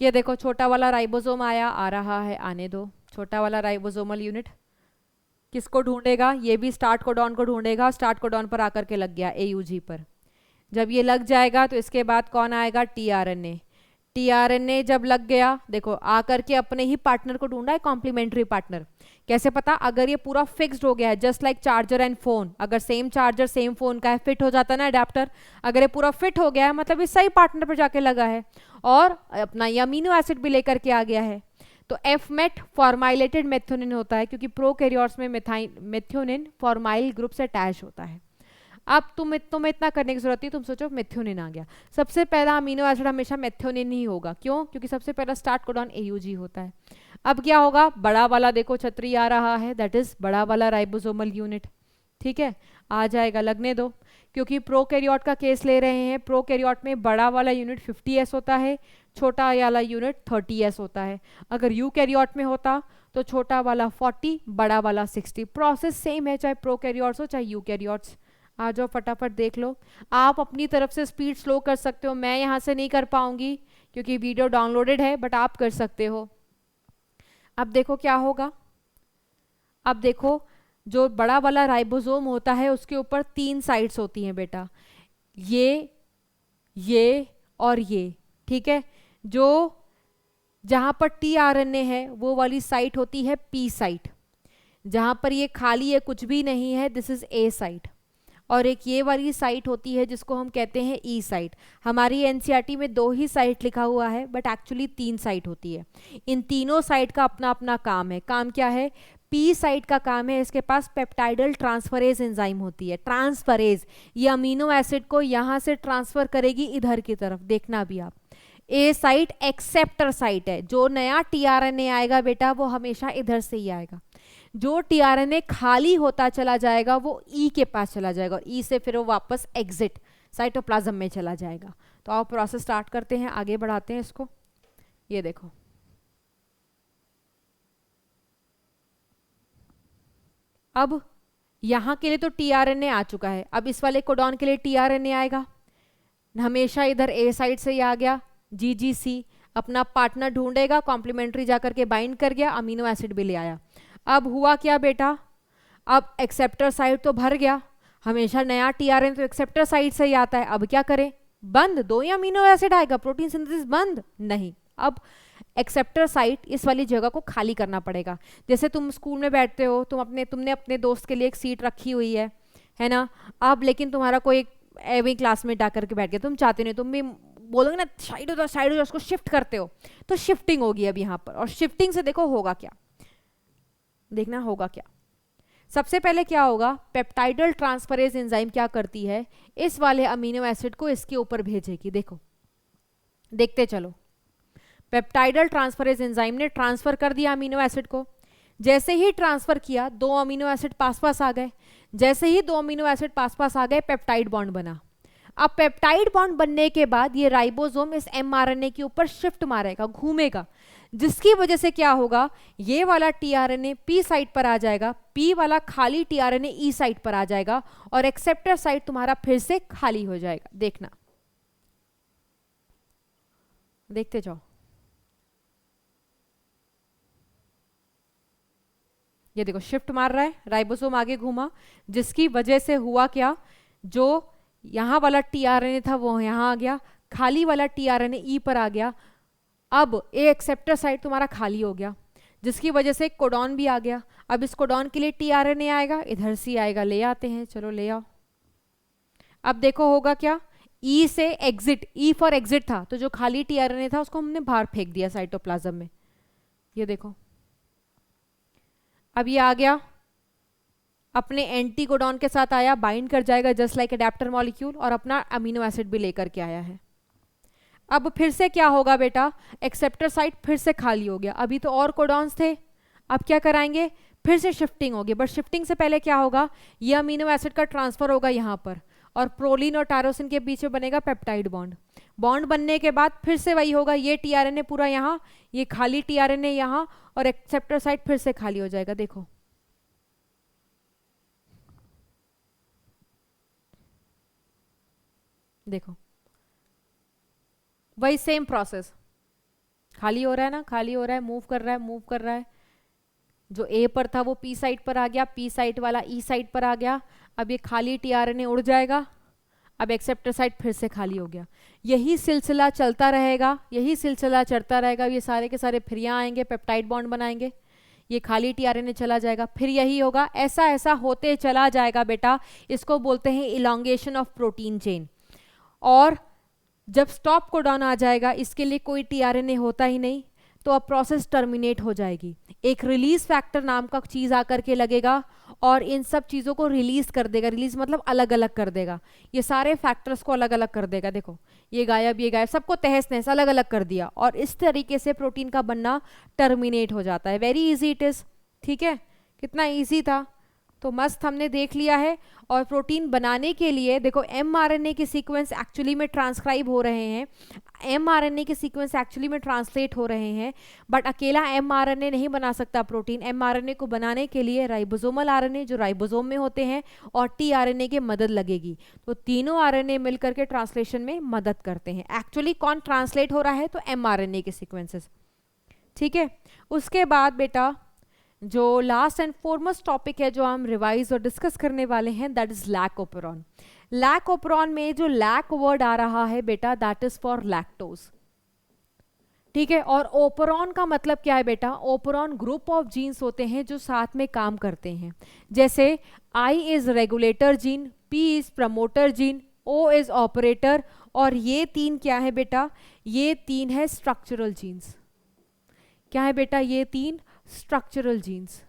ये देखो छोटा वाला राइबोसोम आया, आ रहा है, आने दो। छोटा वाला राइबोसोमल यूनिट किसको ढूंढेगा? ये भी स्टार्ट कोडॉन को ढूंढेगा। स्टार्ट कोडॉन पर आकर के लग गया AUG पर। जब ये लग जाएगा तो इसके बाद कौन आएगा? tRNA। tRNA जब लग गया, देखो आकर के अपने ही पार्टनर को ढूंढा है, कॉम्प्लीमेंट्री पार्टनर। कैसे पता? अगर ये पूरा फिक्स्ड हो गया है, just like charger and phone, अगर सेम चार्जर सेम फोन का है, फिट हो जाता है ना अडेप्टर। अगर ये पूरा फिट हो गया है मतलब ये सही पार्टनर पर जाके लगा है और अपना ये अमीनो एसिड भी लेकर के आ गया है। तो एफमेट फॉर्माइलेटेड मेथियोनिन होता है, क्योंकि प्रोकैरियोट्स में मेथियोनिन फॉर्माइल ग्रुप से अटैच होता है। अब तुम्हें इतना करने की जरूरत नहीं, तुम सोचो मेथियोनिन आ गया। सबसे पहला अमीनो एसिड हमेशा मेथियोनिन ही होगा। क्यों? क्योंकि सबसे पहला स्टार्ट कोडॉन AUG होता है। अब क्या होगा? बड़ा वाला देखो छतरी आ रहा है, दैट इज बड़ा वाला राइबोसोमल यूनिट। ठीक है, आ जाएगा, लगने दो। क्योंकि प्रोकैरियोट का केस ले रहे हैं, प्रोकैरियोट में बड़ा वाला यूनिट 50S होता है, छोटा वाला यूनिट 30S होता है। अगर यूकैरियोट में होता तो छोटा वाला 40, बड़ा वाला 60। प्रोसेस सेम है, चाहे प्रोकैरियोट्स हो चाहे यूकैरियोट्स। आ जाओ फटाफट देख लो। आप अपनी तरफ से स्पीड स्लो कर सकते हो, मैं यहाँ से नहीं कर पाऊंगी क्योंकि वीडियो डाउनलोडेड है, बट आप कर सकते हो। अब देखो क्या होगा। अब देखो जो बड़ा वाला राइबोसोम होता है उसके ऊपर 3 साइट्स होती हैं बेटा, ये और ये। ठीक है, जो जहां पर tRNA है वो वाली साइट होती है P साइट। जहां पर ये खाली है, कुछ भी नहीं है, दिस इज A साइट। और एक ये वाली साइट होती है जिसको हम कहते हैं E साइट। हमारी एनसीईआरटी में 2 ही साइट लिखा हुआ है, बट एक्चुअली 3 साइट होती है। इन तीनों साइट का अपना अपना काम है। काम क्या है? P साइट का काम है, इसके पास पेप्टाइडल ट्रांसफरेज एंजाइम होती है। ट्रांसफरेज, ये अमीनो एसिड को यहाँ से ट्रांसफर करेगी इधर की तरफ, देखना भी आप। A साइट एक्सेप्टर साइट है, जो नया tRNA आएगा बेटा वो हमेशा इधर से ही आएगा। जो tRNA खाली होता चला जाएगा वो E के पास चला जाएगा, और E से फिर वो वापस एग्जिट साइटोप्लाज्म में चला जाएगा। तो आप प्रोसेस स्टार्ट करते हैं, आगे बढ़ाते हैं इसको। ये देखो, अब यहाँ के लिए तो tRNA आ चुका है, अब इस वाले कोडॉन के लिए tRNA आएगा। हमेशा इधर A साइड से ही आ गया, GGC अपना पार्टनर ढूंढेगा, कॉम्प्लीमेंट्री जाकर के बाइंड कर गया, अमीनो एसिड भी ले आया। अब हुआ क्या बेटा? अब एक्सेप्टर साइड तो भर गया, हमेशा नया tRNA तो एक्सेप्टर साइड से ही आता है। अब क्या करें? बंद, 2 ही अमीनो एसिड आएगा, प्रोटीन सिंथेसिस बंद नहीं। अब एक्सेप्टर साइट इस वाली जगह को खाली करना पड़ेगा। जैसे तुम स्कूल में बैठते हो, तुमने अपने दोस्त के लिए एक सीट रखी हुई है ना। अब लेकिन तुम्हारा कोई एवं क्लासमेट आकर के बैठ गया, तुम चाहते नहीं, तुम भी बोलोगे ना साइड हो जाओ, उसको शिफ्ट करते हो, तो शिफ्टिंग होगी अब यहाँ पर। और शिफ्टिंग से देखो होगा क्या, देखना होगा क्या। सबसे पहले क्या होगा? पेप्टाइडल ट्रांसफरेज एंजाइम क्या करती है, इस वाले अमीनो एसिड को इसके ऊपर भेजेगी। देखो, देखते चलो। पेप्टाइडल ट्रांसफरेज एंजाइम ने ट्रांसफर कर दिया अमीनो एसिड को। जैसे ही ट्रांसफर किया, 2 अमीनो एसिड पास पास आ गए। जैसे ही 2 अमीनो एसिड पास पास आ गए, पेप्टाइड बॉन्ड बना। अब पेप्टाइड बॉन्ड बनने के बाद ये राइबोसोम इस mRNA के ऊपर शिफ्ट मारेगा, घूमेगा, जिसकी वजह से क्या होगा? ये वाला tRNA P साइट पर आ जाएगा, P वाला खाली tRNA E साइट पर आ जाएगा, और एक्सेप्टर साइट तुम्हारा फिर से खाली हो जाएगा। देखना, देखते जाओ। ये देखो शिफ्ट मार रहा है, राइबोसोम आगे घूमा, जिसकी वजह से हुआ क्या? जो यहाँ वाला tRNA था वो यहाँ आ गया, खाली वाला tRNA E पर आ गया। अब ए एक्सेप्टर साइट तुम्हारा खाली हो गया, जिसकी वजह से कोडॉन भी आ गया। अब इस कोडॉन के लिए tRNA आएगा, इधर से आएगा, ले आते हैं, चलो ले आओ। अब देखो होगा क्या? E से एग्जिट, E फॉर एग्जिट था, तो जो खाली tRNA था उसको हमने बाहर फेंक दिया साइटोप्लाज्म में। ये देखो, अब ये आ गया, अपने एंटी कोडॉन के साथ आया, बाइंड कर जाएगा जस्ट लाइक अडेप्टर मॉलिक्यूल, और अपना अमीनो एसिड भी लेकर के आया है। अब फिर से क्या होगा बेटा? एक्सेप्टर साइट फिर से खाली हो गया। अभी तो और कोडॉन्स थे, अब क्या कराएंगे? फिर से शिफ्टिंग होगी, बट शिफ्टिंग से पहले क्या होगा? ये अमीनो एसिड का ट्रांसफर होगा यहाँ पर, और प्रोलीन और टायरोसिन के बीच में बनेगा पेप्टाइड बॉन्ड। बॉन्ड बनने के बाद फिर से वही होगा, ये tRNA पूरा यहाँ, ये खाली tRNA यहाँ, और एक्सेप्टर साइट फिर से खाली हो जाएगा। देखो, देखो वही सेम प्रोसेस। खाली हो रहा है ना, खाली हो रहा है, मूव कर रहा है, मूव कर रहा है। जो ए पर था वो पी साइड पर आ गया, पी साइड वाला ई साइड पर आ गया। अब ये खाली टीआरएनए उड़ जाएगा, अब एक्सेप्टर साइड फिर से खाली हो गया। यही सिलसिला चलता रहेगा, यही सिलसिला चलता रहेगा। ये सारे के सारे फिर यहाँ आएंगे, पेप्टाइड बॉन्ड बनाएंगे, ये खाली टीआरएनए चला जाएगा, फिर यही होगा, ऐसा ऐसा होते चला जाएगा बेटा। इसको बोलते हैं इलॉन्गेशन ऑफ प्रोटीन चेन। और जब स्टॉप कोडॉन आ जाएगा, इसके लिए कोई टीआरएनए होता ही नहीं, तो अब प्रोसेस टर्मिनेट हो जाएगी। एक रिलीज फैक्टर नाम का चीज़ आकर के लगेगा और इन सब चीज़ों को रिलीज कर देगा। रिलीज मतलब अलग अलग कर देगा, ये सारे फैक्टर्स को अलग अलग कर देगा। देखो ये गायब, सबको तहस नहस अलग अलग कर दिया, और इस तरीके से प्रोटीन का बनना टर्मिनेट हो जाता है। वेरी इजी इट इज़, ठीक है, कितना इजी था, तो मस्त हमने देख लिया है। और प्रोटीन बनाने के लिए देखो एमआरएनए के सीक्वेंस एक्चुअली में ट्रांसक्राइब हो रहे हैं, एमआरएनए के सीक्वेंस एक्चुअली में ट्रांसलेट हो रहे हैं, बट अकेला एमआरएनए नहीं बना सकता प्रोटीन। एमआरएनए को बनाने के लिए राइबोसोमल आरएनए जो राइबोसोम में होते हैं और टीआरएनए की मदद लगेगी। तो तीनों आरएनए मिलकर के ट्रांसलेशन में मदद करते हैं। एक्चुअली कौन ट्रांसलेट हो रहा है, तो एमआरएनए के सीक्वेंसेस, ठीक है। उसके बाद बेटा जो लास्ट एंड फॉरमोस्ट टॉपिक है जो हम रिवाइज और डिस्कस करने वाले हैं, that is lac operon. Lac operon में जो लैक वर्ड आ रहा है बेटा, दैट इज फॉर लैक्टोज, ठीक है। और ओपेरॉन का मतलब क्या है बेटा, ओपेरॉन ग्रुप ऑफ जीन्स होते हैं जो साथ में काम करते हैं। जैसे I is regulator gene, P is promoter gene, O is operator, और ये तीन क्या है बेटा, ये तीन है स्ट्रक्चरल जीन्स। क्या है बेटा, ये तीन स्ट्रक्चरल जीन्स।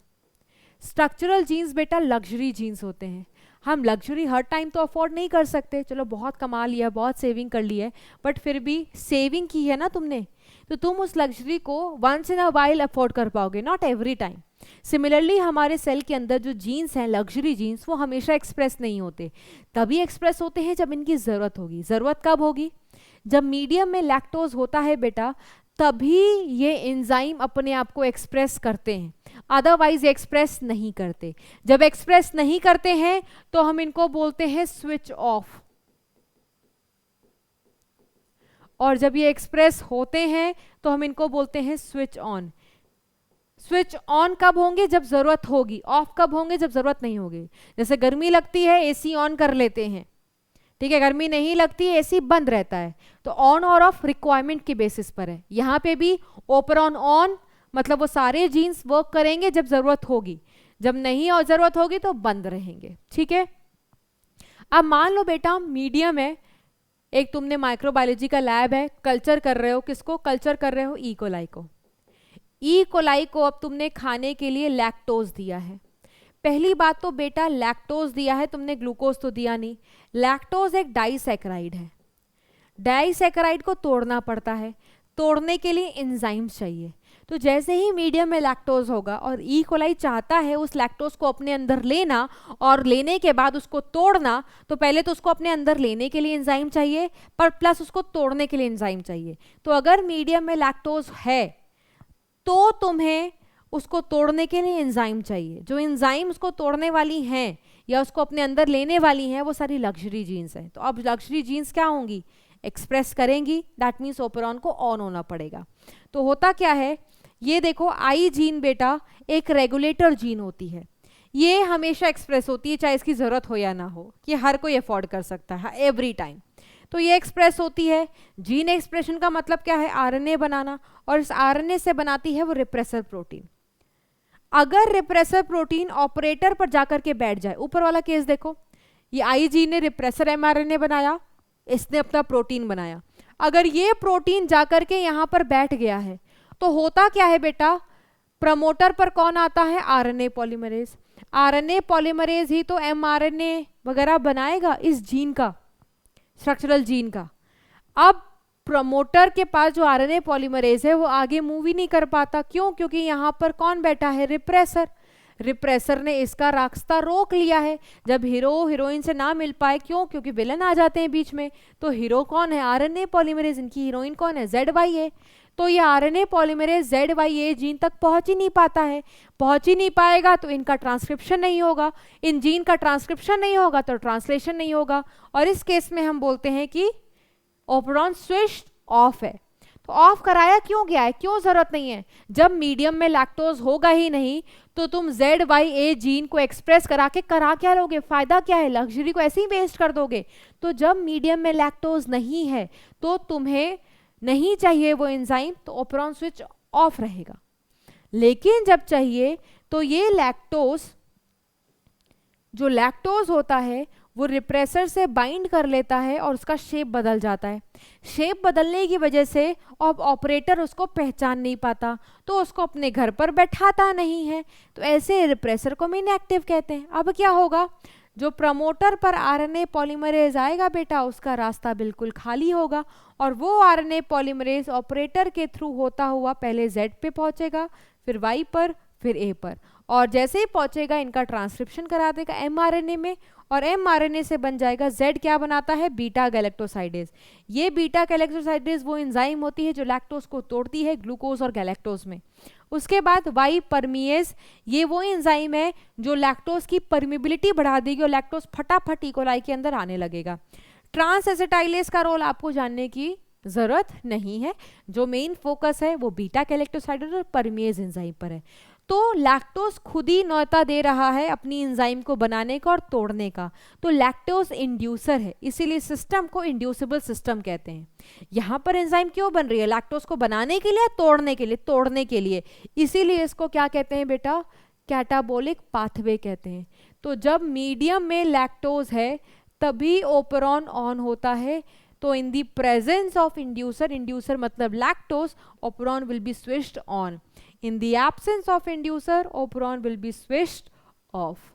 स्ट्रक्चरल जीन्स बेटा लग्जरी जीन्स होते हैं। हम लग्जरी हर टाइम तो अफोर्ड नहीं कर सकते, चलो बहुत कमा लिया, बहुत सेविंग कर ली है, बट फिर भी सेविंग की है ना तुमने, तो तुम उस लग्जरी को once in a while afford कर पाओगे, नॉट एवरी टाइम। सिमिलरली हमारे सेल के अंदर जो जीन्स हैं, लग्जरी जीन्स, वो हमेशा एक्सप्रेस नहीं होते, तभी एक्सप्रेस होते हैं जब इनकी ज़रूरत होगी। ज़रूरत कब होगी, जब मीडियम में लैक्टोज होता है बेटा, तभी ये एंजाइम अपने आप को एक्सप्रेस करते हैं, अदरवाइज एक्सप्रेस नहीं करते। जब एक्सप्रेस नहीं करते हैं तो हम इनको बोलते हैं स्विच ऑफ, और जब ये एक्सप्रेस होते हैं तो हम इनको बोलते हैं स्विच ऑन। स्विच ऑन कब होंगे, जब जरूरत होगी। ऑफ कब होंगे, जब जरूरत नहीं होगी। जैसे गर्मी लगती है, एसी ऑन कर लेते हैं, ठीक है, गर्मी नहीं लगती है, एसी बंद रहता है, तो ऑन और ऑफ रिक्वायरमेंट के बेसिस पर है। यहाँ पे भी ओपेरॉन ऑन मतलब वो सारे जीन्स वर्क करेंगे जब जरूरत होगी, जब नहीं और जरूरत होगी तो बंद रहेंगे, ठीक है। अब मान लो बेटा मीडियम है, एक तुमने माइक्रोबायोलॉजी का लैब है, कल्चर कर रहे हो, किसको कल्चर कर रहे हो, ई कोलाई को। ई कोलाई को अब तुमने खाने के लिए लैक्टोज दिया है। पहली बात तो बेटा लैक्टोज दिया है तुमने, ग्लूकोज तो दिया नहीं। लैक्टोज एक डाइसैकेराइड है, डाइसैकेराइड को तोड़ना पड़ता है, तोड़ने के लिए एंजाइम्स चाहिए। तो जैसे ही मीडियम में लैक्टोज होगा और ई कोलाई चाहता है उस लैक्टोज को अपने अंदर लेना और लेने के बाद उसको तोड़ना, तो पहले तो उसको अपने अंदर लेने के लिए एंजाइम चाहिए, पर प्लस उसको तोड़ने के लिए एंजाइम चाहिए। तो अगर मीडियम में लैक्टोज है तो तुम्हें उसको तोड़ने के लिए एंजाइम चाहिए। जो एंजाइम उसको तोड़ने वाली हैं या उसको अपने अंदर लेने वाली हैं वो सारी लग्जरी जीन्स हैं। तो अब लग्जरी जीन्स क्या होंगी, एक्सप्रेस करेंगी, दैट मीन्स ओपेरॉन को ऑन होना पड़ेगा। तो होता क्या है, ये देखो आई जीन बेटा एक रेगुलेटर जीन होती है, ये हमेशा एक्सप्रेस होती है चाहे इसकी ज़रूरत हो या ना हो, ये हर कोई अफोर्ड कर सकता है एवरी टाइम। तो ये एक्सप्रेस होती है। जीन एक्सप्रेशन का मतलब क्या है, आरएनए बनाना, और इस आरएनए से बनाती है वो रिप्रेसर प्रोटीन। अगर रिप्रेसर प्रोटीन ऑपरेटर पर जाकर के बैठ जाए, ऊपर वाला केस देखो, ये आई जीन ने रिप्रेसर एमआरएनए बनाया, इसने अपना प्रोटीन बनाया। अगर ये प्रोटीन जाकर के यहाँ पर बैठ गया है तो होता क्या है बेटा, प्रमोटर पर कौन आता है, आरएनए पॉलीमरेज। आरएनए पॉलीमरेज ही तो एमआरएनए वगैरह बनाएगा इस जीन का, स्ट्रक्चरल जीन का। अब प्रमोटर के पास जो आरएनए पॉलीमरेज है वो आगे मूव ही नहीं कर पाता, क्यों, क्योंकि यहाँ पर कौन बैठा है, रिप्रेसर। रिप्रेसर ने इसका रास्ता रोक लिया है। जब हीरो हीरोइन से ना मिल पाए, क्यों, क्योंकि विलन आ जाते हैं बीच में, तो हीरो कौन है, आरएनए पॉलीमरेज, इनकी हीरोइन कौन है, ZYA। तो ये आरएनए पॉलीमरेज ZYA जीन तक पहुंच ही नहीं पाता है। पहुंच ही नहीं पाएगा तो इनका ट्रांसक्रिप्शन नहीं होगा, इन जीन का ट्रांसक्रिप्शन नहीं होगा तो ट्रांसलेशन नहीं होगा, और इस केस में हम बोलते हैं कि ओपेरॉन स्विच ऑफ है। तो ऑफ कराया क्यों गया है, क्यों जरूरत नहीं है? जब मीडियम में लैक्टोज होगा ही नहीं तो तुम ZYA जीन को एक्सप्रेस करा के करा क्या लोगे, फायदा क्या है? लग्जरी को ऐसे ही वेस्ट कर दोगे। तो जब मीडियम में लैक्टोज नहीं है तो तुम्हें नहीं चाहिए वो एंजाइम, तो ओपेरॉन स्विच ऑफ रहेगा। लेकिन जब चाहिए तो ये लैक्टोज, जो लैक्टोज होता है वो रिप्रेसर से बाइंड कर लेता है और उसका शेप बदल जाता है। शेप बदलने की वजह से अब ऑपरेटर उसको पहचान नहीं पाता, तो उसको अपने घर पर बैठाता नहीं है, तो ऐसे रिप्रेसर को हम इनएक्टिव कहते हैं। अब क्या होगा, जो प्रमोटर पर RNA पॉलीमरेज आएगा बेटा, उसका रास्ता बिल्कुल खाली होगा और वो RNA पॉलीमरेज ऑपरेटर के थ्रू होता हुआ पहले Z पे पहुंचेगा, फिर Y पर, फिर A पर, और जैसे ही पहुंचेगा इनका ट्रांसक्रिप्शन करा देगा mRNA में, और mRNA से बन जाएगा Z। क्या बनाता है? Beta galactosidase. ये बीटा गैलेक्टोसाइडेज वो एंजाइम होती है जो लैक्टोज को तोड़ती है ग्लूकोज और गैलेक्टोज में। उसके बाद Y परमिएज, ये वो एंजाइम है जो लैक्टोज की परमिबिलिटी बढ़ा देगी और लैक्टोज फटाफट इकोलाई के अंदर आने लगेगा। ट्रांस एसिटाइलेज का रोल आपको जानने की जरूरत नहीं है, जो मेन फोकस है वो बीटा गैलेक्टोसाइडेज और परमिएज एंजाइम पर है। तो लैक्टोज खुद ही न्योता दे रहा है अपनी एंजाइम को बनाने का और तोड़ने का, तो लैक्टोज इंड्यूसर है, इसीलिए सिस्टम को इंड्यूसिबल सिस्टम कहते हैं। यहाँ पर एंजाइम क्यों बन रही है? लैक्टोज को बनाने के लिए, तोड़ने के लिए? तोड़ने के लिए, इसीलिए इसको क्या कहते हैं बेटा? कैटाबोलिक पाथवे कहते हैं। तो जब मीडियम में लैक्टोज है तभी ओपेरॉन ऑन होता है। तो in the presence of inducer, inducer मतलब lactose, operon will be switched on. In the absence of inducer, operon will be switched off.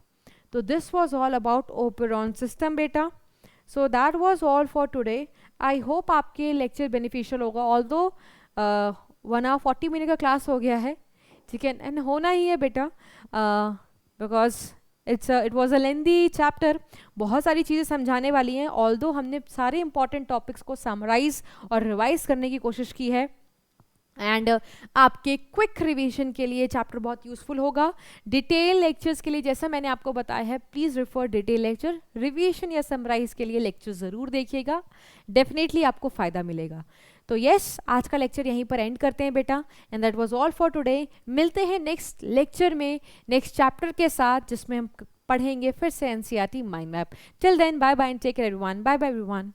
So this was all about operon system beta. So that was all for today. I hope आपके lecture beneficial होगा। Although 1 hour 40 minute का class हो गया है, ठीक है, and होना ही है बेटा, because it was a lengthy chapter। बहुत सारी चीज़ें समझाने वाली हैं। Although हमने सारे important topics को summarize और revise करने की कोशिश की है, एंड आपके क्विक रिवीजन के लिए चैप्टर बहुत यूजफुल होगा। डिटेल लेक्चर्स के लिए जैसा मैंने आपको बताया है, please refer detail lecture. Revision या समराइज के लिए लेक्चर ज़रूर देखिएगा, डेफिनेटली आपको फ़ायदा मिलेगा। तो यस, आज का लेक्चर यहीं पर एंड करते हैं बेटा, end that was all for today. मिलते हैं नेक्स्ट लेक्चर में नेक्स्ट चैप्टर के साथ, जिसमें हम पढ़ेंगे फिर से NCERT mind map. Till then, bye bye and take care everyone. Bye bye everyone.